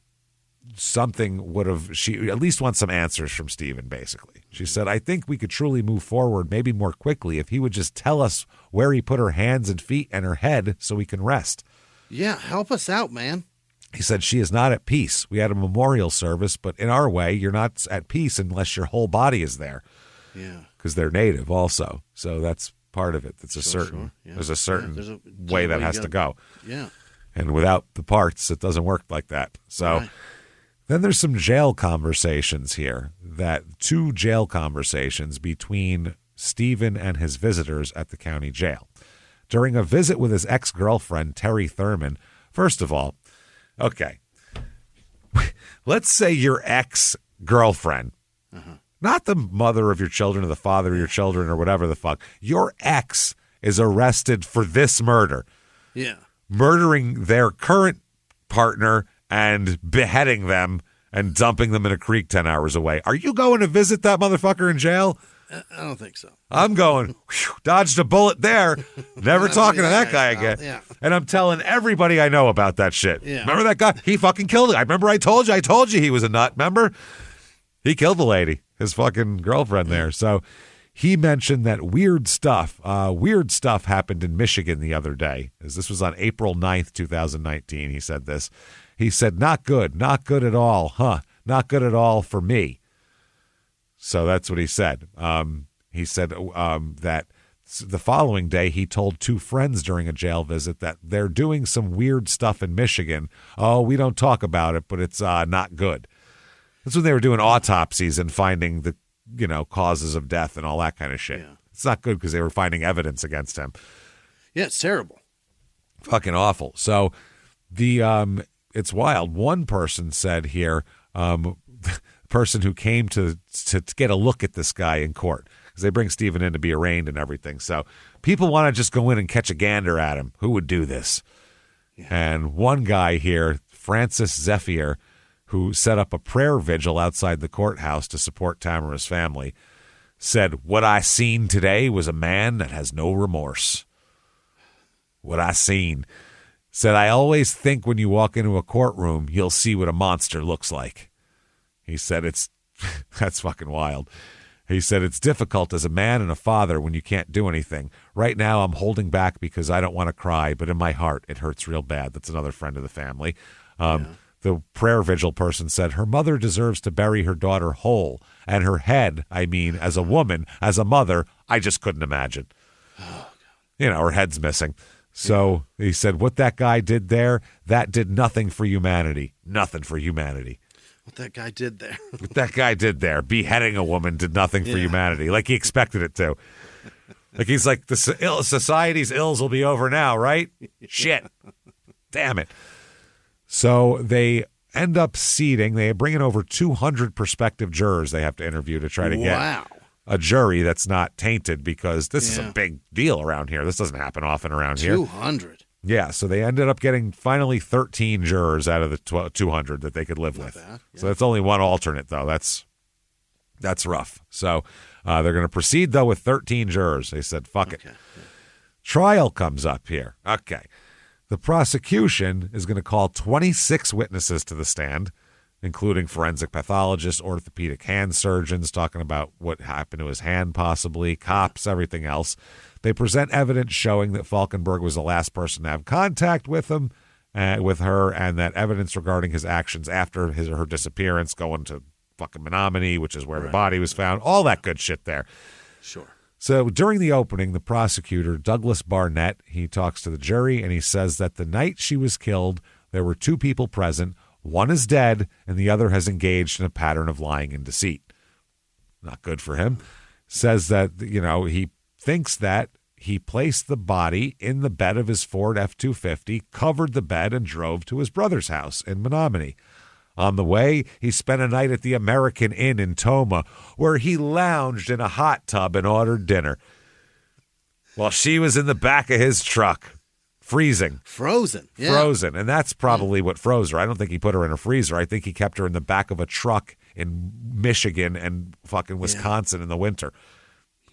something she at least wants some answers from Steven, basically. She said, I think we could truly move forward maybe more quickly if he would just tell us where he put her hands and feet and her head so we can rest. Yeah, help us out, man. He said, she is not at peace. We had a memorial service, but in our way, you're not at peace unless your whole body is there. Yeah. Because they're native also. So that's part of it. There's a certain way that has to go. Yeah. And without the parts, it doesn't work like that. So then there's some jail conversations here, 2 jail conversations between Steven and his visitors at the county jail. During a visit with his ex-girlfriend, Terry Thurman, first of all, okay, let's say your ex-girlfriend, not the mother of your children or the father of your children or whatever the fuck, your ex is arrested for this murder. Yeah. Murdering their current partner and beheading them and dumping them in a creek 10 hours away. Are you going to visit that motherfucker in jail? I don't think so. I'm going, dodged a bullet there. Never talking to that guy again. Yeah. And I'm telling everybody I know about that shit. Yeah. Remember that guy? He fucking killed it. I remember I told you he was a nut. Remember? He killed the lady, his fucking girlfriend there. So he mentioned that weird stuff happened in Michigan the other day. This was on April 9th, 2019. He said this. He said, not good at all, huh? Not good at all for me. So that's what he said. He said that the following day he told 2 friends during a jail visit that they're doing some weird stuff in Michigan. Oh, we don't talk about it, but it's not good. That's when they were doing autopsies and finding the causes of death and all that kind of shit. Yeah. It's not good because they were finding evidence against him. Yeah, it's terrible. Fucking awful. So it's wild. One person said here, person who came to get a look at this guy in court, because they bring Steven in to be arraigned and everything. So people want to just go in and catch a gander at him. Who would do this? Yeah. And one guy here, Francis Zephyr, who set up a prayer vigil outside the courthouse to support Tamara's family, said, "What I seen today was a man that has no remorse." What I seen. Said, "I always think when you walk into a courtroom, you'll see what a monster looks like." He said, that's fucking wild. He said, "It's difficult as a man and a father when you can't do anything. Right now, I'm holding back because I don't want to cry, but in my heart, it hurts real bad." That's another friend of the family. The prayer vigil person said, "Her mother deserves to bury her daughter whole. And her head, as a woman, as a mother, I just couldn't imagine." Her head's missing. So he said, what that guy did there, that did nothing for humanity. Nothing for humanity. What that guy did there. What that guy did there, beheading a woman, did nothing for humanity, like he expected it to. Like he's like, society's ills will be over now, right? Shit. Damn it. So they end up seating, they bring in over 200 prospective jurors they have to interview to try to get a jury that's not tainted, because this is a big deal around here. This doesn't happen often around here. 200. Yeah, so they ended up getting finally 13 jurors out of the 200 that they could live with. Bad. Yeah. So that's only one alternate, though. That's rough. So they're going to proceed, though, with 13 jurors. They said, fuck it. Yeah. Trial comes up here. Okay. The prosecution is going to call 26 witnesses to the stand, including forensic pathologists, orthopedic hand surgeons, talking about what happened to his hand possibly, cops, everything else. They present evidence showing that Falkenberg was the last person to have contact with him, with her, and that evidence regarding his actions after his or her disappearance, going to fucking Menominee, which is where the body was found, all that good shit there. Sure. So during the opening, the prosecutor, Douglas Barnett, he talks to the jury, and he says that the night she was killed, there were two people present. One is dead, and the other has engaged in a pattern of lying and deceit. Not good for him. Says that, he thinks that he placed the body in the bed of his Ford F-250, covered the bed, and drove to his brother's house in Menominee. On the way, he spent a night at the American Inn in Toma, where he lounged in a hot tub and ordered dinner, while she was in the back of his truck. Frozen. Yeah. Frozen. And that's probably what froze her. I don't think he put her in a freezer. I think he kept her in the back of a truck in Michigan and fucking Wisconsin in the winter.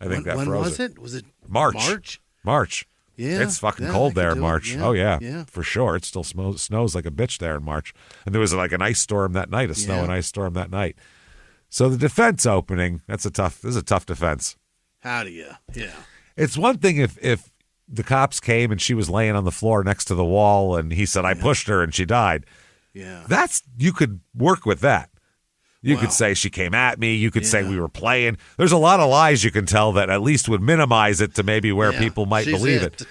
I think that froze When was it? Was it March? Yeah. It's fucking cold there in March. Oh, yeah, for sure. It still snows like a bitch there in March. And there was like an ice storm that night, a snow and ice storm that night. So the defense opening, this is a tough defense. How do you? Yeah. It's one thing if the cops came and she was laying on the floor next to the wall and he said, I pushed her and she died. Yeah. You could work with that. You could say she came at me. You could say we were playing. There's a lot of lies you can tell that at least would minimize it to maybe where people might believe it.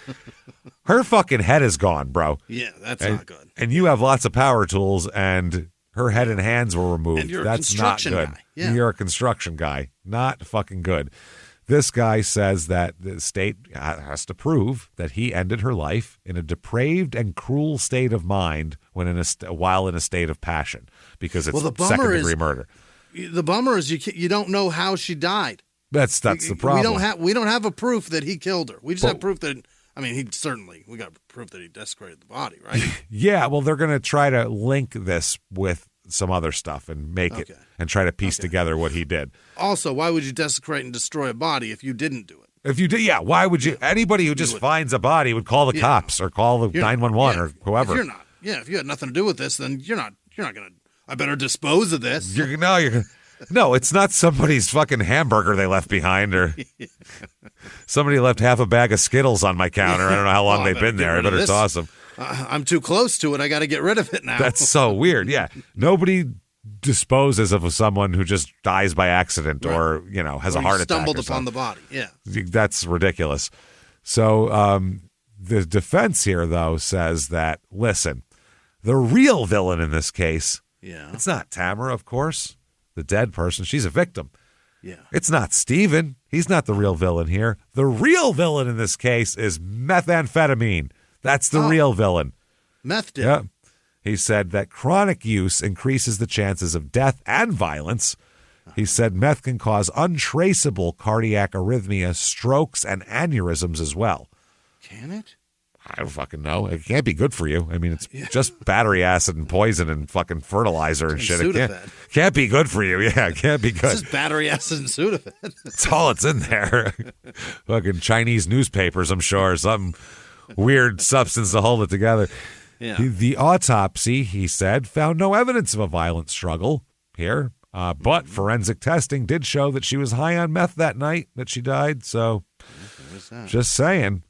Her fucking head is gone, bro. Yeah, that's not good. And you have lots of power tools, and her head and hands were removed. And you're that's a not construction good. guy. Yeah. You're a construction guy. Not fucking good. This guy says that the state has to prove that he ended her life in a depraved and cruel state of mind while in a state of passion, because it's second-degree murder. The bummer is you don't know how she died. That's the problem. We don't have a proof that he killed her. We just have proof that we got proof that he desecrated the body, right? Yeah, well, they're going to try to link this with some other stuff and make it and try to piece together what he did. Also, why would you desecrate and destroy a body if you didn't do it? If you did, why would you? Anybody who just finds a body would call the cops or call the 911 or whoever. If you had nothing to do with this, then you're not going to. I better dispose of this. No, it's not somebody's fucking hamburger they left behind, or somebody left half a bag of Skittles on my counter. I don't know how long they've been there. I better toss them. I'm too close to it. I got to get rid of it now. That's so weird. Yeah. Nobody disposes of someone who just dies by accident or, has a heart attack. Stumbled upon the body. Yeah. That's ridiculous. So the defense here, though, says that, listen, the real villain in this case, it's not Tamara, of course, the dead person. She's a victim. Yeah. It's not Steven. He's not the real villain here. The real villain in this case is methamphetamine. That's the real villain. Meth did. Yeah. He said that chronic use increases the chances of death and violence. He said meth can cause untraceable cardiac arrhythmia, strokes, and aneurysms as well. Can it? I don't fucking know. It can't be good for you. I mean, it's just battery acid and poison and fucking fertilizer and shit. It can't be good for you. Yeah, it can't be good. It's just battery acid and Sudafed. That's all it's in there. Fucking Chinese newspapers, I'm sure. Some weird substance to hold it together. Yeah. The autopsy, he said, found no evidence of a violent struggle here. But forensic testing did show that she was high on meth that night that she died. So just saying.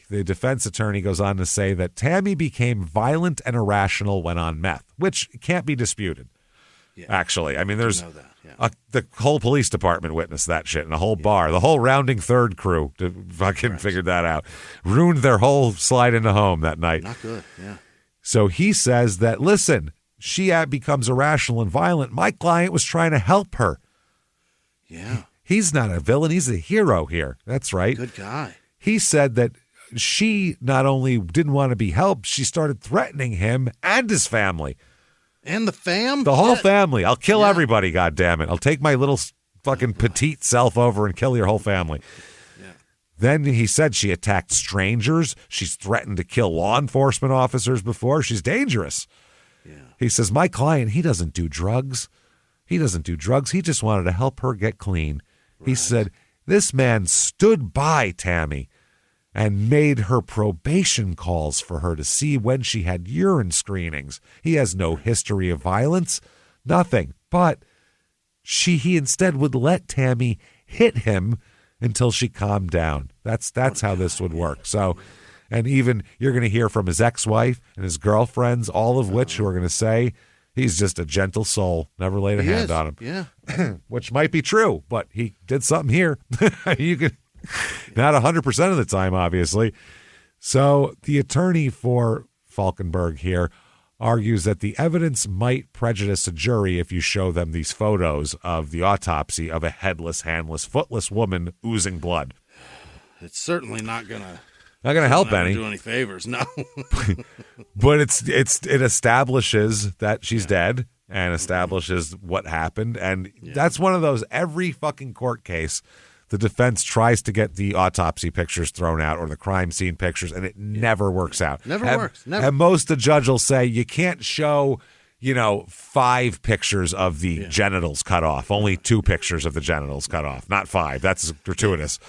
The defense attorney goes on to say that Tammy became violent and irrational when on meth, which can't be disputed, actually. I mean, there's the whole police department witnessed that shit, and a whole bar, the whole Rounding Third crew fucking figured that out. Ruined their whole slide into home that night. Not good, yeah. So he says that, listen, she becomes irrational and violent. My client was trying to help her. Yeah. He's not a villain. He's a hero here. That's right. Good guy. He said that she not only didn't want to be helped, she started threatening him and his family. And the fam? The whole family. I'll kill everybody, goddammit. I'll take my little fucking petite self over and kill your whole family. Yeah. Then he said she attacked strangers. She's threatened to kill law enforcement officers before. She's dangerous. Yeah. He says, my client, he doesn't do drugs. He doesn't do drugs. He just wanted to help her get clean. Right. He said, this man stood by Tammy and made her probation calls for her to see when she had urine screenings. He has no history of violence, nothing. But he instead would let Tammy hit him until she calmed down. That's how this would work. So, and even you're going to hear from his ex-wife and his girlfriends, all of which who are going to say he's just a gentle soul, never laid a hand on him. Yeah, which might be true, but he did something here. You could. Not 100% of the time, obviously. So the attorney for Falkenberg here argues that the evidence might prejudice a jury if you show them these photos of the autopsy of a headless, handless, footless woman oozing blood. It's certainly not gonna help any. Do any favors, no. But it establishes that she's dead and establishes what happened, and that's one of those every fucking court case. The defense tries to get the autopsy pictures thrown out or the crime scene pictures, and it never works out. Never works. Never. And most the judge will say you can't show, 5 pictures of the genitals cut off. Only 2 pictures of the genitals cut off, not 5. That's gratuitous.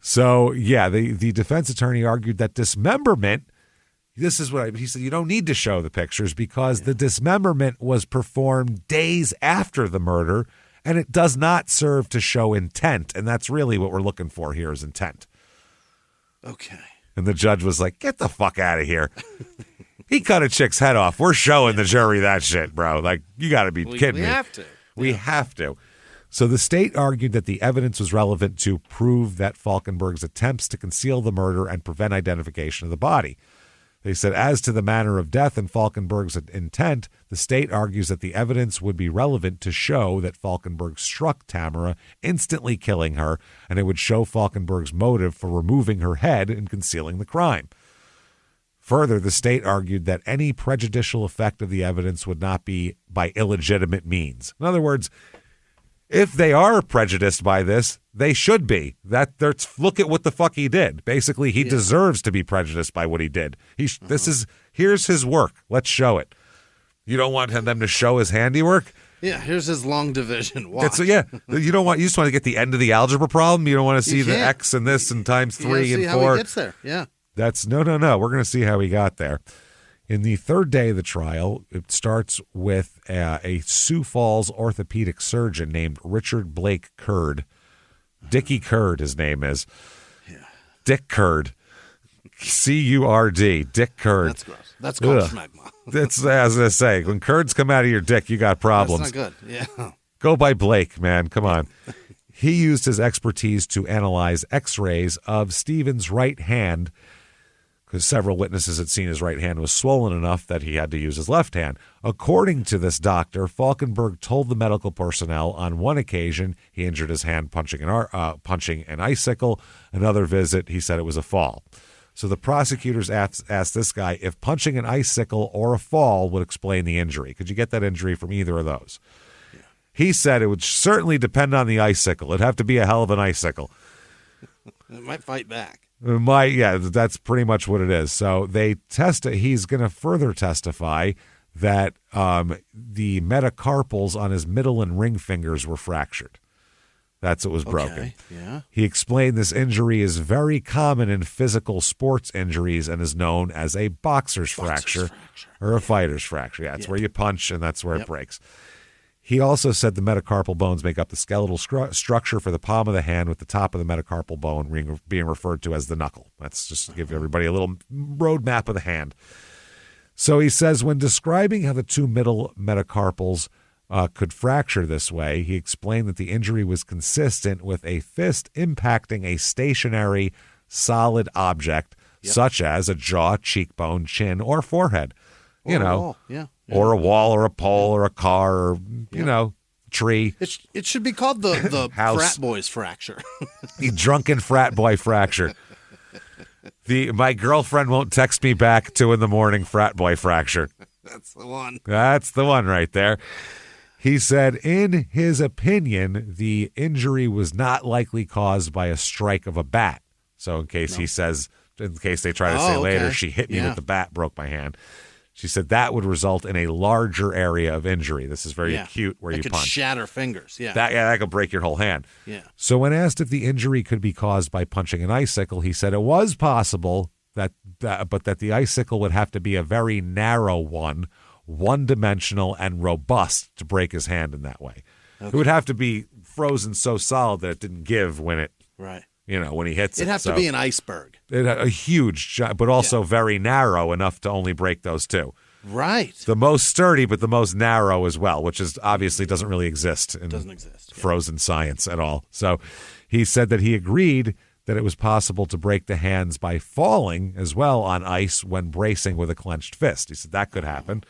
So, the defense attorney argued that dismemberment, this is what he said, you don't need to show the pictures because the dismemberment was performed days after the murder, and it does not serve to show intent. And that's really what we're looking for here is intent. Okay. And the judge was like, get the fuck out of here. He cut a chick's head off. We're showing the jury that shit, bro. Like, you got to be kidding me. We have to. We have to. So the state argued that the evidence was relevant to prove that Falkenberg's attempts to conceal the murder and prevent identification of the body. They said, as to the manner of death and Falkenberg's intent, the state argues that the evidence would be relevant to show that Falkenberg struck Tamara, instantly killing her, and it would show Falkenberg's motive for removing her head and concealing the crime. Further, the state argued that any prejudicial effect of the evidence would not be by illegitimate means. In other words, if they are prejudiced by this, they should be. Look at what the fuck he did. Basically, he deserves to be prejudiced by what he did. Here's his work. Let's show it. You don't want them to show his handiwork? Yeah, here's his long division. Watch. You just want to get the end of the algebra problem. You don't want to see the X and this and times 3 and 4. How he gets there. Yeah. That's no. We're going to see how he got there. In the third day of the trial, it starts with a Sioux Falls orthopedic surgeon named Richard Blake Curd. Dickie Curd, his name is. Yeah. Dick Curd. C-U-R-D. Dick Curd. That's gross. That's called schmegma. That's, as I say, when curds come out of your dick, you got problems. That's not good. Yeah. Go by Blake, man. Come on. He used his expertise to analyze x-rays of Stephen's right hand because several witnesses had seen his right hand was swollen enough that he had to use his left hand. According to this doctor, Falkenberg told the medical personnel on one occasion he injured his hand punching an icicle. Another visit, he said it was a fall. So the prosecutors asked this guy if punching an icicle or a fall would explain the injury. Could you get that injury from either of those? Yeah. He said it would certainly depend on the icicle. It'd have to be a hell of an icicle. It might fight back. That's pretty much what it is. So he's going to further testify that the metacarpals on his middle and ring fingers were fractured. That's what was broken. Okay, yeah. He explained this injury is very common in physical sports injuries and is known as a boxer's fracture or a fighter's fracture. Yeah, it's where you punch and that's where it breaks. He also said the metacarpal bones make up the skeletal structure for the palm of the hand, with the top of the metacarpal bone being referred to as the knuckle. That's just to give everybody a little roadmap of the hand. So he says when describing how the two middle metacarpals could fracture this way, he explained that the injury was consistent with a fist impacting a stationary, solid object, such as a jaw, cheekbone, chin, or forehead. Or a wall. Or a wall, or a pole, or a car, or, tree. It should be called the House. frat boys fracture. The drunken frat boy fracture. My girlfriend won't text me back 2 a.m. frat boy fracture. That's the one. That's the one right there. He said, in his opinion, the injury was not likely caused by a strike of a bat. So in case he says, in case they try to say later, she hit me with the bat, broke my hand. She said that would result in a larger area of injury. This is very acute where you punch. Could shatter fingers, That could break your whole hand. Yeah. So when asked if the injury could be caused by punching an icicle, he said it was possible, but that the icicle would have to be a very narrow one-dimensional and robust to break his hand in that way. Okay. It would have to be frozen so solid that it didn't give when it, when he hits it. It'd have to be an iceberg. A huge, but also very narrow enough to only break those two. Right. The most sturdy, but the most narrow as well, which is obviously doesn't really exist in frozen science at all. So he said that he agreed that it was possible to break the hands by falling as well on ice when bracing with a clenched fist. He said that could happen.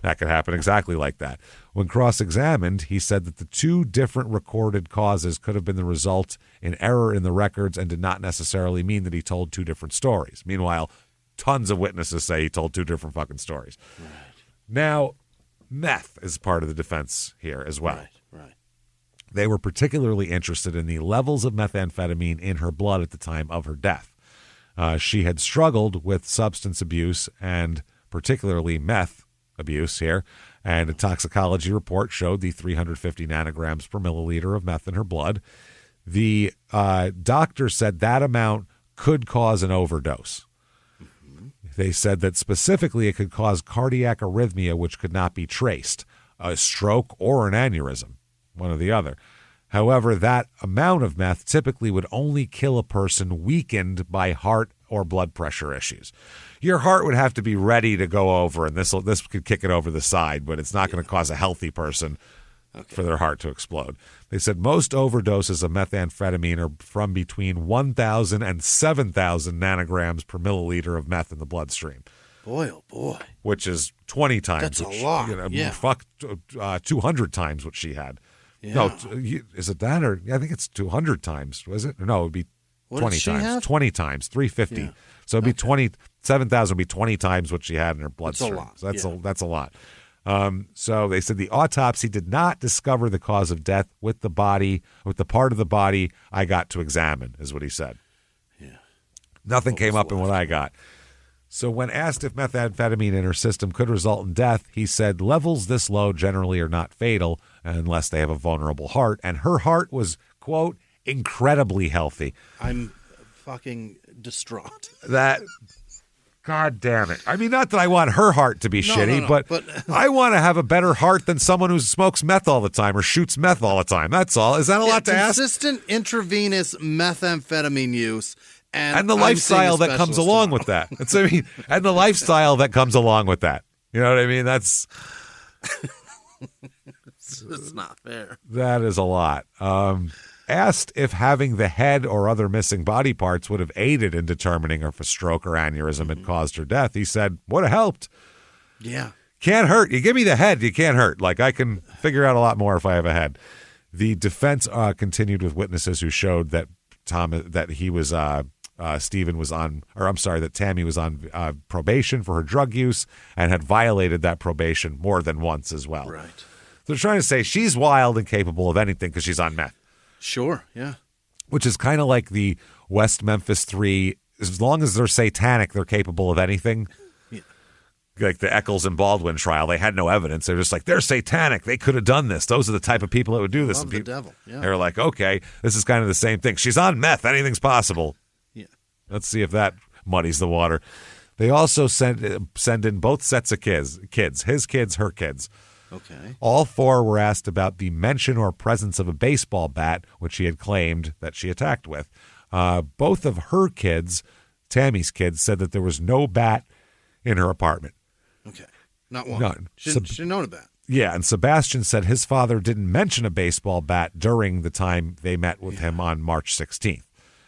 That could happen exactly like that. When cross-examined, he said that the two different recorded causes could have been the result in error in the records and did not necessarily mean that he told two different stories. Meanwhile, tons of witnesses say he told two different fucking stories. Right. Now, meth is part of the defense here as well. Right. They were particularly interested in the levels of methamphetamine in her blood at the time of her death. She had struggled with substance abuse and particularly meth abuse here, and a toxicology report showed the 350 nanograms per milliliter of meth in her blood. The doctor said that amount could cause an overdose. Mm-hmm. They said that specifically it could cause cardiac arrhythmia, which could not be traced, a stroke or an aneurysm, one or the other. However, that amount of meth typically would only kill a person weakened by heart or blood pressure issues. Your heart would have to be ready to go over, and this could kick it over the side, but it's not going to cause a healthy person for their heart to explode. They said most overdoses of methamphetamine are from between 1,000 and 7,000 nanograms per milliliter of meth in the bloodstream. Boy, oh boy. Which is 20 times. That's a lot. 200 times what she had. Yeah. No, is it that or I think it's 200 times, was it? No, it would be 20 times. Have? 20 times, 350. Yeah. So it'd be 27,000 would be 20 times what she had in her bloodstream. That's a lot. So that's a lot. So they said the autopsy did not discover the cause of death with the part of the body I got to examine, is what he said. Yeah. Nothing came up in what I got. So when asked if methamphetamine in her system could result in death, he said levels this low generally are not fatal unless they have a vulnerable heart. And her heart was, quote, incredibly healthy. I'm fucking distraught. God damn it. I mean, not that I want her heart to be shitty, but I want to have a better heart than someone who smokes meth all the time or shoots meth all the time. That's all. Is that a lot to ask? Consistent intravenous methamphetamine use. And the lifestyle that comes along with that. And the lifestyle that comes along with that. You know what I mean? That's... it's not fair. That is a lot. Asked if having the head or other missing body parts would have aided in determining if a stroke or aneurysm had caused her death, he said, would have helped. Yeah. Can't hurt. You give me the head, you can't hurt. Like, I can figure out a lot more if I have a head. The defense continued with witnesses who showed that that Tammy was on probation for her drug use and had violated that probation more than once as well. Right. So they're trying to say she's wild and capable of anything because she's on meth. Sure, yeah. Which is kind of like the West Memphis 3 as long as they're satanic, they're capable of anything. Yeah. Like the Eccles and Baldwin trial, they had no evidence. They're just like, they're satanic. They could have done this. Those are the type of people that would do this. Love the devil. Yeah. They're like, okay, this is kind of the same thing. She's on meth. Anything's possible. Yeah. Let's see if that muddies the water. They also send in both sets of kids, his kids, her kids. Okay. All four were asked about the mention or presence of a baseball bat, which she had claimed that she attacked with. Both of her kids, Tammy's kids, said that there was no bat in her apartment. Okay. Not one. None. She didn't know a bat. Yeah, and Sebastian said his father didn't mention a baseball bat during the time they met with him on March 16th.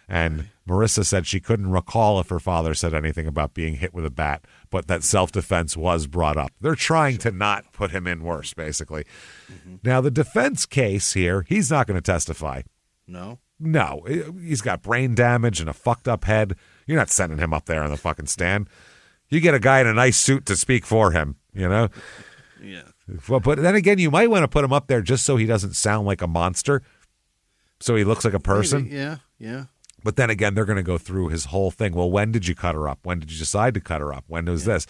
And Marissa said she couldn't recall if her father said anything about being hit with a bat, but that self-defense was brought up. They're trying to not put him in worse, basically. Mm-hmm. Now, the defense case here, he's not going to testify. No? No. He's got brain damage and a fucked up head. You're not sending him up there on the fucking stand. You get a guy in a nice suit to speak for him, you know? Yeah. Well, but then again, you might want to put him up there just so he doesn't sound like a monster, so he looks like a person. Maybe. Yeah. But then again, they're going to go through his whole thing. Well, when did you cut her up? When did you decide to cut her up? When was this?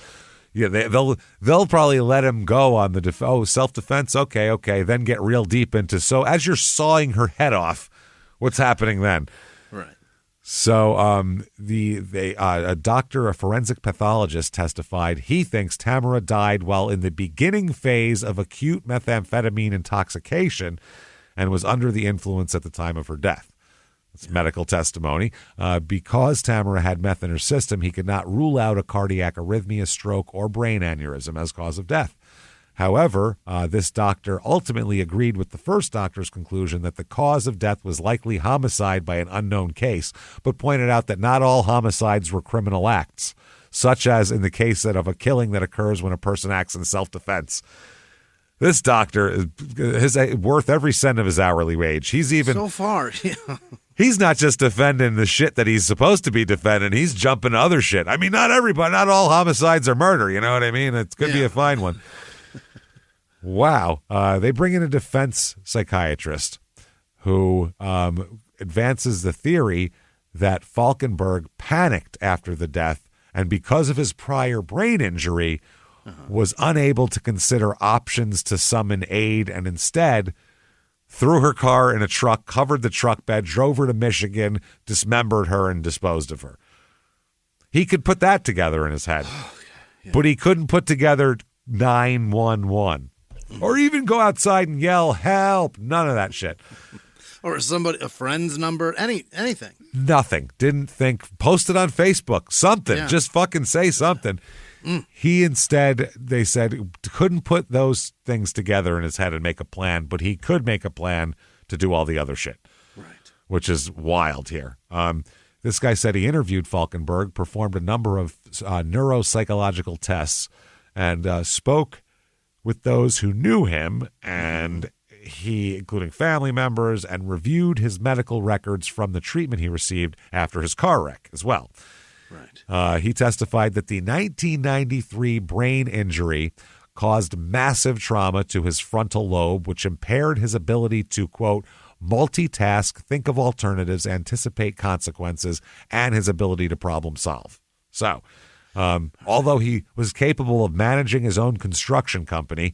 Yeah, they'll probably let him go on the self-defense. Okay. Then get real deep into, so as you're sawing her head off, what's happening then? Right. So a doctor, a forensic pathologist, testified he thinks Tamara died while in the beginning phase of acute methamphetamine intoxication and was under the influence at the time of her death. It's medical testimony. Because Tamara had meth in her system, he could not rule out a cardiac arrhythmia, stroke, or brain aneurysm as cause of death. However, this doctor ultimately agreed with the first doctor's conclusion that the cause of death was likely homicide by an unknown case, but pointed out that not all homicides were criminal acts, such as in the case of a killing that occurs when a person acts in self-defense. This doctor is worth every cent of his hourly wage. He's even so far, yeah. He's not just defending the shit that he's supposed to be defending. He's jumping to other shit. I mean, not all homicides are murder. You know what I mean? It could be a fine one. Wow. They bring in a defense psychiatrist who advances the theory that Falkenberg panicked after the death and because of his prior brain injury was unable to consider options to summon aid and instead threw her car in a truck, covered the truck bed, drove her to Michigan, dismembered her, and disposed of her. He could put that together in his head, but he couldn't put together 911 or even go outside and yell, help, none of that shit. Or a friend's number, anything. Nothing. Didn't think, post it on Facebook, something, just fucking say something. He instead, they said, couldn't put those things together in his head and make a plan, but he could make a plan to do all the other shit, right? Which is wild here. This guy said he interviewed Falkenberg, performed a number of neuropsychological tests, and spoke with those who knew him, and he, including family members, and reviewed his medical records from the treatment he received after his car wreck as well. Right. He testified that the 1993 brain injury caused massive trauma to his frontal lobe, which impaired his ability to, quote, multitask, think of alternatives, anticipate consequences, and his ability to problem solve. So, although he was capable of managing his own construction company,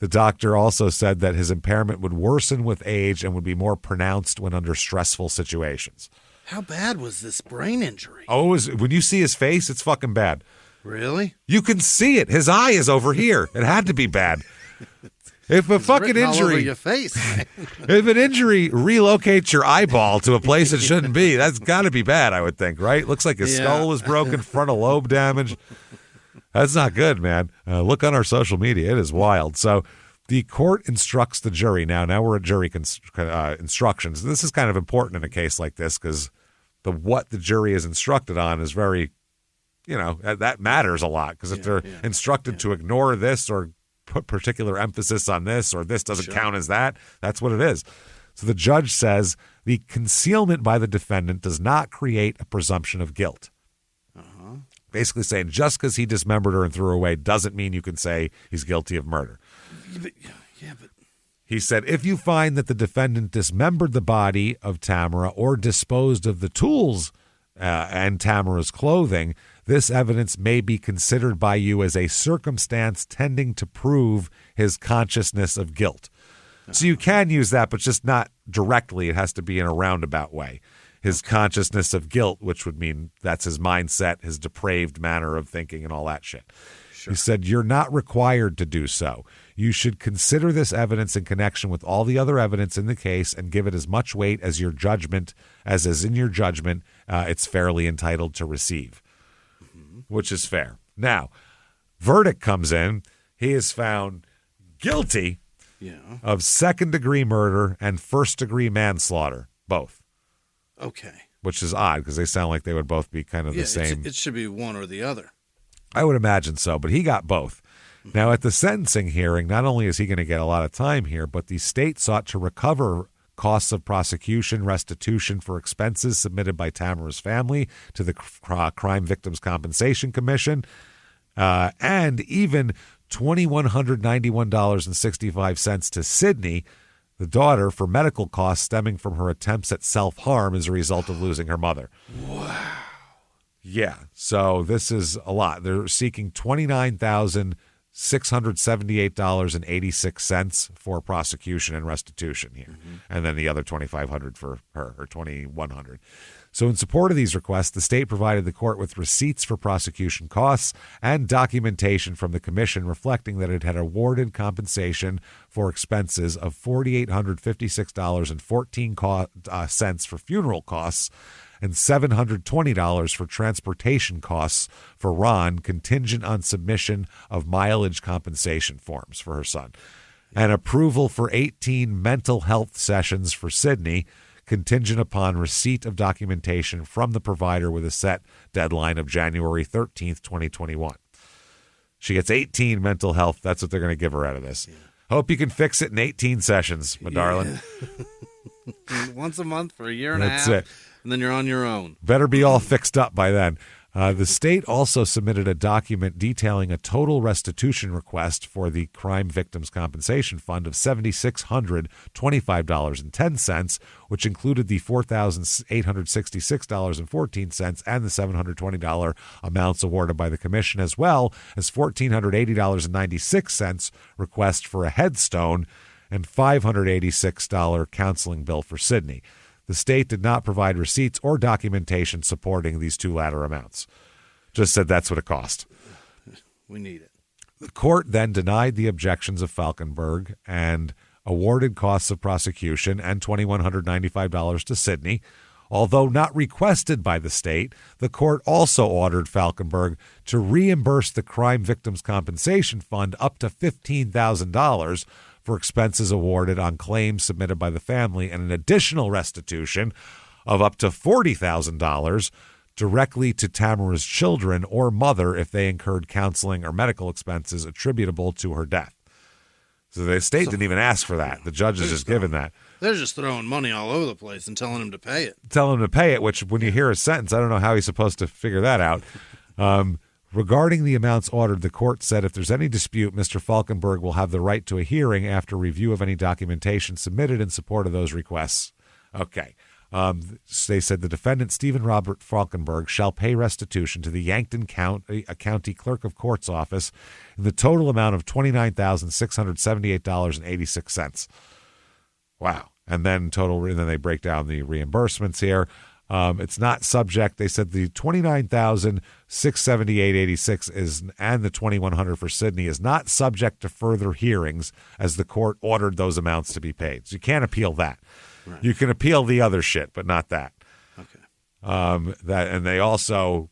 the doctor also said that his impairment would worsen with age and would be more pronounced when under stressful situations. How bad was this brain injury? Oh, when you see his face, it's fucking bad. Really? You can see it. His eye is over here. It had to be bad. If a fucking injury, all over your face, if an injury relocates your eyeball to a place it shouldn't be, that's got to be bad, I would think, right? Looks like his skull was broken, frontal lobe damage. That's not good, man. Look on our social media. It is wild. So the court instructs the jury. Now we're at jury instructions. This is kind of important in a case like this because what the jury is instructed on is very, that matters a lot because if they're instructed to ignore this or put particular emphasis on this or this doesn't count as that, that's what it is. So the judge says the concealment by the defendant does not create a presumption of guilt. Basically saying just because he dismembered her and threw her away doesn't mean you can say he's guilty of murder. But he said, if you find that the defendant dismembered the body of Tamara or disposed of the tools and Tamara's clothing, this evidence may be considered by you as a circumstance tending to prove his consciousness of guilt. So you can use that, but just not directly. It has to be in a roundabout way. His consciousness of guilt, which would mean that's his mindset, his depraved manner of thinking and all that shit. Sure. He said, you're not required to do so. You should consider this evidence in connection with all the other evidence in the case and give it as much weight as your judgment, as is in your judgment, it's fairly entitled to receive, which is fair. Now, verdict comes in. He is found guilty of second-degree murder and first-degree manslaughter, both. Okay. Which is odd because they sound like they would both be kind of the same. It should be one or the other. I would imagine so, but he got both. Now, at the sentencing hearing, not only is he going to get a lot of time here, but the state sought to recover costs of prosecution, restitution for expenses submitted by Tamara's family to the Crime Victims Compensation Commission, and even $2,191.65 to Sydney, the daughter, for medical costs stemming from her attempts at self-harm as a result of losing her mother. Wow. Yeah, so this is a lot. They're seeking $29,678.86 for prosecution and restitution here, and then the other $2,500 for her, or $2,100. So in support of these requests, the state provided the court with receipts for prosecution costs and documentation from the commission reflecting that it had awarded compensation for expenses of $4,856.14 for funeral costs and $720 for transportation costs for Ron, contingent on submission of mileage compensation forms for her son, and approval for 18 mental health sessions for Sydney, contingent upon receipt of documentation from the provider with a set deadline of January 13th, 2021. She gets 18 mental health. That's what they're going to give her out of this. Yeah. Hope you can fix it in 18 sessions, my darling. Once a month for a year and a half. That's it. And then you're on your own. Better be all fixed up by then. The state also submitted a document detailing a total restitution request for the Crime Victims Compensation Fund of $7,625.10, which included the $4,866.14 and the $720 amounts awarded by the commission, as well as $1,480.96 request for a headstone and $586 counseling bill for Sydney. The state did not provide receipts or documentation supporting these two latter amounts. Just said that's what it cost. We need it. The court then denied the objections of Falkenberg and awarded costs of prosecution and $2,195 to Sydney. Although not requested by the state, the court also ordered Falkenberg to reimburse the Crime Victims Compensation Fund up to $15,000 for expenses awarded on claims submitted by the family, and an additional restitution of up to $40,000 directly to Tamara's children or mother if they incurred counseling or medical expenses attributable to her death. So the state didn't even ask for that. The judge is just given that. They're just throwing money all over the place and telling him to pay it. Tell him to pay it, which when you hear a sentence, I don't know how he's supposed to figure that out. Regarding the amounts ordered, the court said if there's any dispute, Mr. Falkenberg will have the right to a hearing after review of any documentation submitted in support of those requests. Okay. They said the defendant, Stephen Robert Falkenberg, shall pay restitution to the Yankton County Clerk of Court's office in the total amount of $29,678.86. Wow. And then they break down the reimbursements here. It's not subject. They said the $29,678.86 is, and the $2,100 for Sydney is not subject to further hearings, as the court ordered those amounts to be paid. So you can't appeal that. Right. You can appeal the other shit, but not that. Okay. And they also,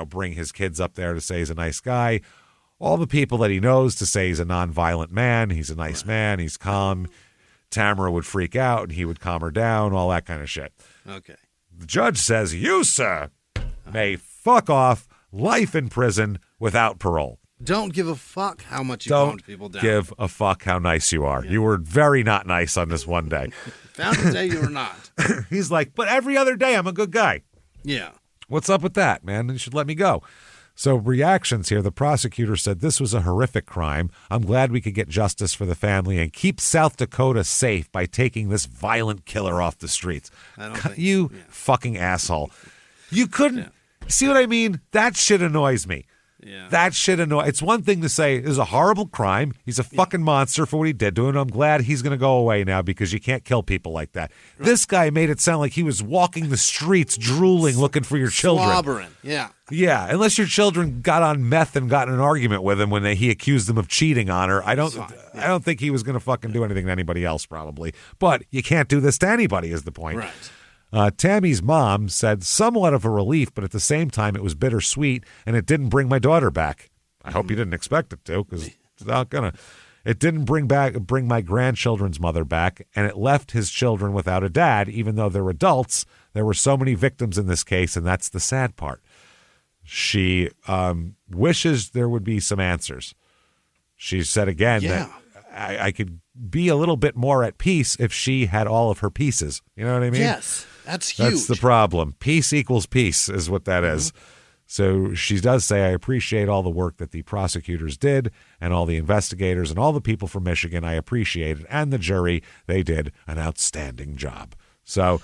bring his kids up there to say he's a nice guy. All the people that he knows to say he's a nonviolent man. He's a nice man. He's calm. Tamara would freak out, and he would calm her down. All that kind of shit. Okay. The judge says, you, sir, may fuck off, life in prison without parole. Don't give a fuck how much you calmed people down. Don't give a fuck how nice you are. Yeah. You were very not nice on this one day. Found a day you were not. He's like, but every other day I'm a good guy. Yeah. What's up with that, man? You should let me go. So reactions here, the prosecutor said this was a horrific crime. I'm glad we could get justice for the family and keep South Dakota safe by taking this violent killer off the streets. You fucking asshole. You couldn't. See what I mean? That shit annoys me. Yeah. That shit annoys. It's one thing to say this is a horrible crime. He's a fucking monster for what he did to him. I'm glad he's going to go away now because you can't kill people like that. Right. This guy made it sound like he was walking the streets, drooling, looking for your children. Slobbering. Yeah. Yeah, unless your children got on meth and got in an argument with him when he accused them of cheating on her. I don't think he was going to fucking do anything to anybody else, probably. But you can't do this to anybody is the point. Right. Tammy's mom said somewhat of a relief, but at the same time it was bittersweet, and it didn't bring my daughter back. I hope you didn't expect it to, because it's not gonna. It didn't bring my grandchildren's mother back, and it left his children without a dad, even though they're adults. There were so many victims in this case, and that's the sad part. She wishes there would be some answers. She said again that I could be a little bit more at peace if she had all of her pieces. You know what I mean? Yes, that's huge. That's the problem. Peace equals peace is what that is. So she does say, I appreciate all the work that the prosecutors did and all the investigators and all the people from Michigan. I appreciate it. And the jury, they did an outstanding job. So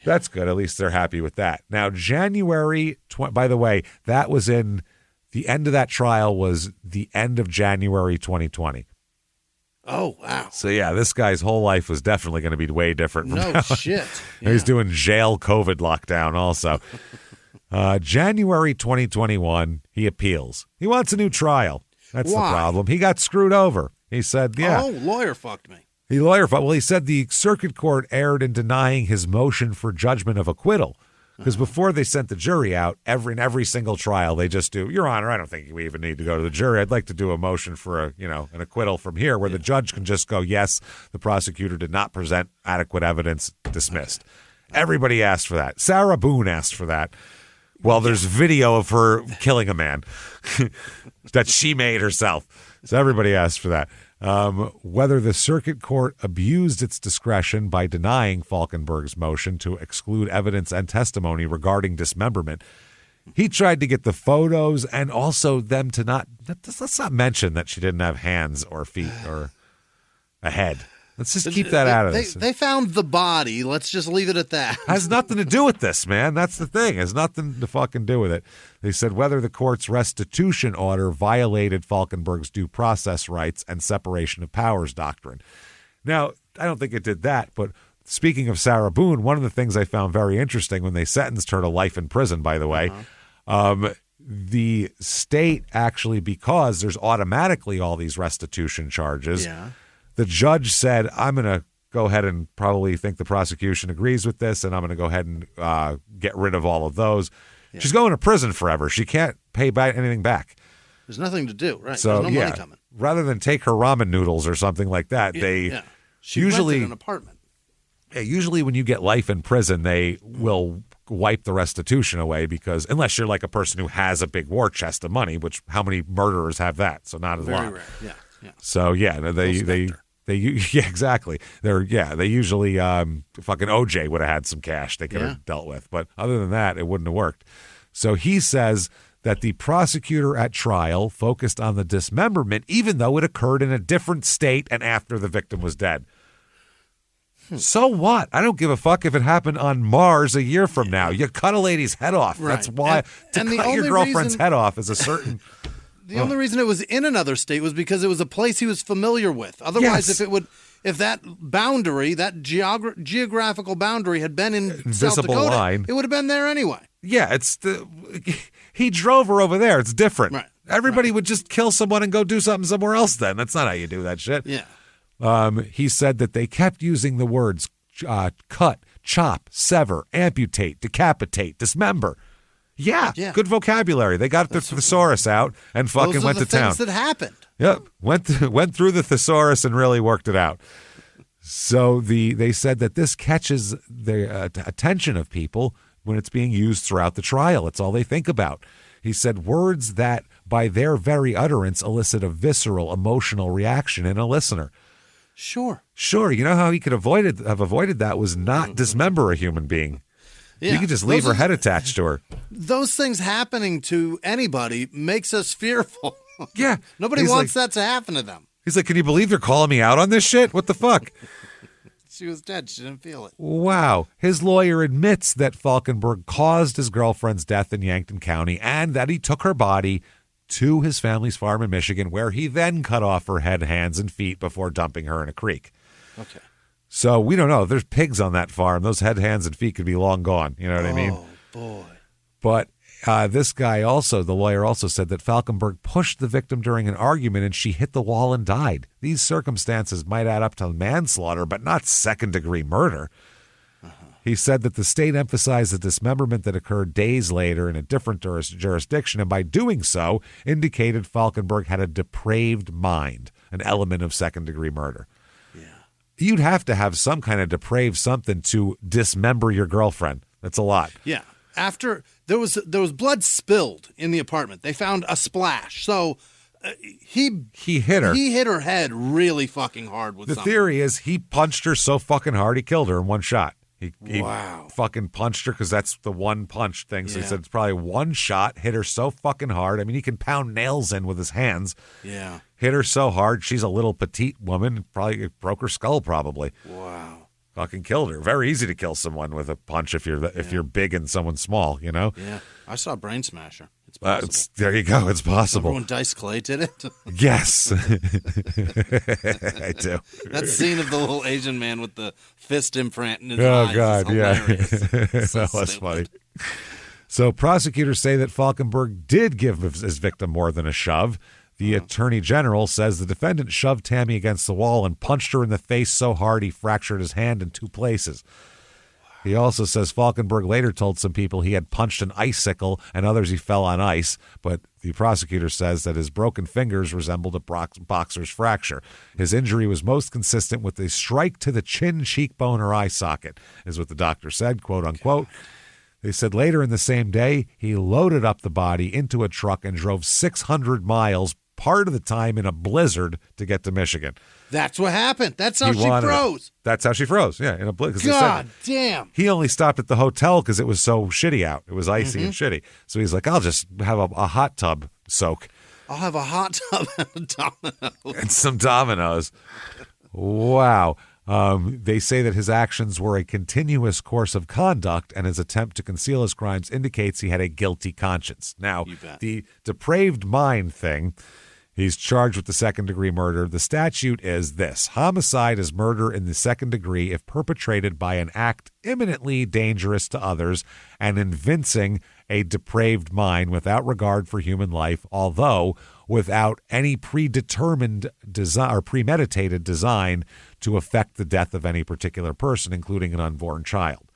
that's good. At least they're happy with that. Now, by the way, that was in the end of that trial was the end of January 2020. Oh, wow. So, yeah, this guy's whole life was definitely going to be way different. From no now. shit. Yeah. He's doing jail COVID lockdown also. January 2021, he appeals. He wants a new trial. That's Why? the problem. He got screwed over. He said, Oh, lawyer fucked me. He said the circuit court erred in denying his motion for judgment of acquittal. Because before they sent the jury out, in every single trial, they just do, Your Honor, I don't think we even need to go to the jury. I'd like to do a motion for an acquittal from here, where the judge can just go, yes, the prosecutor did not present adequate evidence, dismissed. Everybody asked for that. Sarah Boone asked for that. Well, there's video of her killing a man that she made herself. So everybody asked for that. Whether the circuit court abused its discretion by denying Falkenberg's motion to exclude evidence and testimony regarding dismemberment. He tried to get the photos and also them to not, let's not mention that she didn't have hands or feet or a head. Let's just keep that out of this. They found the body. Let's just leave it at that. Has nothing to do with this, man. That's the thing. Has nothing to fucking do with it. They said whether the court's restitution order violated Falkenberg's due process rights and separation of powers doctrine. Now, I don't think it did that, but speaking of Sarah Boone, one of the things I found very interesting when they sentenced her to life in prison, by the way, the state actually, because there's automatically all these restitution charges, the judge said, I'm going to go ahead and probably think the prosecution agrees with this, and I'm going to go ahead and get rid of all of those. Yeah. She's going to prison forever. She can't pay back anything back. There's nothing to do, right? So, There's no money coming. Rather than take her ramen noodles or something like that, She usually rented an apartment. Usually when you get life in prison, they will wipe the restitution away because unless you're like a person who has a big war chest of money, which how many murderers have that? So not a lot. Very rare. Yeah. So exactly. They usually fucking OJ would have had some cash they could have dealt with, but other than that, it wouldn't have worked. So he says that the prosecutor at trial focused on the dismemberment, even though it occurred in a different state and after the victim was dead. So what? I don't give a fuck if it happened on Mars a year from now. You cut a lady's head off. Right. That's why to cut your girlfriend's head off is a certain. The only reason it was in another state was because it was a place he was familiar with. Otherwise, if that boundary, that geographical boundary had been in South Dakota, line. It would have been there anyway. Yeah, he drove her over there. It's different. Right. Everybody would just kill someone and go do something somewhere else then. That's not how you do that shit. Yeah. He said that they kept using the words cut, chop, sever, amputate, decapitate, dismember. Yeah, good vocabulary. They got the thesaurus out and fucking went to town. Those are the things that happened. Yep, went through the thesaurus and really worked it out. So they said that this catches the attention of people when it's being used throughout the trial. It's all they think about. He said words that by their very utterance elicit a visceral, emotional reaction in a listener. Sure. You know how he could have avoided that was not dismember a human being. Yeah. You could just leave her head attached to her. Those things happening to anybody makes us fearful. Yeah. Nobody wants that to happen to them. He's like, can you believe they're calling me out on this shit? What the fuck? She was dead. She didn't feel it. Wow. His lawyer admits that Falkenberg caused his girlfriend's death in Yankton County and that he took her body to his family's farm in Michigan, where he then cut off her head, hands, and feet before dumping her in a creek. Okay. So we don't know. If there's pigs on that farm, those head, hands, and feet could be long gone. You know what I mean? Oh, boy. But this guy also, the lawyer also said that Falkenberg pushed the victim during an argument and she hit the wall and died. These circumstances might add up to manslaughter, but not second-degree murder. He said that the state emphasized the dismemberment that occurred days later in a different jurisdiction, and by doing so, indicated Falkenberg had a depraved mind, an element of second-degree murder. You'd have to have some kind of depraved something to dismember your girlfriend. That's a lot. Yeah. After there was blood spilled in the apartment, they found a splash. So he hit her. He hit her head really fucking hard with something. The theory is he punched her so fucking hard he killed her in one shot. He wow. fucking punched her because that's the one punch thing. So he said it's probably one shot, hit her so fucking hard. I mean, he can pound nails in with his hands. Yeah. Hit her so hard. She's a little petite woman. Probably broke her skull probably. Wow. Fucking killed her. Very easy to kill someone with a punch if you're big and someone small, you know? Yeah. I saw Brain Smasher. It's possible. There you go. It's possible. Remember when Dice Clay did it? Yes. I do. That scene of the little Asian man with the fist imprint in his eyes. Oh, God, is yeah. so That was stupid. funny. So prosecutors say that Falkenberg did give his victim more than a shove. The attorney general says the defendant shoved Tammy against the wall and punched her in the face so hard he fractured his hand in 2 places. He also says Falkenberg later told some people he had punched an icicle and others he fell on ice, but the prosecutor says that his broken fingers resembled a boxer's fracture. His injury was most consistent with a strike to the chin, cheekbone, or eye socket, is what the doctor said, quote unquote. They said later in the same day, he loaded up the body into a truck and drove 600 miles, part of the time in a blizzard, to get to Michigan. That's what happened. That's how she froze. That's how she froze, yeah, in a blizzard. God damn. He only stopped at the hotel because it was so shitty out. It was icy and shitty. So he's like, I'll just have a hot tub soak. I'll have a hot tub and a domino. And some dominoes. Wow. They say that his actions were a continuous course of conduct, and his attempt to conceal his crimes indicates he had a guilty conscience. Now, the depraved mind thing, he's charged with the second-degree murder. The statute is this: homicide is murder in the second degree if perpetrated by an act imminently dangerous to others and evincing a depraved mind without regard for human life, although without any predetermined design or premeditated design to affect the death of any particular person, including an unborn child.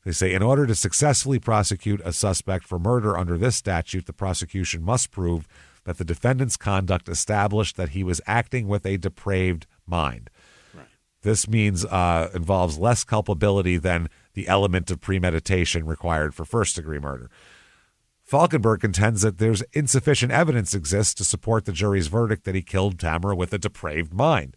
They say in order to successfully prosecute a suspect for murder under this statute, the prosecution must prove that the defendant's conduct established that he was acting with a depraved mind. Right. This means involves less culpability than the element of premeditation required for first-degree murder. Falkenberg contends that there's insufficient evidence exists to support the jury's verdict that he killed Tamara with a depraved mind.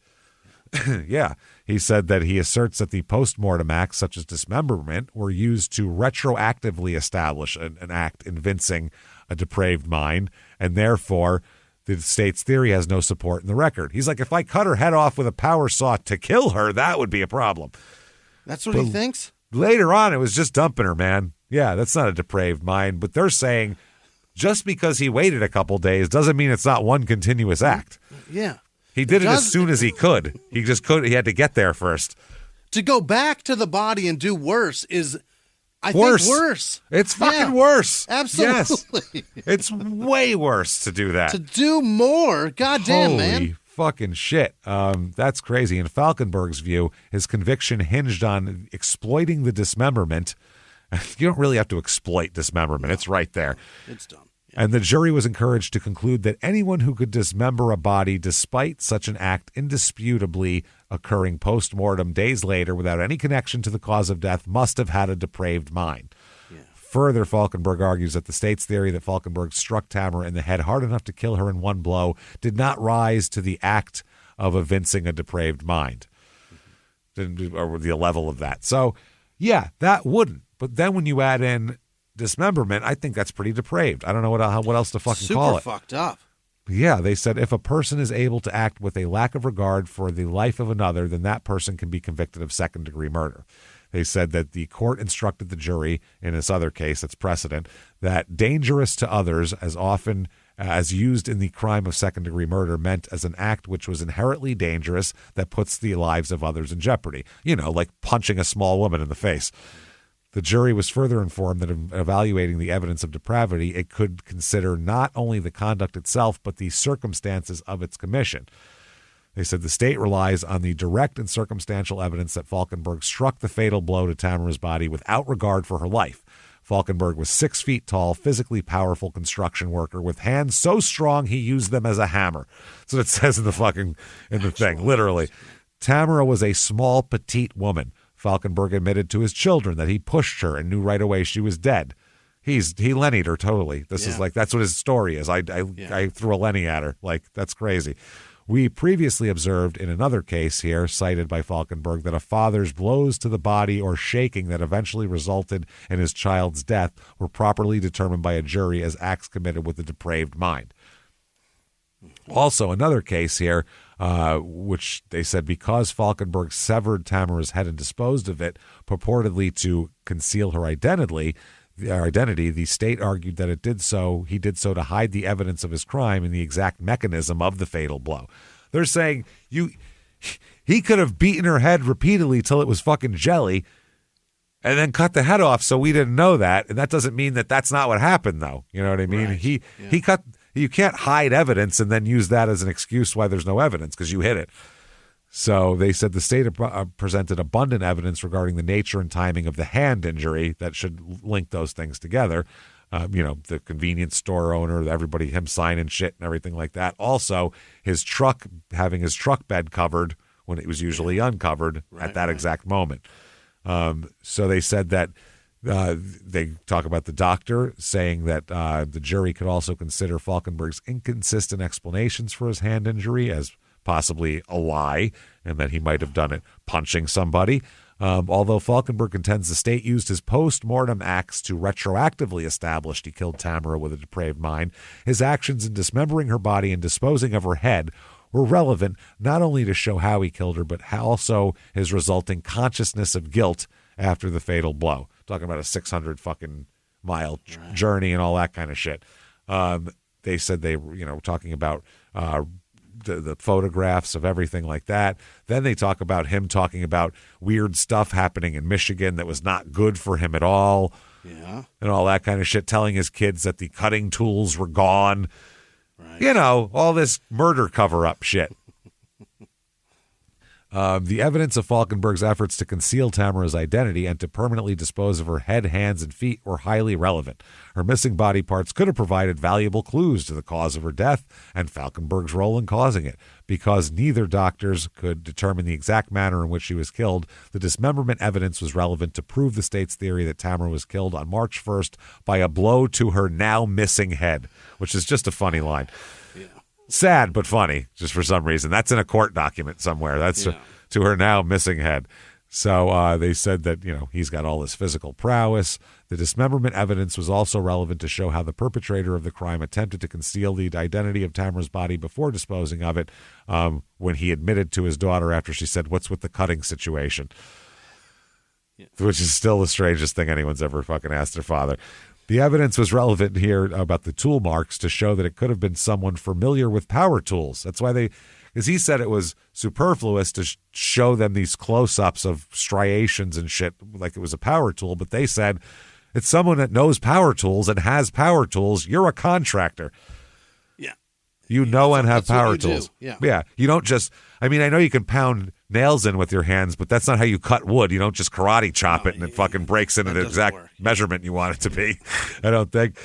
Yeah, he said that he asserts that the post-mortem acts, such as dismemberment, were used to retroactively establish an act evincing a depraved mind, and therefore the state's theory has no support in the record. He's like, if I cut her head off with a power saw to kill her, that would be a problem. That's what he thinks? Later on, it was just dumping her, man. Yeah, that's not a depraved mind, but they're saying just because he waited a couple days doesn't mean it's not one continuous act. Yeah. He did it as soon as he could. He had to get there first. To go back to the body and do worse is, I think, worse. It's fucking worse. Absolutely. Yes. It's way worse to do that. To do more. Goddamn, man. Holy fucking shit. That's crazy. In Falkenberg's view, his conviction hinged on exploiting the dismemberment. You don't really have to exploit dismemberment. It's right there. It's done. And the jury was encouraged to conclude that anyone who could dismember a body despite such an act indisputably occurring post-mortem days later without any connection to the cause of death must have had a depraved mind. Yeah. Further, Falkenberg argues that the state's theory that Falkenberg struck Tamara in the head hard enough to kill her in one blow did not rise to the act of evincing a depraved mind, or the level of that. So, yeah, that wouldn't. But then when you add in dismemberment, I think that's pretty depraved. I don't know what else to fucking call it. Super fucked up. Yeah, they said if a person is able to act with a lack of regard for the life of another, then that person can be convicted of second-degree murder. They said that the court instructed the jury, in this other case, it's precedent, that dangerous to others as often as used in the crime of second-degree murder meant as an act which was inherently dangerous that puts the lives of others in jeopardy. You know, like punching a small woman in the face. The jury was further informed that in evaluating the evidence of depravity, it could consider not only the conduct itself, but the circumstances of its commission. They said the state relies on the direct and circumstantial evidence that Falkenberg struck the fatal blow to Tamara's body without regard for her life. Falkenberg was 6 feet tall, physically powerful construction worker with hands so strong he used them as a hammer. That's what it says in the thing, literally. Tamara was a small, petite woman. Falkenberg admitted to his children that he pushed her and knew right away she was dead. He Lennied her totally. This is like, that's what his story is. I threw a Lenny at her. Like, that's crazy. We previously observed in another case here, cited by Falkenberg, that a father's blows to the body or shaking that eventually resulted in his child's death were properly determined by a jury as acts committed with a depraved mind. Also, another case here, which they said because Falkenberg severed Tamara's head and disposed of it, purportedly to conceal her identity, the state argued that he did so to hide the evidence of his crime and the exact mechanism of the fatal blow. They're saying he could have beaten her head repeatedly till it was fucking jelly and then cut the head off so we didn't know that. And that doesn't mean that that's not what happened, though. You know what I mean? Right. You can't hide evidence and then use that as an excuse why there's no evidence because you hit it. So they said the state presented abundant evidence regarding the nature and timing of the hand injury that should link those things together. The convenience store owner, everybody, him signing shit and everything like that. Also, having his truck bed covered when it was usually uncovered at that exact moment. So they said that they talk about the doctor saying that the jury could also consider Falkenberg's inconsistent explanations for his hand injury as possibly a lie, and that he might have done it punching somebody. Although Falkenberg contends the state used his post-mortem acts to retroactively establish he killed Tamara with a depraved mind, his actions in dismembering her body and disposing of her head were relevant not only to show how he killed her, but also his resulting consciousness of guilt after the fatal blow. Talking about a 600 fucking mile journey and all that kind of shit. They said they were, talking about the photographs of everything like that. Then they talk about him talking about weird stuff happening in Michigan that was not good for him at all. Yeah. And all that kind of shit, telling his kids that the cutting tools were gone. Right. All this murder cover-up shit. The evidence of Falkenberg's efforts to conceal Tamara's identity and to permanently dispose of her head, hands, and feet were highly relevant. Her missing body parts could have provided valuable clues to the cause of her death and Falkenberg's role in causing it. Because neither doctors could determine the exact manner in which she was killed, the dismemberment evidence was relevant to prove the state's theory that Tamara was killed on March 1st by a blow to her now missing head, which is just a funny line. Yeah. Sad, but funny, just for some reason. That's in a court document somewhere. That's to her now missing head. So they said that, he's got all this physical prowess. The dismemberment evidence was also relevant to show how the perpetrator of the crime attempted to conceal the identity of Tamara's body before disposing of it when he admitted to his daughter after she said, "What's with the cutting situation?" Yeah. Which is still the strangest thing anyone's ever fucking asked their father. The evidence was relevant here about the tool marks to show that it could have been someone familiar with power tools. That's why because he said it was superfluous to show them these close-ups of striations and shit like it was a power tool, but they said it's someone that knows power tools and has power tools. You're a contractor. Yeah. And have power tools. Yeah. Yeah. You don't just, I know you can pound nails in with your hands, but that's not how you cut wood. You don't just karate chop it and it fucking breaks into the exact measurement you want it to be. I don't think.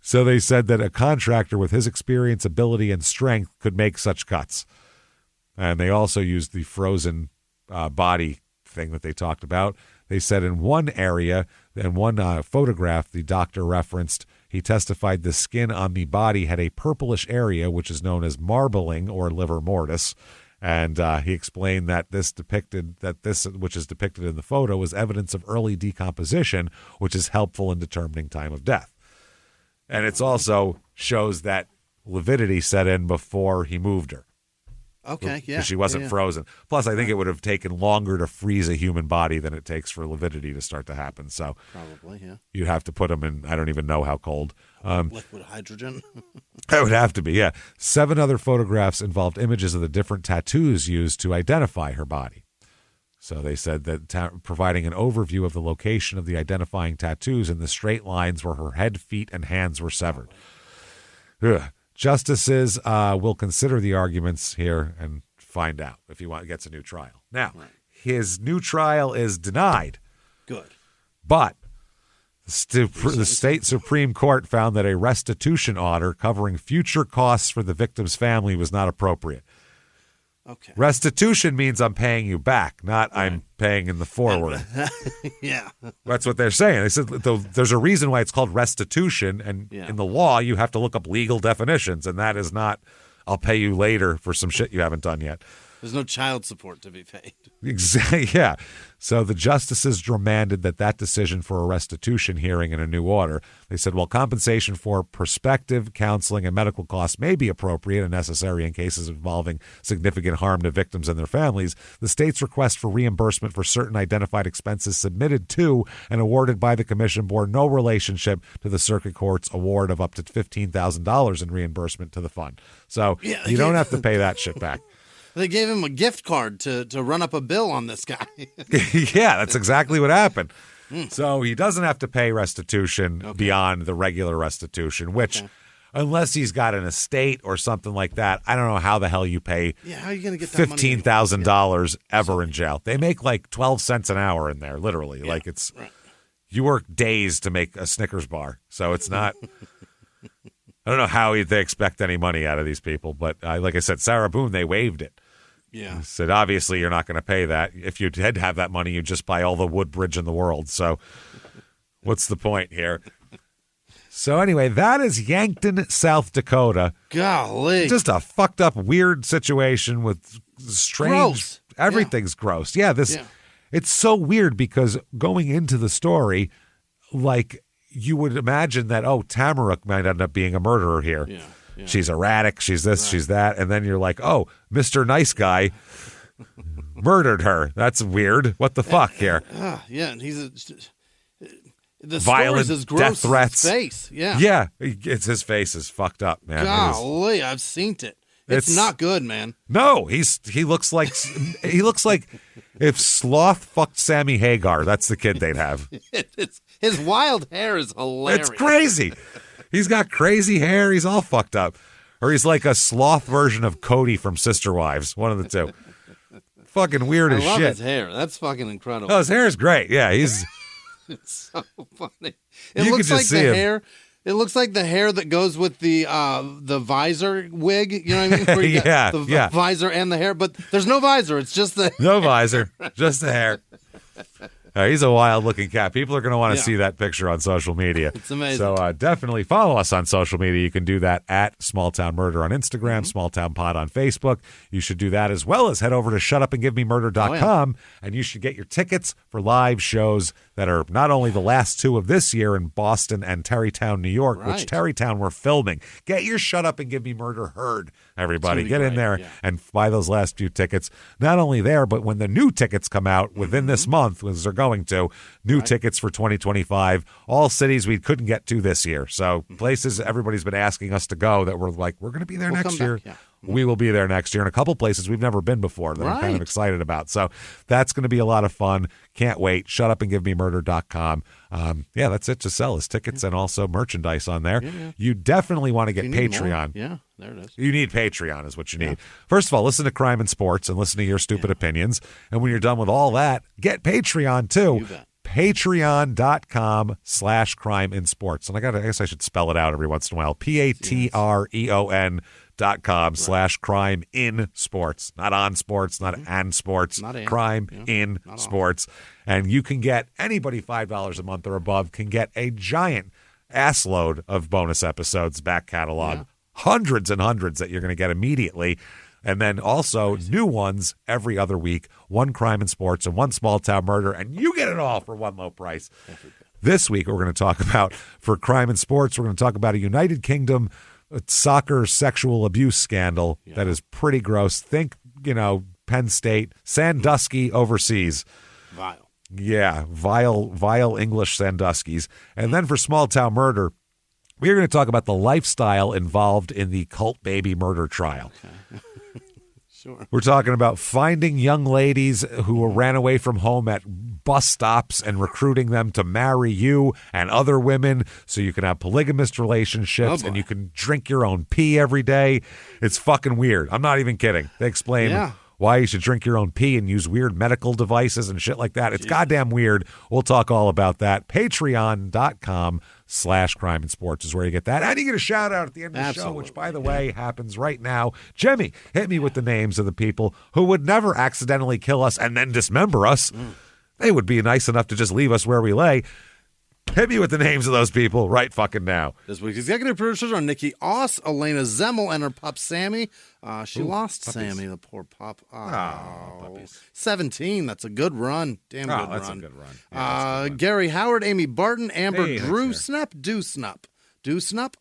So they said that a contractor with his experience, ability, and strength could make such cuts. And they also used the frozen body thing that they talked about. They said in one area, in one photograph the doctor referenced, he testified the skin on the body had a purplish area, which is known as marbling or livor mortis. And he explained that this, which is depicted in the photo, was evidence of early decomposition, which is helpful in determining time of death. And it's also shows that lividity set in before he moved her. Okay, yeah. Because she wasn't frozen. Plus, I think it would have taken longer to freeze a human body than it takes for lividity to start to happen. So probably, yeah. You'd have to put them in, I don't even know how cold. Liquid hydrogen? That would have to be, yeah. 7 other photographs involved images of the different tattoos used to identify her body. So they said that providing an overview of the location of the identifying tattoos in the straight lines where her head, feet, and hands were severed. Ugh. Justices will consider the arguments here and find out if he gets a new trial. Now, his new trial is denied. Good. But the state Supreme Court found that a restitution order covering future costs for the victim's family was not appropriate. Okay. Restitution means I'm paying you back, not I'm paying in the forward. Yeah. That's what they're saying. They said there's a reason why it's called restitution, and in the law you have to look up legal definitions, and that is not I'll pay you later for some shit you haven't done yet. There's no child support to be paid. Exactly. Yeah. So the justices remanded that decision for a restitution hearing in a new order. They said, while compensation for prospective counseling and medical costs may be appropriate and necessary in cases involving significant harm to victims and their families, the state's request for reimbursement for certain identified expenses submitted to and awarded by the commission bore no relationship to the circuit court's award of up to $15,000 in reimbursement to the fund. So you don't have to pay that shit back. They gave him a gift card to run up a bill on this guy. Yeah, that's exactly what happened. So he doesn't have to pay restitution beyond the regular restitution, which, unless he's got an estate or something like that, I don't know how the hell you pay how are you gonna get that $15,000 ever in jail. They make like 12 cents an hour in there, literally. Yeah, like it's you work days to make a Snickers bar. So it's not I don't know how they expect any money out of these people, but like I said, Sarah Boone, they waived it. Yeah. Said, obviously, you're not going to pay that. If you did have that money, you'd just buy all the wood bridge in the world. So what's the point here? So anyway, that is Yankton, South Dakota. Golly. Just a fucked up, weird situation with strange. Gross. Everything's gross. Yeah, it's so weird because going into the story, like you would imagine that, Tamara might end up being a murderer here. Yeah. Yeah. She's erratic, she's this, she's that, and then you're like, Mr. Nice Guy murdered her. That's weird. What the fuck here? Yeah, and he's the violent stories is gross death threats. His face, yeah, his face is fucked up, man. Golly, I've seen it. It's not good, man. No, he looks like if Sloth fucked Sammy Hagar. That's the kid they'd have. His wild hair is hilarious. It's crazy. He's got crazy hair. He's all fucked up. Or he's like a sloth version of Cody from Sister Wives. One of the two. Fucking weird as shit. I love his hair. That's fucking incredible. Oh, his hair is great. Yeah, he's... It's so funny. It looks like the hair... It looks like the hair that goes with the visor wig. You know what I mean? Where you got the visor and the hair. But there's no visor. It's just the... No visor. Just the hair. He's a wild-looking cat. People are going to want to see that picture on social media. It's amazing. So definitely follow us on social media. You can do that at Small Town Murder on Instagram, Small Town Pod on Facebook. You should do that as well as head over to shutupandgivememurder.com, and you should get your tickets for live shows that are not only the last 2 of this year in Boston and Tarrytown, New York, which Tarrytown we're filming. Get your Shut Up and Give Me Murder heard, everybody. Get in there and buy those last few tickets. Not only there, but when the new tickets come out within this month, as they're going to, new tickets for 2025, all cities we couldn't get to this year. So places everybody's been asking us to go that we're like, we're going to be there next year. Yeah. We will be there next year in a couple places we've never been before that I'm kind of excited about. So that's going to be a lot of fun. Can't wait. Shutupandgivememurder.com. That's it to sell is tickets and also merchandise on there. Yeah. You definitely want to get Patreon. Yeah, there it is. You need Patreon is what you need. First of all, listen to Crime and Sports and listen to your stupid opinions. And when you're done with all that, get Patreon too. You bet. Patreon.com/crime-in-sports. And I guess I should spell it out every once in a while. patreon.com/crime-in-sports. Not on sports, not and sports. Crime in sports. And you can get anybody $5 a month or above can get a giant ass load of bonus episodes, back catalog. Hundreds and hundreds that you're going to get immediately. And then also new ones every other week, 1 Crime and Sports and 1 Small Town Murder, and you get it all for one low price. This week we're going to talk about, for Crime and Sports, we're going to talk about a United Kingdom soccer sexual abuse scandal that is pretty gross. Think, Penn State, Sandusky overseas. Vile. Yeah, vile English Sandusky's. And then for small town murder, we're going to talk about the lifestyle involved in the cult baby murder trial. Okay. Sure. We're talking about finding young ladies who ran away from home at bus stops and recruiting them to marry you and other women so you can have polygamous relationships and you can drink your own pee every day. It's fucking weird. I'm not even kidding. They explain why you should drink your own pee and use weird medical devices and shit like that. It's goddamn weird. We'll talk all about that. Patreon.com/crime and sports is where you get that. And you get a shout out at the end of the show, which, by the way, happens right now. Jimmy, hit me with the names of the people who would never accidentally kill us and then dismember us. They would be nice enough to just leave us where we lay. Hit me with the names of those people right fucking now. This week's executive producers are Nikki Oss, Elena Zemmel, and her pup Sammy. She lost puppies. Sammy, the poor pup. Puppies. 17. That's a good run. Damn good run. That's a good run. Yeah, Gary Howard, Amy Barton, Amber Drew Snup,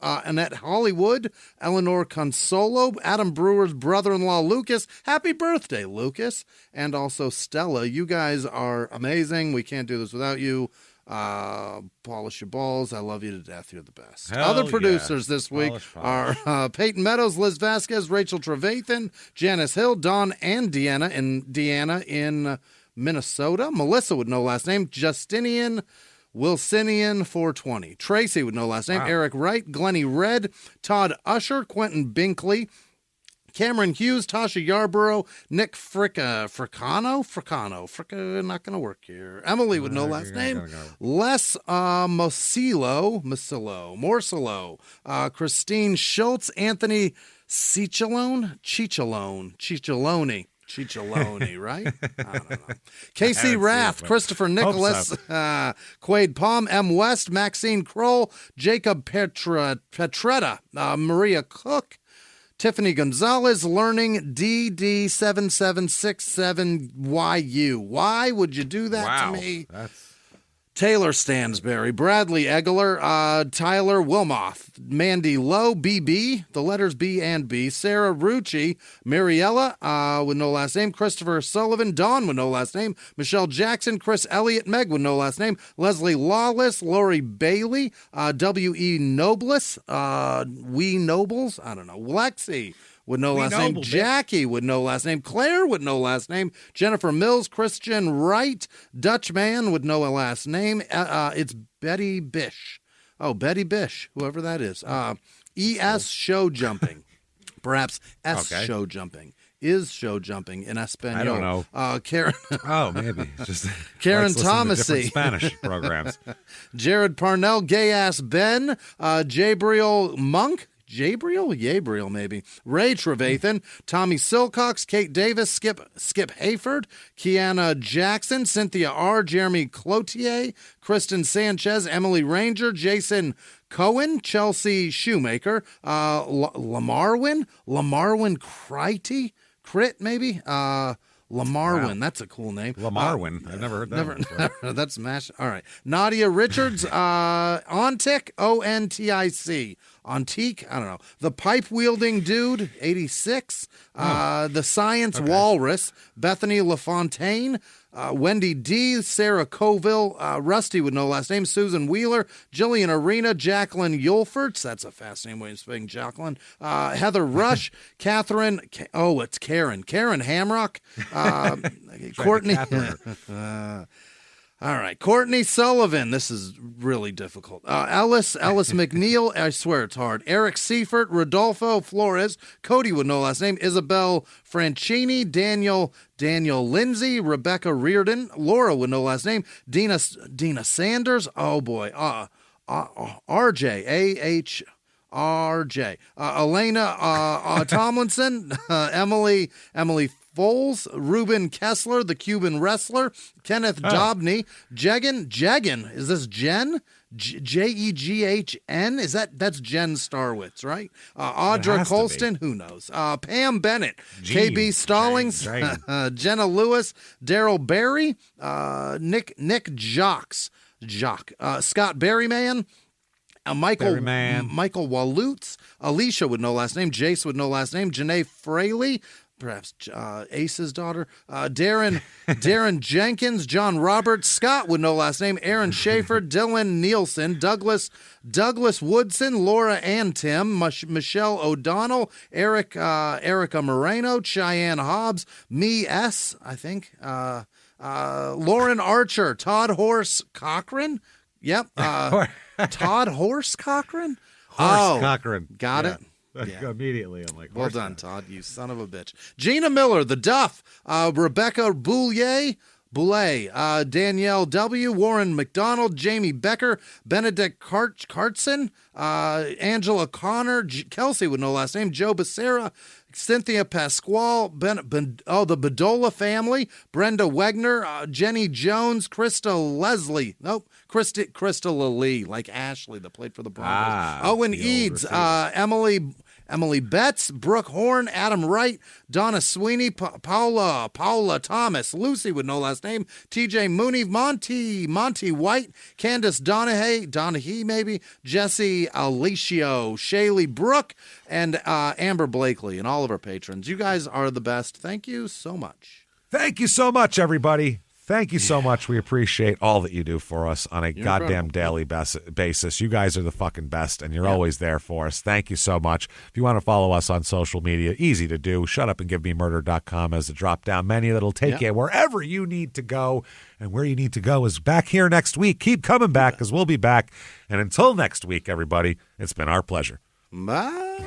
Annette Hollywood, Eleanor Consolo, Adam Brewer's brother-in-law, Lucas. Happy birthday, Lucas. And also Stella. You guys are amazing. We can't do this without you. Polish your balls. I love you to death. You're the best. Other producers this week are Peyton Meadows, Liz Vasquez, Rachel Trevathan, Janice Hill, Dawn and Deanna in Minnesota. Melissa with no last name. Justinian Wilsonian 420. Tracy with no last name. Eric Wright, Glennie Red, Todd Usher, Quentin Binkley, Cameron Hughes, Tasha Yarborough, Nick Fricano, not going to work here. Emily with no last name. Les Morcillo, Christine Schultz, Anthony Cicciolone, right? I don't know. Casey Rath, Christopher Nicholas, Quaid Palm, M. West, Maxine Kroll, Jacob Petretta, Maria Cook, Tiffany Gonzalez, Learning DD7767YU. Why would you do that to me? Taylor Stansberry, Bradley Eggeler, Tyler Wilmoth, Mandy Lowe, BB, the letters B and B, Sarah Rucci, Mariella with no last name, Christopher Sullivan, Dawn with no last name, Michelle Jackson, Chris Elliott, Meg with no last name, Leslie Lawless, Lori Bailey, W.E. Nobles, We Nobles, I don't know, Lexi with no last name, Jackie with no last name, Claire with no last name, Jennifer Mills, Christian Wright, Dutchman with no last name. It's Betty Bish. Oh, Betty Bish, whoever that is. E.S. Show Jumping. Perhaps S. Show Jumping. Is show jumping in Espanol. I don't know. Karen. Maybe. Just Karen Thomasy. Spanish programs. Jared Parnell, Gay Ass Ben, Jabriel Monk. Yabriel, maybe. Ray Trevathan, Tommy Silcox, Kate Davis, Skip Hayford, Kiana Jackson, Cynthia R., Jeremy Cloutier, Kristen Sanchez, Emily Ranger, Jason Cohen, Chelsea Shoemaker, Lamarwin Crit, maybe? Lamarwin, that's a cool name. Lamarwin, I've never heard that before. That's mash. All right. Nadia Richards, Ontic, Ontic. Antique, I don't know. The pipe-wielding dude, 86. The Science Walrus, Bethany LaFontaine, Wendy D., Sarah Colville, Rusty with no last name, Susan Wheeler, Jillian Arena, Jacqueline Yulferts, that's a fascinating way of spelling Jacqueline, Heather Rush, Catherine, it's Karen Hamrock, Courtney. All right, Courtney Sullivan. This is really difficult. Ellis McNeil. I swear it's hard. Eric Seifert, Rodolfo Flores, Cody with no last name, Isabel Franchini, Daniel Lindsay, Rebecca Reardon, Laura with no last name, Dina Sanders. Oh boy, RJ RJ, Elena Tomlinson, Emily Foles, Ruben Kessler, the Cuban wrestler, Kenneth Dobney, Jegan, is this Jen? Jeghn? That's Jen Starwitz, right? Audra Colston, who knows? Pam Bennett, KB Stallings, Jenna Lewis, Daryl Barry, Nick Jacques, Scott Berryman, Michael Walutz, Alicia with no last name, Jace with no last name, Janae Fraley, perhaps Ace's daughter, Darren Jenkins, John Roberts, Scott with no last name, Aaron Schaefer, Dylan Nielsen, Douglas Woodson, Laura Ann Tim, Michelle O'Donnell, Erica Moreno, Cheyenne Hobbs, me S, I think, Lauren Archer, Todd Horse Cochran. Yep. Todd Horse Cochran? Cochran. Got it. Yeah. Immediately, I'm like, well done, Todd, you son of a bitch. Gina Miller, The Duff, Rebecca Boulay, Danielle W., Warren McDonald, Jamie Becker, Benedict Cartson, Angela Connor, Kelsey with no last name, Joe Becerra, Cynthia Pasquale, the Bedola family, Brenda Wegner, Jenny Jones, Krista Lee, like Ashley that played for the Broncos. Owen Eads, Emily Betts, Brooke Horn, Adam Wright, Donna Sweeney, Paula Thomas, Lucy with no last name, TJ Mooney, Monty White, Candace Donahue maybe, Jesse Alicio, Shaylee Brooke, and Amber Blakely, and all of our patrons. You guys are the best. Thank you so much. Thank you so much, everybody. Thank you so much. We appreciate all that you do for us on a goddamn daily basis. You guys are the fucking best, and you're always there for us. Thank you so much. If you want to follow us on social media, easy to do. shutupandgivememurder.com as a drop-down menu that'll take you wherever you need to go. And where you need to go is back here next week. Keep coming back, because we'll be back. And until next week, everybody, it's been our pleasure. Bye.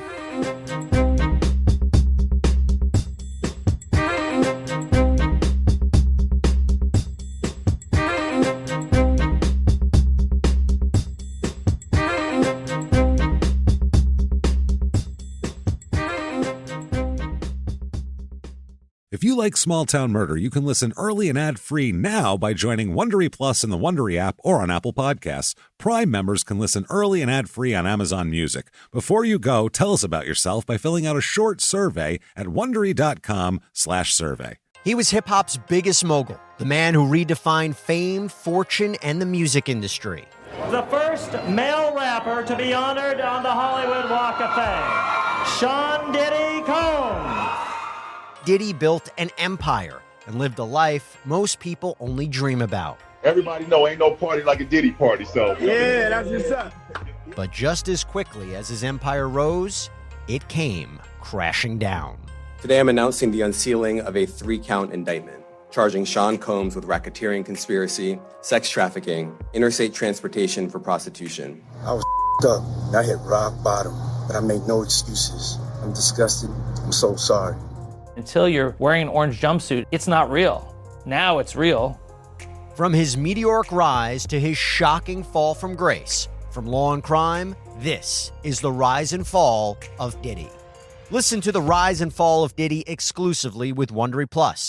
If you like Small Town Murder, you can listen early and ad-free now by joining Wondery Plus in the Wondery app or on Apple Podcasts. Prime members can listen early and ad-free on Amazon Music. Before you go, tell us about yourself by filling out a short survey at Wondery.com/survey. He was hip-hop's biggest mogul, the man who redefined fame, fortune, and the music industry. The first male rapper to be honored on the Hollywood Walk of Fame, Sean Diddy Combs. Diddy built an empire and lived a life most people only dream about. Everybody know ain't no party like a Diddy party, so. Yeah, that's what's up. But just as quickly as his empire rose, it came crashing down. Today I'm announcing the unsealing of a 3-count indictment, charging Sean Combs with racketeering conspiracy, sex trafficking, interstate transportation for prostitution. I was up. I hit rock bottom, but I make no excuses. I'm disgusted. I'm so sorry. Until you're wearing an orange jumpsuit, it's not real. Now it's real. From his meteoric rise to his shocking fall from grace, from law and crime, this is the rise and fall of Diddy. Listen to the rise and fall of Diddy exclusively with Wondery Plus